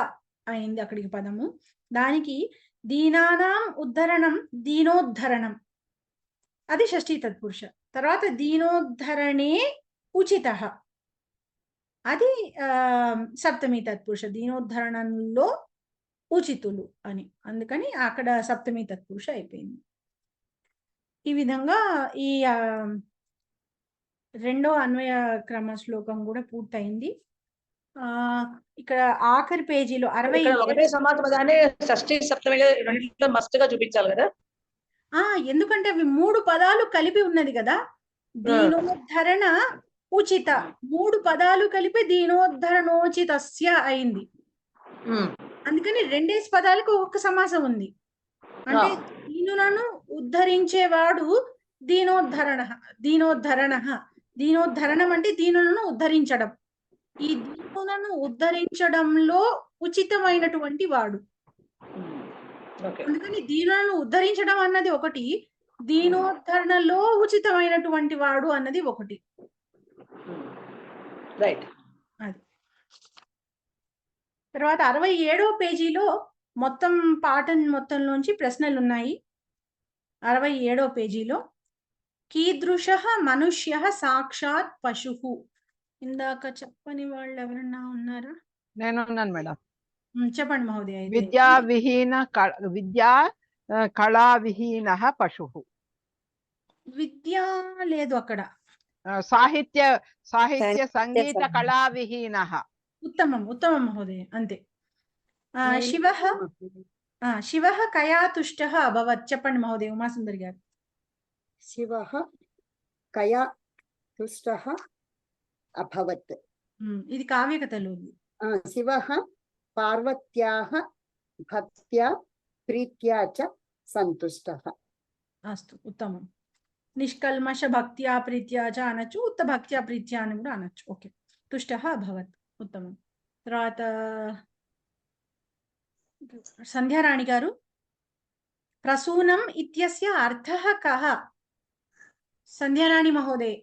అయింది అక్కడికి పదము. దానికి దీనానాం ఉద్ధరణం దీనోద్ధరణం, అది షష్ఠీ తత్పురుష. తర్వాత దీనోద్ధరణే ఉచితః, అది సప్తమి తత్పురుష, దీనోద్ధరణంలో ఉచితులు అని, అందుకని అక్కడ సప్తమి తత్పురుష అయిపోయింది. ఈ విధంగా ఈ రెండో అన్వయ క్రమ శ్లోకం కూడా పూర్తయింది. ఇక్కడ ఆఖరి పేజీలో 60 ఒకటే సమాస పదాన్ని షష్ఠి సప్తమి రెండింటిలో మస్ట్ గా చూపించాలి కదా. ఎందుకంటే అవి 3 పదాలు కలిపి ఉన్నది కదా, దీనోద్ధరణ ఉచిత 3 పదాలు కలిపి దీనోద్ధరణోచితస్య అయింది. అందుకని 2 పదాలకు ఒక్క సమాసం ఉంది. అంటే దీనులను ఉద్ధరించేవాడు దీనోద్ధరణం అంటే దీనులను ఉద్ధరించడం. ఈ దీనులను ఉద్ధరించడంలో ఉచితమైనటువంటి వాడు, అందుకని దీనులను ఉద్ధరించడం అన్నది ఒకటి, దీనోద్ధరణలో ఉచితమైనటువంటి వాడు అన్నది ఒకటి. రైట్. అది తర్వాత 67వ పేజీలో మొత్తం పాఠం మొత్తంలోంచి ప్రశ్నలు ఉన్నాయి. 67వ పేజీలో కీదృశః మనుష్యః సాక్షాత్ పశుః, ఇందాక చెప్పని వాళ్ళు ఎవరన్నా ఉన్నారా? నేను ఉన్నాను మేడం. చెప్పండి మహోదయ. విద్యా కళా విహీనః పశుః. విద్యా లేదు అక్కడ. సాహిత్య సంగీత కళా విహీనః. ఉత్తమం ఉత్తమం మహోదయ, అంతే. శివః కయా తుష్టః అభవత్, చెప్పండి మహోదయ ఉమాసుందరి గారు. శివః కయా తుష్టః అభవత్, ఇది కావ్యకథలో ఉంది. శివః పార్వత్యాః భక్త్యా ప్రీత్యా చ సంతుష్టః. అస్తు, ఉత్తమం. నిష్కల్మష భక్త్యా ప్రీత్యా చ అనొచ్చు, ఉత్త భక్త్యా ప్రీత్యా అని కూడా అనొచ్చు. ఓకే, తుష్టః అభవత్, ఉత్తమం. తర్వాత సంధ్యారాణి గారు, ప్రసూనం ఇత్యస్య అర్థః కః? సంధ్యారాణి మహోదయ.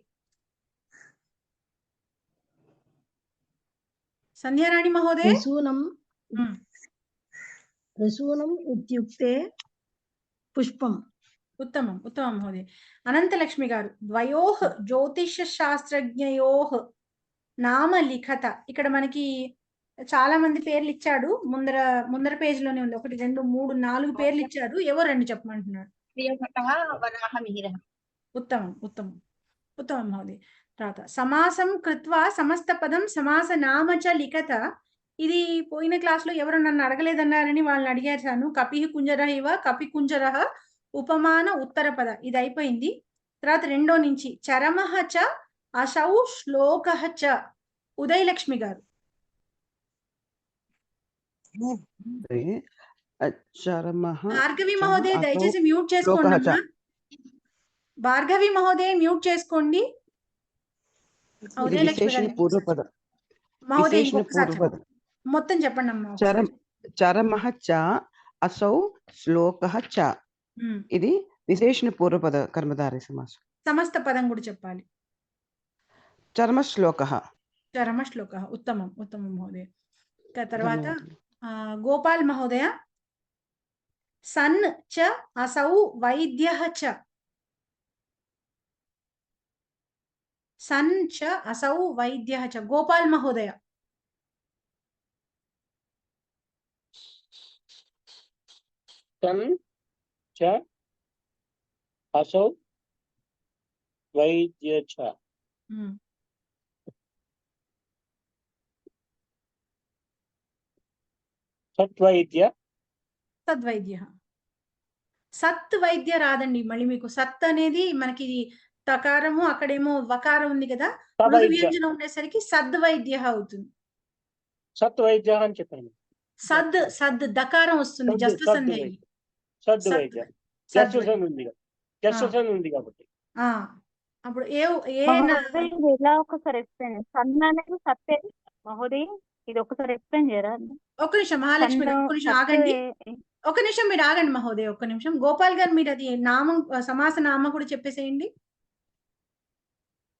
సంధ్యారాణి మహోదయ. ప్రసూనం ఇత్యుక్తే పుష్పం. ఉత్తమం ఉత్తమం మహోదయ. అనంతలక్ష్మి గారు, ద్వయోః జ్యోతిష శాస్త్రజ్ఞయోః నామ లిఖత. ఇక్కడ మనకి చాలా మంది పేర్లు ఇచ్చాడు, ముందర పేజీలోనే ఉంది. 1 2 3 4 పేర్లు ఇచ్చాడు, ఎవరు 2 చెప్పమంటున్నాడు. ఉత్తమం ఉత్తమం ఉత్తమం మహోదయ. తర్వాత సమాసం కృత్వా సమస్త పదం సమాస నామ చ లిఖత. ఇది పోయిన క్లాస్ లో ఎవరు నన్ను అడగలేదన్నారని వాళ్ళని అడిగాను. కపిః కుంజరః ఇవ కపి కుంజరః ఉపమాన ఉత్తర పద, ఇది అయిపోయింది. తర్వాత 2 నుంచి చరమః చ అసౌ శ్లోకః చ. ఉదయలక్ష్మి గారు. భార్గవి మహోదయ దయచేసి మ్యూట్ చేసుకోండి అమ్మా. భార్గవి మహోదయ మ్యూట్ చేసుకోండి. మహోదయ మొత్తం చెప్పండి అమ్మా. చరమః చ అసౌ శ్లోకః చ, ఇది విశేషణ పూర్వపద కర్మధారయ సమాసం. సమస్త పదం కూడా చెప్పాలి. చరమ శ్లోకః. చరమ శ్లోకః, ఉత్తమం ఉత్తమం మహోదయ. తర్వాత గోపాల్ మహోదయ, సన్ చ అసౌ వైద్యః చ. సన్ చ అసౌ వైద్యః చ. గోపాల్ మహోదయ. సన్ చ అసౌ వైద్య చ. సత్వైద్య. సద్వైద్య. సత్ వైద్య రాదండి మళ్ళీ మీకు. సత్ అనేది మనకి తకారము, అక్కడేమో వకారం ఉంది కదా, మృదు సవైద్య వ్యంజనం ఉండేసరికి సద్వైద్య అవుతుంది. సత్వైద్య అని చెప్పాను. సద్ దకారం వస్తుంది, జస్వ సంధి అయ్యి. సద్వైద్య జస్వసన్ ఉంది జస్వసన్ ఉంది కాబట్టి. అప్పుడు ఎలా ఒకసారి ఎక్స్ప్లెయిన్ సన్న అనేది సత్తే మహోదయ, ఇది ఒకసారి ఎక్స్ప్లెయిన్ చేయరా? ఒక్క నిమిషం మహాలక్ష్మి గారు, ఒక్క నిమిషం ఆగండి, ఒక్క నిమిషం మీరు ఆగండి మహోదయ, ఒక్క నిమిషం. గోపాల్ గారు మీరు అది నామం సమాస నామం కూడా చెప్పేసేయండి.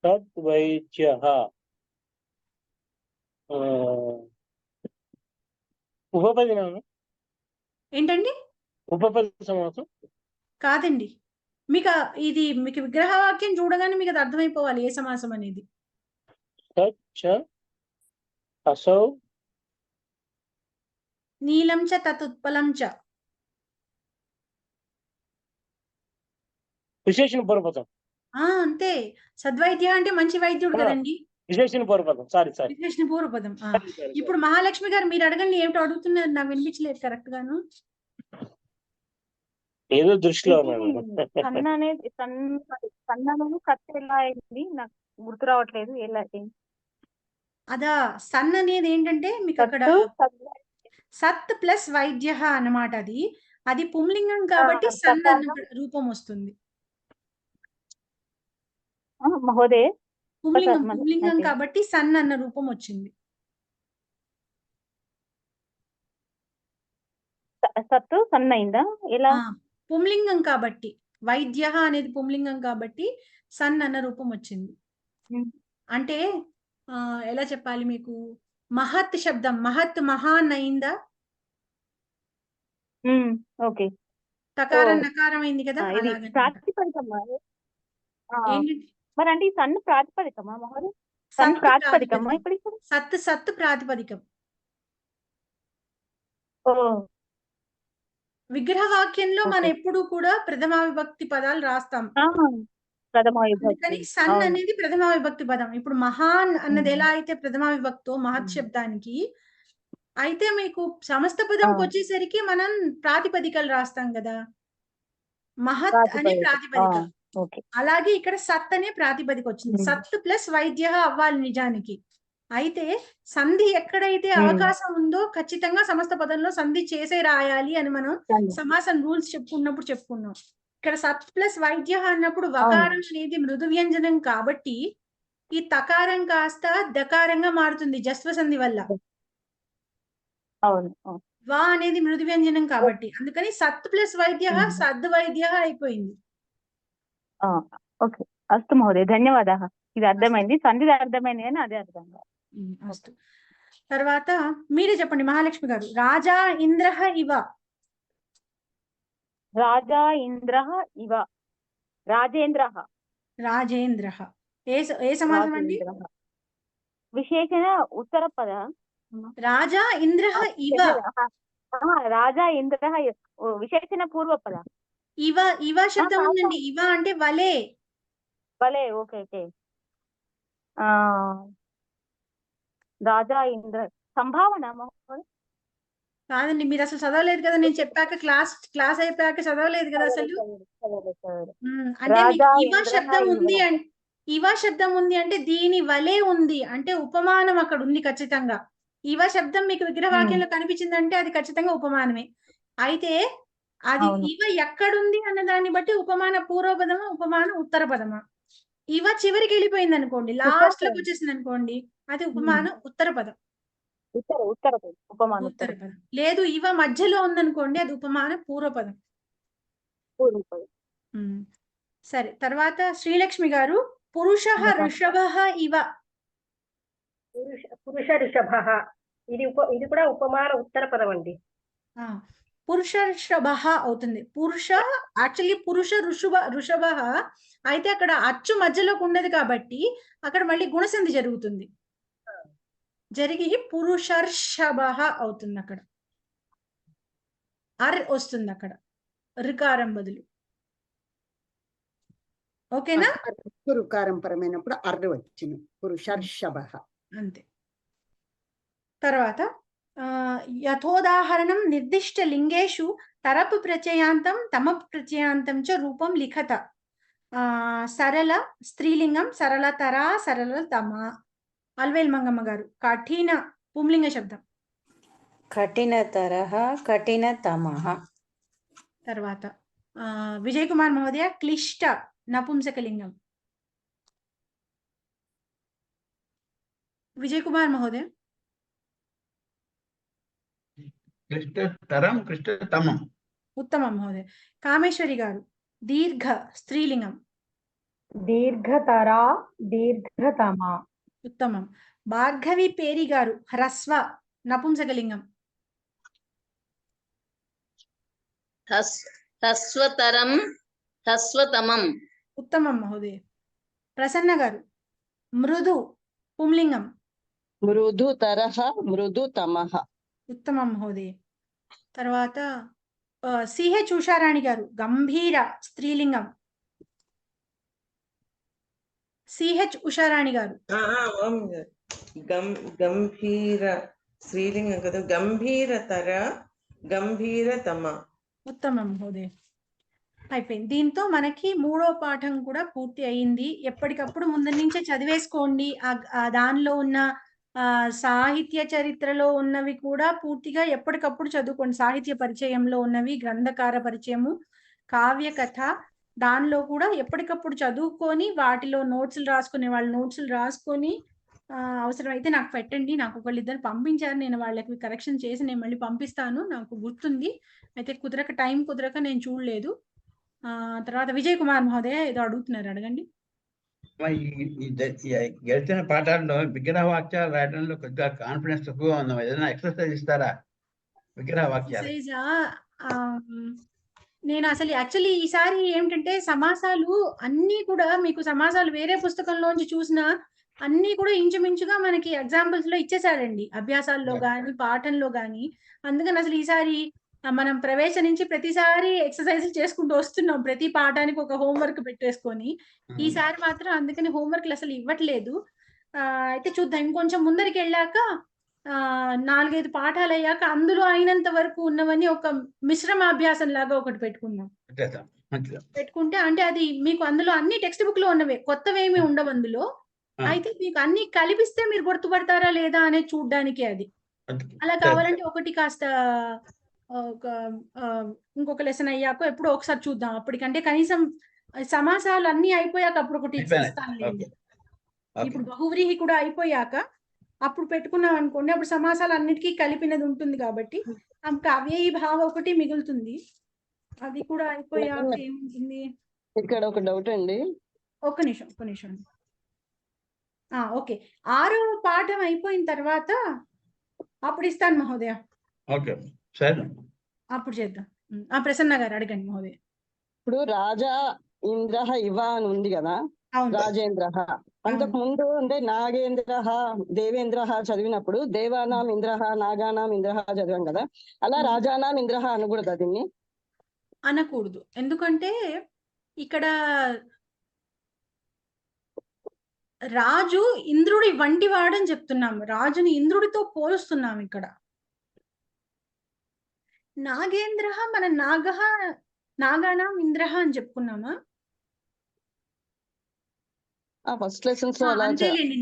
సద్వైద్య ఉపపది నామం ఏంటండి? ఉపపది సమాసం కాదండి, మీకు ఇది మీకు విగ్రహవాక్యం చూడగానే మీకు అది అర్థమైపోవాలి ఏ సమాసం అనేది. అసౌ నీలం చ తతుత్పలం చ. విశేషణ పూర్వపదం. అంతే, సద్వైద్య అంటే మంచి వైద్యుడు కదండి. విశేషణ పూర్వపదం, సారీ విశేషణ పూర్వపదం. ఇప్పుడు మహాలక్ష్మి గారు మీరు అడగండి, ఏమిటో అడుగుతున్నారు, నాకు వినిపించలేదు కరెక్ట్ గాను. ఏదో దృష్టిలో సన్న అనేది కత్తి ఎలా అయింది నాకు గుర్తు రావట్లేదు. ఎలా అదా సన్ అనేది ఏంటంటే మీకు అక్కడ సత్ ప్లస్ వైద్య అన్నమాట. అది పుంలింగం కాబట్టి సన్ అన్న రూపం వస్తుంది. మహోదయ పుంలింగం కాబట్టి సన్ అన్న రూపం వచ్చింది. సత్తు సన్న అయిందా? ఎలా? పుంలింగం కాబట్టి, వైద్య అనేది పుంలింగం కాబట్టి సన్ అన్న రూపం వచ్చింది. అంటే ఎలా చెప్పాలి మీకు, మహత్ శబ్దం మహత్ మహాన్ అయిందా, ఓకే, తకారం నకారం అయింది కదా. ప్రాతిపదికమా ఏంటి మరి? అంటే ఈ సన్ ప్రాతిపదికమా మహోదయ? సన్ ప్రాతిపదికమా? ఇప్పుడు సత్ ప్రాతిపదికం. విగ్రహ వాక్యంలో మనం ఎప్పుడు కూడా ప్రథమ విభక్తి పదాలు రాస్తాం. సన్ అనేది ప్రథమ విభక్తి పదం. ఇప్పుడు మహాన్ అన్నది ఎలా అయితే ప్రథమ విభక్తో మహత్ శబ్దానికి, అయితే మీకు సమస్త పదంకి వచ్చేసరికి మనం ప్రాతిపదికలు రాస్తాం కదా, మహత్ అనే ప్రాతిపదిక. అలాగే ఇక్కడ సత్ అనే ప్రాతిపదిక వచ్చింది. సత్ ప్లస్ వైద్య అవ్వాలి నిజానికి. అయితే సంధి ఎక్కడైతే అవకాశం ఉందో ఖచ్చితంగా సమస్త పదంలో సంధి చేసే రాయాలి అని మనం సమాసం రూల్స్ చెప్పుకున్నాం. ఇక్కడ సత్ ప్లస్ వైద్య అన్నప్పుడు వకారం అనేది మృదు వ్యంజనం కాబట్టి ఈ తకారం కాస్త దకారంగా మారుతుంది జస్వ సంధి వల్ల. వా అనేది మృదు వ్యంజనం కాబట్టి, అందుకని సత్ ప్లస్ వైద్య సద్ వైద్య అయిపోయింది. ఓకే, అస్తు మహోదయ, ధన్యవాదాలు. ఇది అర్థమైంది, సంధి అర్థమైంది కానీ అదే అర్థం కాదు. అస్తు. తర్వాత మీరే చెప్పండి మహాలక్ష్మి గారు. రాజా ఇంద్ర ఇవ. రాజా ఇంద్ర ఇవ, రాజేంద్ర. ఏ సమాసం అండి? విశేషణ ఉత్తర పద. రాజా ఇంద్ర ఇవ. రాజా ఇంద్ర విశేషణ పూర్వ పద. ఇవ శబ్దం ఉందండి. ఇవ అంటే వలే. ఓకే. రాజా ఇంద్ర సంభావన కాదండి, మీరు అసలు చదవలేదు కదా. నేను చెప్పాక క్లాస్ అయిపోయాక చదవలేదు కదా అసలు. అంటే ఇవ శబ్దం ఉంది అంటే దీని వలే ఉంది అంటే ఉపమానం అక్కడ ఉంది ఖచ్చితంగా. ఇవ శబ్దం మీకు విగ్రహవాక్యంలో కనిపించిందంటే అది ఖచ్చితంగా ఉపమానమే. అయితే అది ఇవ ఎక్కడుంది అన్న దాన్ని బట్టి ఉపమాన పూర్వపదమా ఉపమాన ఉత్తర పదమా. ఇవ చివరికి వెళ్ళిపోయింది అనుకోండి, లాస్ట్ లోకి వచ్చేసింది అనుకోండి, అది ఉపమానం ఉత్తర పదం. ఉత్తర పదం. లేదు ఇవ మధ్యలో ఉందనుకోండి, అది ఉపమాన పూర్వపదం. సరే, తర్వాత శ్రీలక్ష్మి గారు. పురుష ఋషభ ఇవ. పురుష ఋషభ ఇది కూడా ఉపమాన ఉత్తర పదం అండి. పురుష ఋషభ అవుతుంది. పురుష ఋషభ అయితే అక్కడ అచ్చు మధ్యలోకి ఉండదు కాబట్టి అక్కడ మళ్ళీ గుణసంధి జరుగుతుంది. జరిగి పురుషర్షభ అవుతుంది. అక్కడ అర్ వస్తుంది, అక్కడ రుకారం బదులు. ఓకేనా? రుకారం పరమైనప్పుడు అర్రు వచ్చింది, పురుషర్షభ అంతే. తర్వాత యథోదాహరణం నిర్దిష్ట లింగేషు తరపు ప్రత్యయాంతం తమపు ప్రత్యయాంతం చ రూపం లిఖత. సరళ స్త్రీలింగం, సరళతర, సరళతమ. అల్వేల్ మంగమ్మ గారు, కఠిన పుంలింగ శబ్దం. కఠినతరః కఠినతమః. తర్వాత విజయ్ కుమార్ మహోదయ, క్లిష్ట నపుంసకలింగం. విజయ్ కుమార్ మహోదయ. క్లిష్టతరం క్లిష్టతమం. ఉత్తమం మహోదయ. కామేశ్వరి గారు, దీర్ఘ స్త్రీలింగం. దీర్ఘతర దీర్ఘతమ. ఉత్తమం. భార్గవి పేరి గారు, హ్రస్వ నపుంసకలింగం. హ్రస్వతరం హ్రస్వతమం. ఉత్తమం మహోదయ. ప్రసన్న గారు, మృదు పుంలింగం. మృదుతరః మృదుతమః. ఉత్తమం మహోదయ. తర్వాత సిహెచ్ ఉషారాణి గారు, గంభీర స్త్రీలింగం. సిహెచ్ ఉషారాణి గారు. గంభీర స్త్రీలింగం కదా, గంభీరతర గంభీరతమ. ఉత్తమం మహోదయ. అయిపోయింది. దీంతో మనకి 3వ పాఠం కూడా పూర్తి అయింది. ఎప్పటికప్పుడు ముందు నుంచే చదివేసుకోండి. దానిలో ఉన్న సాహిత్య చరిత్రలో ఉన్నవి కూడా పూర్తిగా ఎప్పటికప్పుడు చదువుకోండి. సాహిత్య పరిచయంలో ఉన్నవి, గ్రంథకార పరిచయము, కావ్య కథ, దానిలో కూడా ఎప్పటికప్పుడు చదువుకొని వాటిలో నోట్స్లు రాసుకునే వాళ్ళు నోట్స్లు రాసుకొని అవసరమైతే నాకు పెట్టండి. నాకు ఒకళ్ళిద్దరు పంపించారు, నేను వాళ్ళకి కరెక్షన్ చేసి నేను మళ్ళీ పంపిస్తాను, నాకు గుర్తుంది. అయితే టైం కుదరక నేను చూడలేదు. తర్వాత విజయ్ కుమార్ మహోదయ ఏదో అడుగుతున్నారు, అడగండి. గెలిచిన పాఠాల్లో విగ్రహ వాక్యాలు రాయడంలో కొద్దిగా కాన్ఫిడెన్స్ తక్కువగా ఉంది. ఏదైనా ఎక్సర్సైజ్ ఇస్తారా విగ్రహ వాక్యాలు? నేను అసలు యాక్చువల్లీ ఈసారి ఏమిటంటే సమాసాలు అన్నీ కూడా మీకు సమాసాలు వేరే పుస్తకంలోంచి చూసిన అన్నీ కూడా ఇంచుమించుగా మనకి ఎగ్జాంపుల్స్ లో ఇచ్చేసాడండి, అభ్యాసాల్లో గాని పాఠంలో గాని. అందుకని అసలు ఈసారి మనం ప్రవేశ నుంచి ప్రతిసారి ఎక్సర్సైజులు చేసుకుంటూ వస్తున్నాం, ప్రతి పాఠానికి ఒక హోంవర్క్ పెట్టేసుకొని. ఈసారి మాత్రం అందుకని హోంవర్క్లు అసలు ఇవ్వట్లేదు. అయితే చూద్దాం, ఇంకొంచెం ముందరికి వెళ్ళాక 4-5 పాఠాలు అయ్యాక అందులో అయినంత వరకు ఉన్నవన్నీ ఒక మిశ్రమాభ్యాసం లాగా ఒకటి పెట్టుకుందాం. పెట్టుకుంటే అంటే అది మీకు అందులో అన్ని టెక్స్ట్ బుక్ లో ఉన్నవే, కొత్తవేమీ ఉండవు అందులో. అయితే మీకు అన్ని కలిపిస్తే మీరు గుర్తుపడతారా లేదా అనేది చూడడానికి అది. అలా కావాలంటే ఒకటి కాస్త ఇంకొక లెసన్ అయ్యాక ఎప్పుడో ఒకసారి చూద్దాం. అప్పటికంటే కనీసం సమాసాలు అన్ని అయిపోయాక అప్పుడు ఒకటి ఇస్తాను. ఇప్పుడు బహువ్రీహి కూడా అయిపోయాక అప్పుడు పెట్టుకున్నాం అనుకోండి, అప్పుడు సమాసాలు అన్నిటికీ కలిపినది ఉంటుంది కాబట్టి అవ్యయీ భావం ఒకటి మిగులుతుంది. అది కూడా అయిపోయాక ఏముంటుంది? ఇక్కడ ఒక డౌట్ అండి. ఒక్క నిమిషం. ఓకే, 6వ పాఠం అయిపోయిన తర్వాత అప్పుడు ఇస్తాను మహోదయ. అప్పుడు చేద్దాం. ప్రసన్న గారు అడగండి మహోదయ. ఇప్పుడు రాజా ఇంద్ర ఇవ అని ఉంది కదా, రాజేంద్ర. అంతకు ముందు అంటే నాగేంద్ర దేవేంద్ర చదివినప్పుడు దేవానాం ఇంద్ర నాగానాం ఇంద్ర చదివాం కదా, అలా రాజానాం ఇంద్ర అనకూడదు, దీన్ని అనకూడదు. ఎందుకంటే ఇక్కడ రాజు ఇంద్రుడి వంటి వాడని చెప్తున్నాం, రాజుని ఇంద్రుడితో పోలుస్తున్నాం. ఇక్కడ నాగేంద్ర మన నాగానాం ఇంద్ర అని చెప్పుకున్నామా? ఫస్ట్ లెసన్స్ లో అంతేలేండి.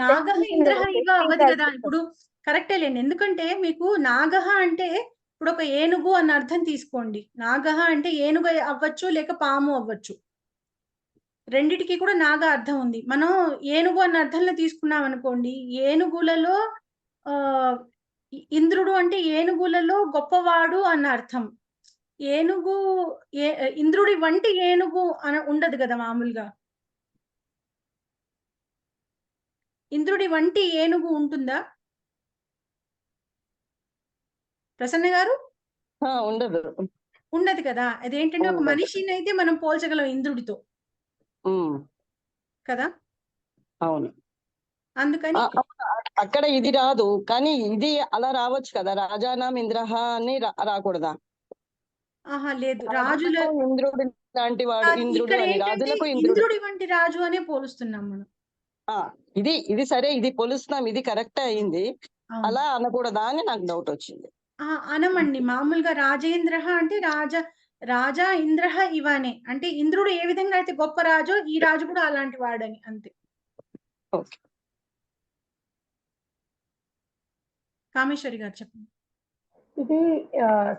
నాగహ ఇంద్ర ఇవ అవ్వదు కదా ఇప్పుడు. కరెక్టేలేండి. ఎందుకంటే మీకు నాగహ అంటే ఇప్పుడు ఒక ఏనుగు అన్న అర్థం తీసుకోండి. నాగహ అంటే ఏనుగు అవ్వచ్చు, లేక పాము అవ్వచ్చు. రెండిటికి కూడా నాగ అర్థం ఉంది. మనం ఏనుగు అన్న అర్థంలో తీసుకున్నాం అనుకోండి, ఏనుగులలో ఇంద్రుడు అంటే ఏనుగులలో గొప్పవాడు అన్న అర్థం. ఏనుగు ఇంద్రుడి వంటి ఏనుగు ఉండదు కదా మామూలుగా. ఇంద్రుడి వంటి ఏనుగు ఉంటుందా ప్రసన్న గారు? ఉండదు కదా. అదేంటంటే ఒక మనిషిని అయితే మనం పోల్చగలం ఇంద్రుడితో కదా. అవును, అందుకని అక్కడ ఇది రాదు, కానీ ఇది అలా రావచ్చు కదా, రాజానాం ఇంద్ర అని రాకూడదా? లేదు, రాజుల ఇంద్రుడు లాంటి వాడు ఇంద్రుడు అని, రాజులకు ఇంద్రుడి వంటి రాజు అనే పోలుస్తున్నాం మనం. ఇది సరే, ఇది పోలుస్తున్నాం, ఇది కరెక్ట్ అయింది. అలా అనకూడదా అని నాకు డౌట్ వచ్చింది. అనమండి, మామూలుగా రాజేంద్ర అంటే రాజా ఇంద్ర ఇవానే అంటే ఇంద్రుడు ఏ విధంగా అయితే గొప్ప రాజో ఈ రాజు కూడా అలాంటి వాడని అంతే. ఓకే. కామేశ్వరి గారు చెప్పండి. ఇది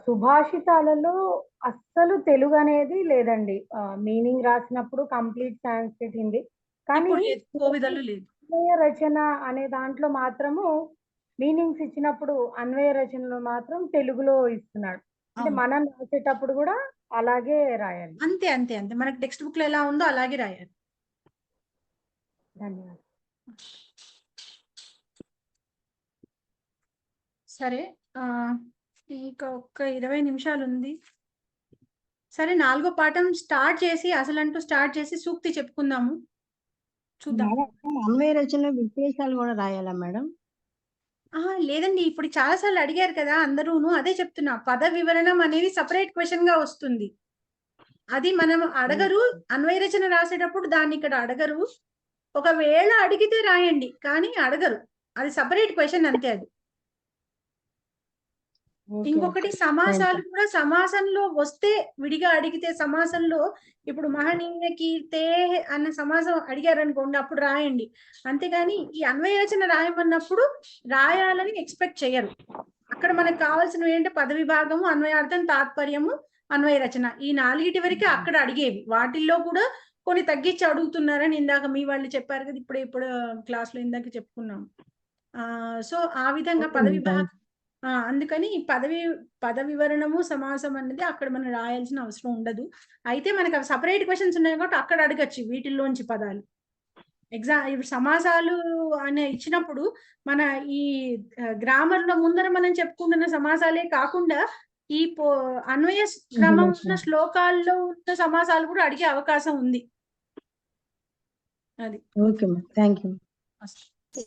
సుభాషితాలలో అస్సలు తెలుగు అనేది లేదండి. మీనింగ్ రాసినప్పుడు కంప్లీట్ సాంస్క్రిట్ హిందీ, కానీ కోవిదలు లేదు. అన్వయ రచన అనే దాంట్లో మాత్రము మీనింగ్స్ ఇచ్చినప్పుడు అన్వయ రచనలో మాత్రం తెలుగులో ఇస్తున్నాడు. అంటే మనం రాసేటప్పుడు కూడా అలాగే రాయాలి. అంతే అంతే అంతే మనకి టెక్స్ట్ బుక్ లో ఎలా ఉందో అలాగే రాయాలి. ధన్యవాదాలు. సరే, ఇంకా ఒక్క 20 నిమిషాలు ఉంది. సరే, 4వ పాఠం స్టార్ట్ చేసి సూక్తి చెప్పుకుందాము. చూద్దాం. అన్వయ రచన విశేషాలు కూడా రాయాలా మేడం? లేదండి, ఇప్పుడు చాలా సార్లు అడిగారు కదా అందరూను, అదే చెప్తున్నా. పద వివరణం అనేది సపరేట్ క్వశ్చన్ గా వస్తుంది. అది మనం అడగరు. అన్వయ రచన రాసేటప్పుడు దాన్ని ఇక్కడ అడగరు. ఒకవేళ అడిగితే రాయండి, కానీ అడగరు. అది సపరేట్ క్వశ్చన్ అంతే. అది ఇంకొకటి సమాసాలు కూడా సమాసంలో వస్తే విడిగా అడిగితే సమాసంలో ఇప్పుడు మహనీయ కీర్తే అన్న సమాసం అడిగారు అనుకోండి, అప్పుడు రాయండి. అంతేగాని ఈ అన్వయ రచన రాయమన్నప్పుడు రాయాలని ఎక్స్పెక్ట్ చేయరు. అక్కడ మనకు కావాల్సినవి ఏంటంటే పద విభాగము, అన్వయార్థం, తాత్పర్యము, అన్వయ రచన, ఈ 4 వరకే అక్కడ అడిగేవి. వాటిల్లో కూడా కొన్ని తగ్గించి అడుగుతున్నారని ఇందాక మీ వాళ్ళు చెప్పారు కదా, ఇప్పుడు క్లాస్ లో ఇందాక చెప్పుకున్నాం. సో ఆ విధంగా పద విభాగం, అందుకని పద వివరణము సమాసం అనేది అక్కడ మనం రాయాల్సిన అవసరం ఉండదు. అయితే మనకు అవి సపరేట్ క్వశ్చన్స్ ఉన్నాయి కాబట్టి అక్కడ అడగచ్చు వీటిల్లోంచి పదాలు. ఇప్పుడు సమాసాలు అని ఇచ్చినప్పుడు మన ఈ గ్రామర్ లో ముందర మనం చెప్పుకుంటున్న సమాసాలే కాకుండా ఈ అన్వయ క్రమం ఉన్న శ్లోకాల్లో ఉన్న సమాసాలు కూడా అడిగే అవకాశం ఉంది. అది ఓకే మ్యామ్, థ్యాంక్ యూ.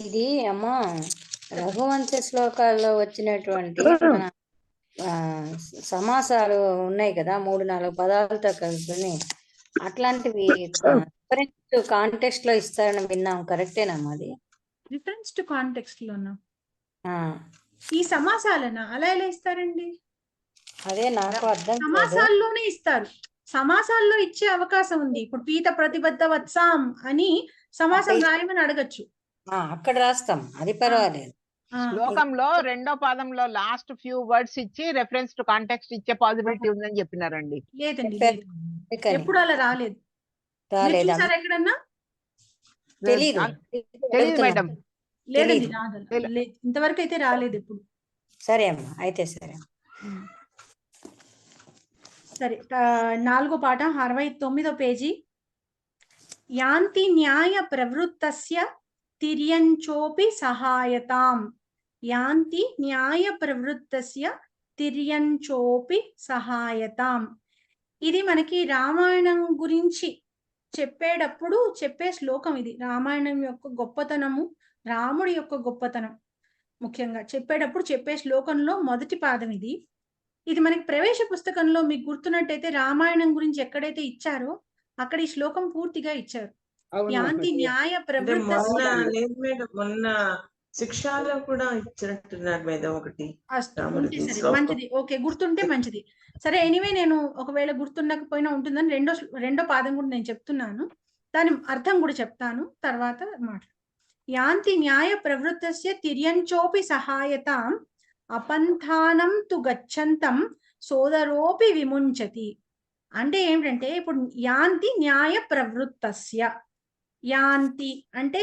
ఇది అమ్మా రఘువంశ శ్లోకాల్లో వచ్చినటువంటి మన సమాసాలు ఉన్నాయి కదా, 3-4 పదాలతో కలుపుకొని అట్లాంటివి డిఫరెంట్ కాంటెక్స్ట్ లో ఇస్తారని విన్నాం. కరెక్టేనమ్మా? అది రిఫరెన్స్ టు కాంటెక్స్ట్ లోనా? ఈ సమాసాలనా? అలా ఎలా ఇస్తారండి? అదే నాకు అర్థం. సమాసాల్లోనే ఇస్తారు. సమాసాల్లో ఇచ్చే అవకాశం ఉంది. ఇప్పుడు పీత ప్రతిబద్ధ వత్సాం అని సమాసం రాయమని అడగచ్చు. అక్కడ రాస్తాం, అది పర్వాలేదు. శ్లోకంలో 2వ పాదంలో లాస్ట్ ఫ్యూ వర్డ్స్ ఇచ్చి రెఫరెన్స్ టు కాంటెక్స్ట్ ఇచ్చే పాసిబిలిటీ ఉందని చెప్పినారండి. లేదండి, ఎప్పుడు అలా రాలేదు. ఎక్కడన్నా తెలియదు మేడం. లేదండి, ఇంతవరకు అయితే రాలేదు ఎప్పుడు. సరే అమ్మా, అయితే సరే. సరే, 4వ పాఠం 69వ పేజీ. యాంతి న్యాయ ప్రవృత్తస్య తిర్యంచోపి సహాయతాం. యాంతి న్యాయ ప్రవృత్తస్య తిర్యంచోపి సహాయతాం. ఇది మనకి రామాయణం గురించి చెప్పేటప్పుడు చెప్పే శ్లోకం. ఇది రామాయణం యొక్క గొప్పతనము, రాముడి యొక్క గొప్పతనం ముఖ్యంగా చెప్పేటప్పుడు చెప్పే శ్లోకంలో మొదటి పాదం ఇది. ఇది మనకి ప్రవేశ పుస్తకంలో మీకు గుర్తున్నట్టయితే రామాయణం గురించి ఎక్కడైతే ఇచ్చారో అక్కడ ఈ శ్లోకం పూర్తిగా ఇచ్చారు. యాంతి న్యాయ ప్రవృత్తస్య. మొన్న శిక్షాలో కూడా ఇచ్చినట్టున్నారు మేడం ఒకటి. మంచిది, ఓకే, గుర్తుంటే మంచిది. సరే, ఎనీవే నేను ఒకవేళ గుర్తుండకపోయినా ఉంటుందని రెండో పాదం కూడా నేను చెప్తున్నాను, దాని అర్థం కూడా చెప్తాను తర్వాత మాట్లాడు. యాంతి న్యాయ ప్రవృత్తస్య తిర్యంచోపి సహాయతాం అపంథానం తు గచ్చంతం సోదరోపి విముంచతి. అంటే ఏమిటంటే ఇప్పుడు యాంతి న్యాయ ప్రవృత్తస్య, యాంతి అంటే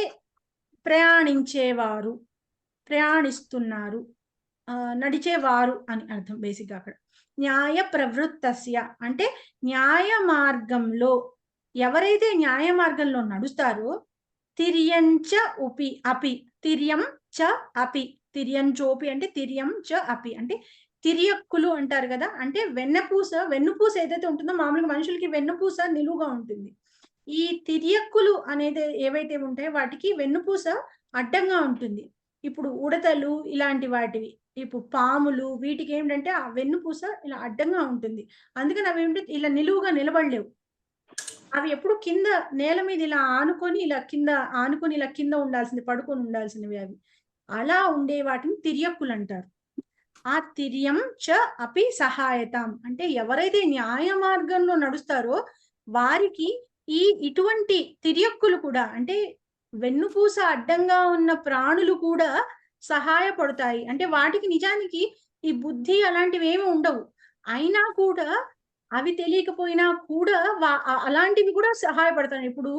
ప్రయాణించేవారు, ప్రయాణిస్తున్నారు, నడిచేవారు అని అర్థం బేసిక్గా. అక్కడ న్యాయ ప్రవృత్తస్య అంటే న్యాయ మార్గంలో, ఎవరైతే న్యాయ మార్గంలో నడుస్తారో, తిర్యంచ ఉపి అపి, తిర్యం చ అపి, తిర్యంచోపి అంటే తిర్యం చ అపి అంటే తిరియక్కులు అంటారు కదా, అంటే వెన్నుపూస ఏదైతే ఉంటుందో, మామూలుగా మనుషులకి వెన్నుపూస నిలువుగా ఉంటుంది. ఈ తిరియక్కులు అనేది ఏవైతే ఉంటాయో వాటికి వెన్నుపూస అడ్డంగా ఉంటుంది. ఇప్పుడు ఉడతలు ఇలాంటి వాటివి, ఇప్పుడు పాములు, వీటికి ఏమిటంటే ఆ వెన్నుపూస ఇలా అడ్డంగా ఉంటుంది. అందుకని అవి ఏమిటి ఇలా నిలువుగా నిలబడలేవు. అవి ఎప్పుడు కింద నేల మీద ఇలా ఆనుకొని ఇలా కింద ఉండాల్సింది, పడుకొని ఉండాల్సినవి. అవి అలా ఉండే వాటిని తిరియక్కులు అంటారు. ఆ తిర్యం చ అపి సహాయతాం అంటే ఎవరైతే న్యాయ మార్గంలో నడుస్తారో వారికి ఇటువంటి తిర్యక్కులు కూడా అంటే వెన్నుపూస అడ్డంగా ఉన్న ప్రాణులు కూడా సహాయపడతాయి. అంటే వాటికి నిజానికి ఈ బుద్ధి అలాంటివి ఏమి ఉండవు, అయినా కూడా అవి తెలియకపోయినా కూడా అలాంటివి కూడా సహాయపడతాయి. ఇప్పుడు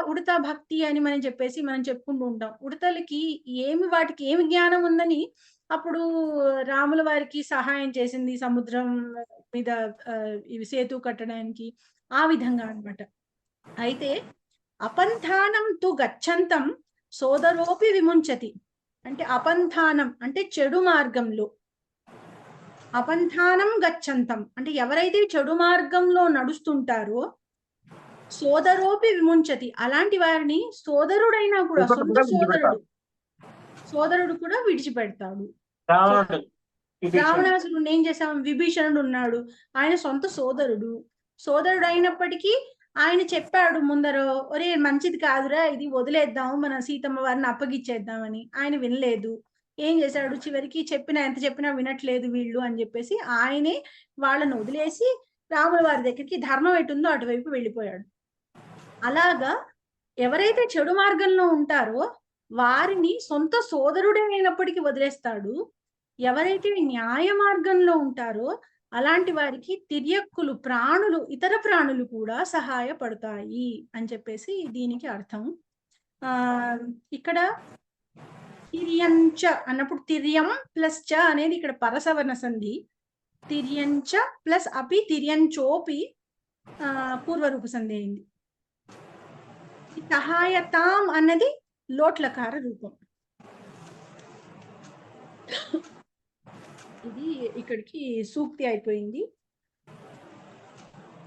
ఉడత భక్తి అని మనం చెప్పేసి మనం చెప్పుకుంటూ ఉంటాం. ఉడతలకి వాటికి ఏమి జ్ఞానం ఉందని అప్పుడు రాముల వారికి సహాయం చేసింది సముద్రం మీద ఇవి సేతు కట్టడానికి, ఆ విధంగా అన్నమాట. అయితే అపంథానం తు గచ్చంతం సోదరోపి విముంచతి అంటే అపంథానం అంటే చెడు మార్గంలో, అపంథానం గచ్చంతం అంటే ఎవరైతే చెడు మార్గంలో నడుస్తుంటారో సోదరోపి విముంచతి అలాంటి వారిని సోదరుడైనా కూడా సొంత సోదరుడు కూడా విడిచిపెడతాడు. రావణాసురుడు ఏం చేశాం, విభీషణుడు ఉన్నాడు, ఆయన సొంత సోదరుడు అయినప్పటికీ ఆయన చెప్పాడు ముందర, ఒరే మంచిది కాదురా ఇది వదిలేద్దాము, మన సీతమ్మ వారిని అప్పగిచ్చేద్దామని. ఆయన వినలేదు. ఏం చేశాడు, చివరికి ఎంత చెప్పినా వినట్లేదు వీళ్ళు అని చెప్పేసి ఆయనే వాళ్ళను వదిలేసి రాముల వారి దగ్గరికి ధర్మం ఎటుందో అటువైపు వెళ్ళిపోయాడు. అలాగా ఎవరైతే చెడు మార్గంలో ఉంటారో వారిని సొంత సోదరుడే అయినప్పటికీ వదిలేస్తాడు. ఎవరైతే న్యాయ మార్గంలో ఉంటారో అలాంటి వారికి తిర్యక్కులు ప్రాణులు, ఇతర ప్రాణులు కూడా సహాయపడతాయి అని చెప్పేసి దీనికి అర్థం. ఇక్కడ తిర్యంచ అన్నప్పుడు తిర్యం ప్లస్ చ అనేది ఇక్కడ పరసవర్ణ సంధి. తిర్యంచ ప్లస్ అపి తిర్యంచోపి పూర్వరూప సంధి అయింది. సహాయతాం అన్నది లోట్లకార రూపం. ఇది ఇక్కడికి సూక్తి అయిపోయింది.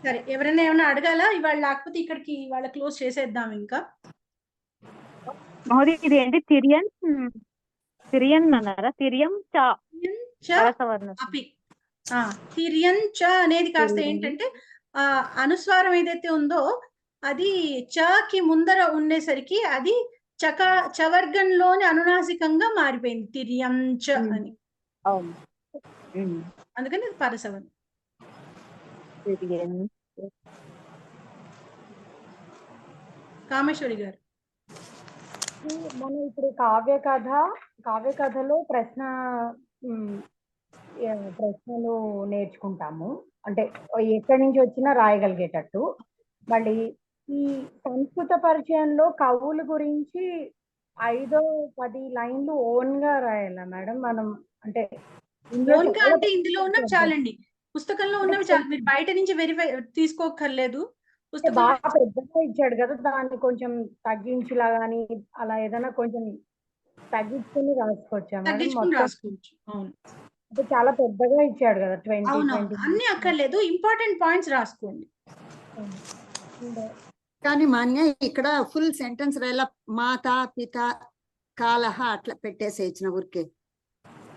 సరే, ఎవరైనా ఏమైనా అడగాల ఇవాళ, లేకపోతే ఇక్కడికి ఇవాళ క్లోజ్ చేసేద్దాం. ఇంకా ఇది ఏంటి తిరియన్ అన్నారా? తిర్యం అపి తిర్యం చ అనేది కాస్త ఏంటంటే అనుస్వారం ఏదైతే ఉందో అది చకి ముందర ఉండేసరికి అది చవర్గంలోని అనునాసికంగా మారిపోయింది తిర్యం చ అని. అందుకని ఇది పరసవన్. కామేశ్వరి గారు, మనం ఇప్పుడు కావ్య కథలో ప్రశ్నలు నేర్చుకుంటాము, అంటే ఎక్కడి నుంచి వచ్చినా రాయగలిగేటట్టు. మళ్ళీ ఈ సంస్కృత పరిచయంలో కవుల గురించి 5-10 లైన్లు ఓన్ గా రాయాలా మేడం మనం? అంటే ఇందులో ఉన్నవి చాలండి, పుస్తకంలో ఉన్నవి చాలు, మీరు బయట నుంచి వెరిఫై తీసుకోకర్లేదు. బాగా పెద్దగా ఇచ్చాడు కదా, దాన్ని కొంచెం తగ్గించులా గానీ అలా ఏదైనా కొంచెం తగ్గించుకుని రాసుకోవచ్చా మేడం? రాసుకోవచ్చు. అవును, అంటే చాలా పెద్దగా ఇచ్చాడు కదా 20. అన్ని అక్కర్లేదు, ఇంపార్టెంట్ పాయింట్స్ రాసుకోండి. కానీ మాన్య ఇక్కడ ఫుల్ సెంటెన్స్ రాయాల, మాతా పిత కాలహ అట్లా పెట్టేసి ఇచ్చిన ఊరికే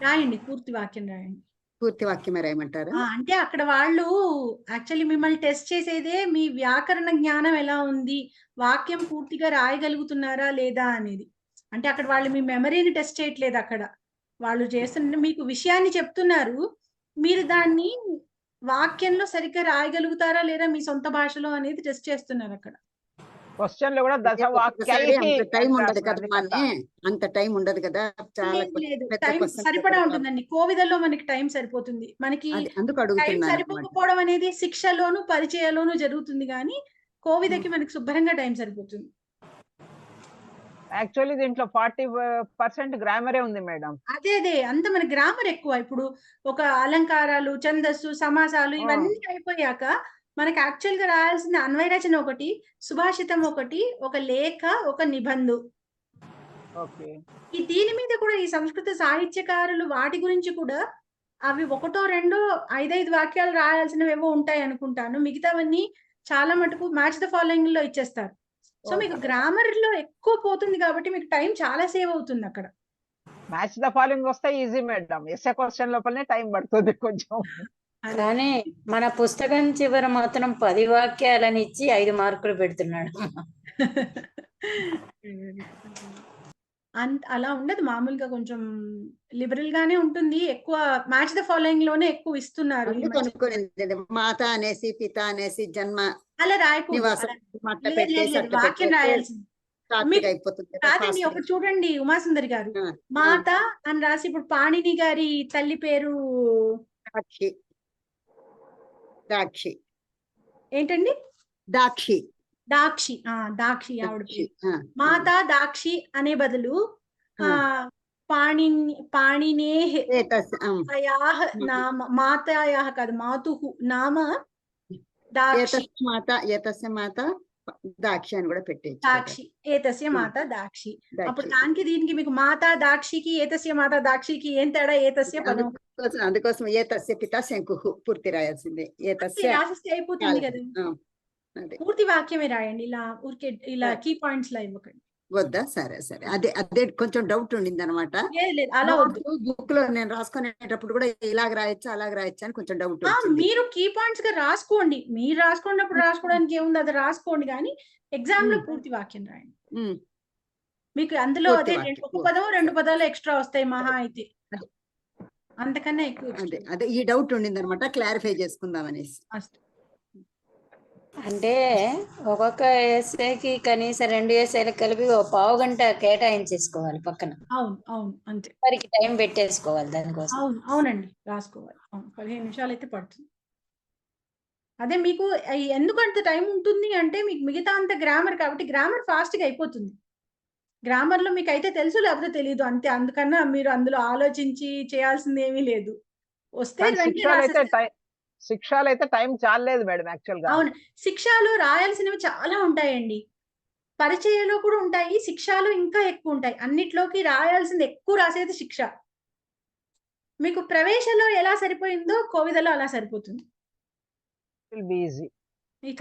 రాయండి, పూర్తి వాక్యం రాయండి. పూర్తి వాక్యమే రాయమంటారా? అంటే అక్కడ వాళ్ళు యాక్చువల్లీ మిమ్మల్ని టెస్ట్ చేసేదే మీ వ్యాకరణ జ్ఞానం ఎలా ఉంది, వాక్యం పూర్తిగా రాయగలుగుతున్నారా లేదా అనేది. అంటే అక్కడ వాళ్ళు మీ మెమరీని టెస్ట్ చేయట్లేదు, అక్కడ వాళ్ళు చేస్తున్న మీకు విషయాన్ని చెప్తున్నారు, మీరు దాన్ని వాక్యంలో సరిగ్గా రాయగలుగుతారా లేదా మీ సొంత భాషలో అనేది టెస్ట్ చేస్తున్నారు. అక్కడ క్వశ్చన్ లో కూడా టైం ఉండదు కదా, అంత టైం ఉండదు కదా, చాలా సరిపడా ఉంటుందండి. కోవిదల్లో మనకి టైం సరిపోతుంది, మనకి టైం సరిపోకపోవడం అనేది శిక్షలోను పరిచయలోను జరుగుతుంది, కానీ కోవిదకి మనకి శుభ్రంగా టైం సరిపోతుంది. యాక్చువల్లీ దీంట్లో 40% గ్రామరే ఉంది మేడం. అదే అంత మన గ్రామర్ ఎక్కువ. ఇప్పుడు ఒక అలంకారాలు, ఛందస్సు, సమాసాలు ఇవన్నీ అయిపోయాక మనకి యాక్చువల్ గా రాయాల్సిన అన్వయరచన ఒకటి, సుభాషితం ఒకటి, ఒక లేఖ, ఒక నిబంధు. ఈ దీని మీద కూడా ఈ సంస్కృత సాహిత్యకారులు వాటి గురించి కూడా అవి 1-2 5 వాక్యాలు రాయాల్సినవేవో ఉంటాయి అనుకుంటాను. మిగతావన్నీ చాలా మటుకు మ్యాచ్ ద ఫాలోయింగ్ లో ఇచ్చేస్తారు. సో మీకు గ్రామర్ లో ఎక్కువ పోతుంది కాబట్టి మీకు టైం చాలా సేవ్ అవుతుంది. అక్కడ మ్యాచ్ ద ఫాలోయింగ్ వస్తే ఈజీ మేడం, ఎస్ఏ క్వశ్చన్ లోపలనే టైం పడుతుంది కొంచెం. కానీ మన పుస్తకం చివర మాత్రం 10 వాక్యాలని ఇచ్చి 5 మార్కులు పెడుతున్నాడు. అలా ఉండదు. మామూలుగా కొంచెం లిబరల్ గానే ఉంటుంది. ఎక్కువ మ్యాచ్ ద ఫాలోయింగ్ లోనే ఎక్కువ ఇస్తున్నారు ఈ మధ్య. కొనుక్కొని మాత అనేసి పిత అనేసి జన్మ అలా రాయకూడదు. నివాసం అట్లా లేదు, పెట్టేసి లేదు, అట్లా వాక్యం పెట్టేస్తే రాయాల్సింది. టాపిక్ అయిపోతుంది కదా కాదండి, fast ఒకటి గా. చూడండి ఉమాసుందరి గారు, మాత అని రాసి ఇప్పుడు పాణిని గారి తల్లి పేరు దాక్షి దాక్షి ఏంటండి? దాక్షి దాక్షి. దాక్షి ఆవిడ పేరు. మాత దాక్షి అనే బదులు పాణినేహ్ నామ, మాతాయాహ కాదు, మాతుహు నామ దాక్షి. ఏతస్య మాత దాక్షి అని కూడా పెట్టేది. దాక్షి, ఏతస్య మాత దాక్షి. అప్పుడు దానికి దీనికి మీకు మాత దాక్షికి ఏతస్య మాత దాక్షికి ఏం తేడా? ఏతస్య పదం. అందుకోసం ఏతస్య పిత శంకు పూర్తి రాయాల్సిందే. ఏతస్య రాసిస్తే అయిపోతుంది కదా. పూర్తి వాక్యమే రాయండి. ఇలా ఊరికే ఇలా కీ పాయింట్స్ లా ఇవ్వకండి. వద్దా? సరే సరే. అదే కొంచెం డౌట్ ఉండింది అనమాట. అలా బుక్ లో నేను రాసుకునేటప్పుడు కూడా ఇలాగ రాయొచ్చా అలాగ రాయొచ్చా అని కొంచెం డౌట్. మీరు కీ పాయింట్స్ గా రాసుకోండి. మీరు రాసుకున్నప్పుడు రాసుకోవడానికి ఏముంది, అది రాసుకోండి. కానీ ఎగ్జామ్ లో పూర్తి వాక్యం రాయండి. మీకు అందులో అదే ఒక పదం 2 పదాలు ఎక్స్ట్రా వస్తాయి మహా అయితే, అంతకన్నా ఎక్కువ. అదే ఈ డౌట్ ఉండింది అనమాట, క్లారిఫై చేసుకుందాం అనేసి. అంటే ఒక్కొక్క ఎస్ఐకి కనీసం 2 ఎస్ఐలకు కలిపి ఒక పావు గంట కేటాయించేసుకోవాలి పక్కన. అవును అవును, అంతే. వారికి టైం పెట్టేసుకోవాలి దానికోసం. అవునండి, రాసుకోవాలి. 15 నిమిషాలు అయితే పడుతుంది. అదే మీకు ఎందుకంత టైం ఉంటుంది అంటే, మీకు మిగతా అంత గ్రామర్ కాబట్టి గ్రామర్ ఫాస్ట్ గా అయిపోతుంది. గ్రామర్ లో మీకు అయితే తెలుసు, లేకపోతే తెలియదు, అంతే. అందుకన్నా మీరు అందులో ఆలోచించి చేయాల్సింది ఏమీ లేదు. వస్తే శిక్షలు అయితే టైం చాలలేదు మేడం యాక్చువల్ గా. అవును, శిక్షలు రాయాల్సినవి చాలా ఉంటాయండి. పరిచయలో కూడా ఉంటాయి, శిక్షలు ఇంకా ఎక్కువ ఉంటాయి. అన్నిట్లోకి రాయాల్సింది ఎక్కువ రాసేది శిక్ష. మీకు ప్రవేశంలో ఎలా సరిపోయిందో కోవిదలో అలా సరిపోతుంది. ఈజీ.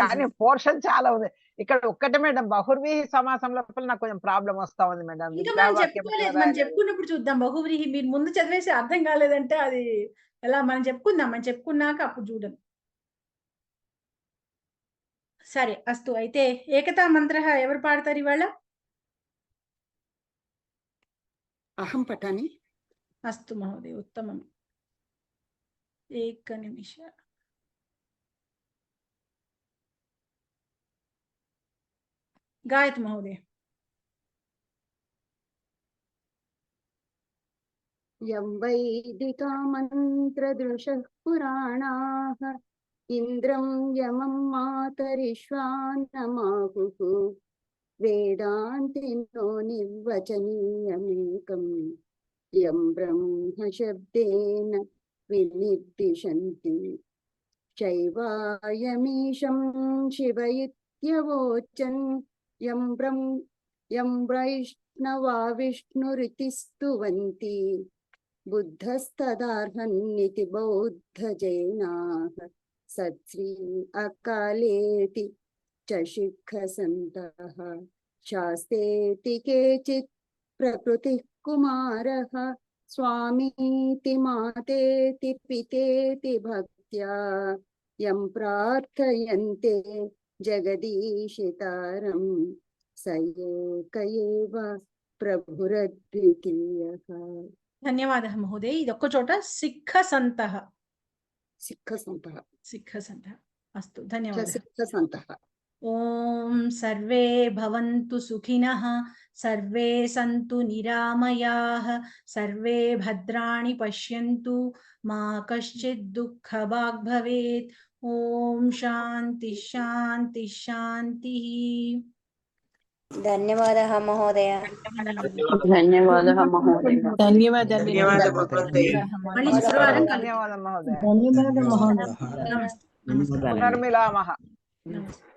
కానీ పోర్షన్ చాలా ఉంది ఇక్కడ. ఒక్కటే మేడం బహువ్రీహి సమాసం లోపల నాకు కొంచెం ప్రాబ్లం వస్తా ఉంది మేడం. ఇంకా మనం చెప్పుకోలేదు, మనం చెప్పుకున్నప్పుడు చూద్దాం. బహువ్రీహి మీరు ముందు చదివేసి అర్థం కాలేదంటే అది ఎలా, మనం చెప్పుకుందాం. మనం చెప్పుకున్నాక అప్పుడు చూడండి. సరే, అస్తు. అయితే ఏకతా మంత్ర ఎవరు పాడతారు ఇవాళ? అహం పఠామి. అస్తు మహోదయ, ఉత్తమం. ఏక నిమిష. గాయత్ మహోదయ. యం వైదికా మంత్రదృశః పురాణాః ఇంద్రం యమం మాతరిశ్వాన్నమాహుః వేదాంతినో నిర్వచనీయమేకం యం బ్రహ్మ శబ్దేన వినిర్దిశంతి శైవాయమీశం శివ ఇత్యవోచన్ యం వైష్ణవా విష్ణురితి స్తువంతి బుద్ధస్తదార్హన్నితి బౌద్ధ జైనాః సత్శ్రీ అకాలేతి చ శిఖసంతః శాస్తేతి కేచిత్ ప్రకృతి కుమారః స్వామీతి మాతేతి పితేతి భక్త్యా యం ప్రార్థయంతే జగదీశితారం స ఏక ఏవ ప్రభురద్వితీయః. ధన్యవాదः మహోదయ. ఇది ఒక్క చోట సిఖసంతః. సిఖసంతః. సిఖసంతః. అస్తు, ధన్యవాదాలు. సిఖసంతః. ఓం సర్వే భవంతు సుఖినః, సర్వే సంతు నిరామయాః, సర్వే భద్రాణి పశ్యంతు, మా కశ్చిద్ దుఃఖభాగ్ భవేత్. ఓం శాంతి శాంతి శాంతి. ధన్యవాదः మహోదయ. ధన్యవాదः మహోదయ. ధన్యవాదాలు. మళ్ళీ శుక్రవారం కలుద్దాం. ధన్యవాదం మహోదయ. ధన్యవాదం మహోదయ. నమస్తే. పునర్మిలామః. నమస్తే.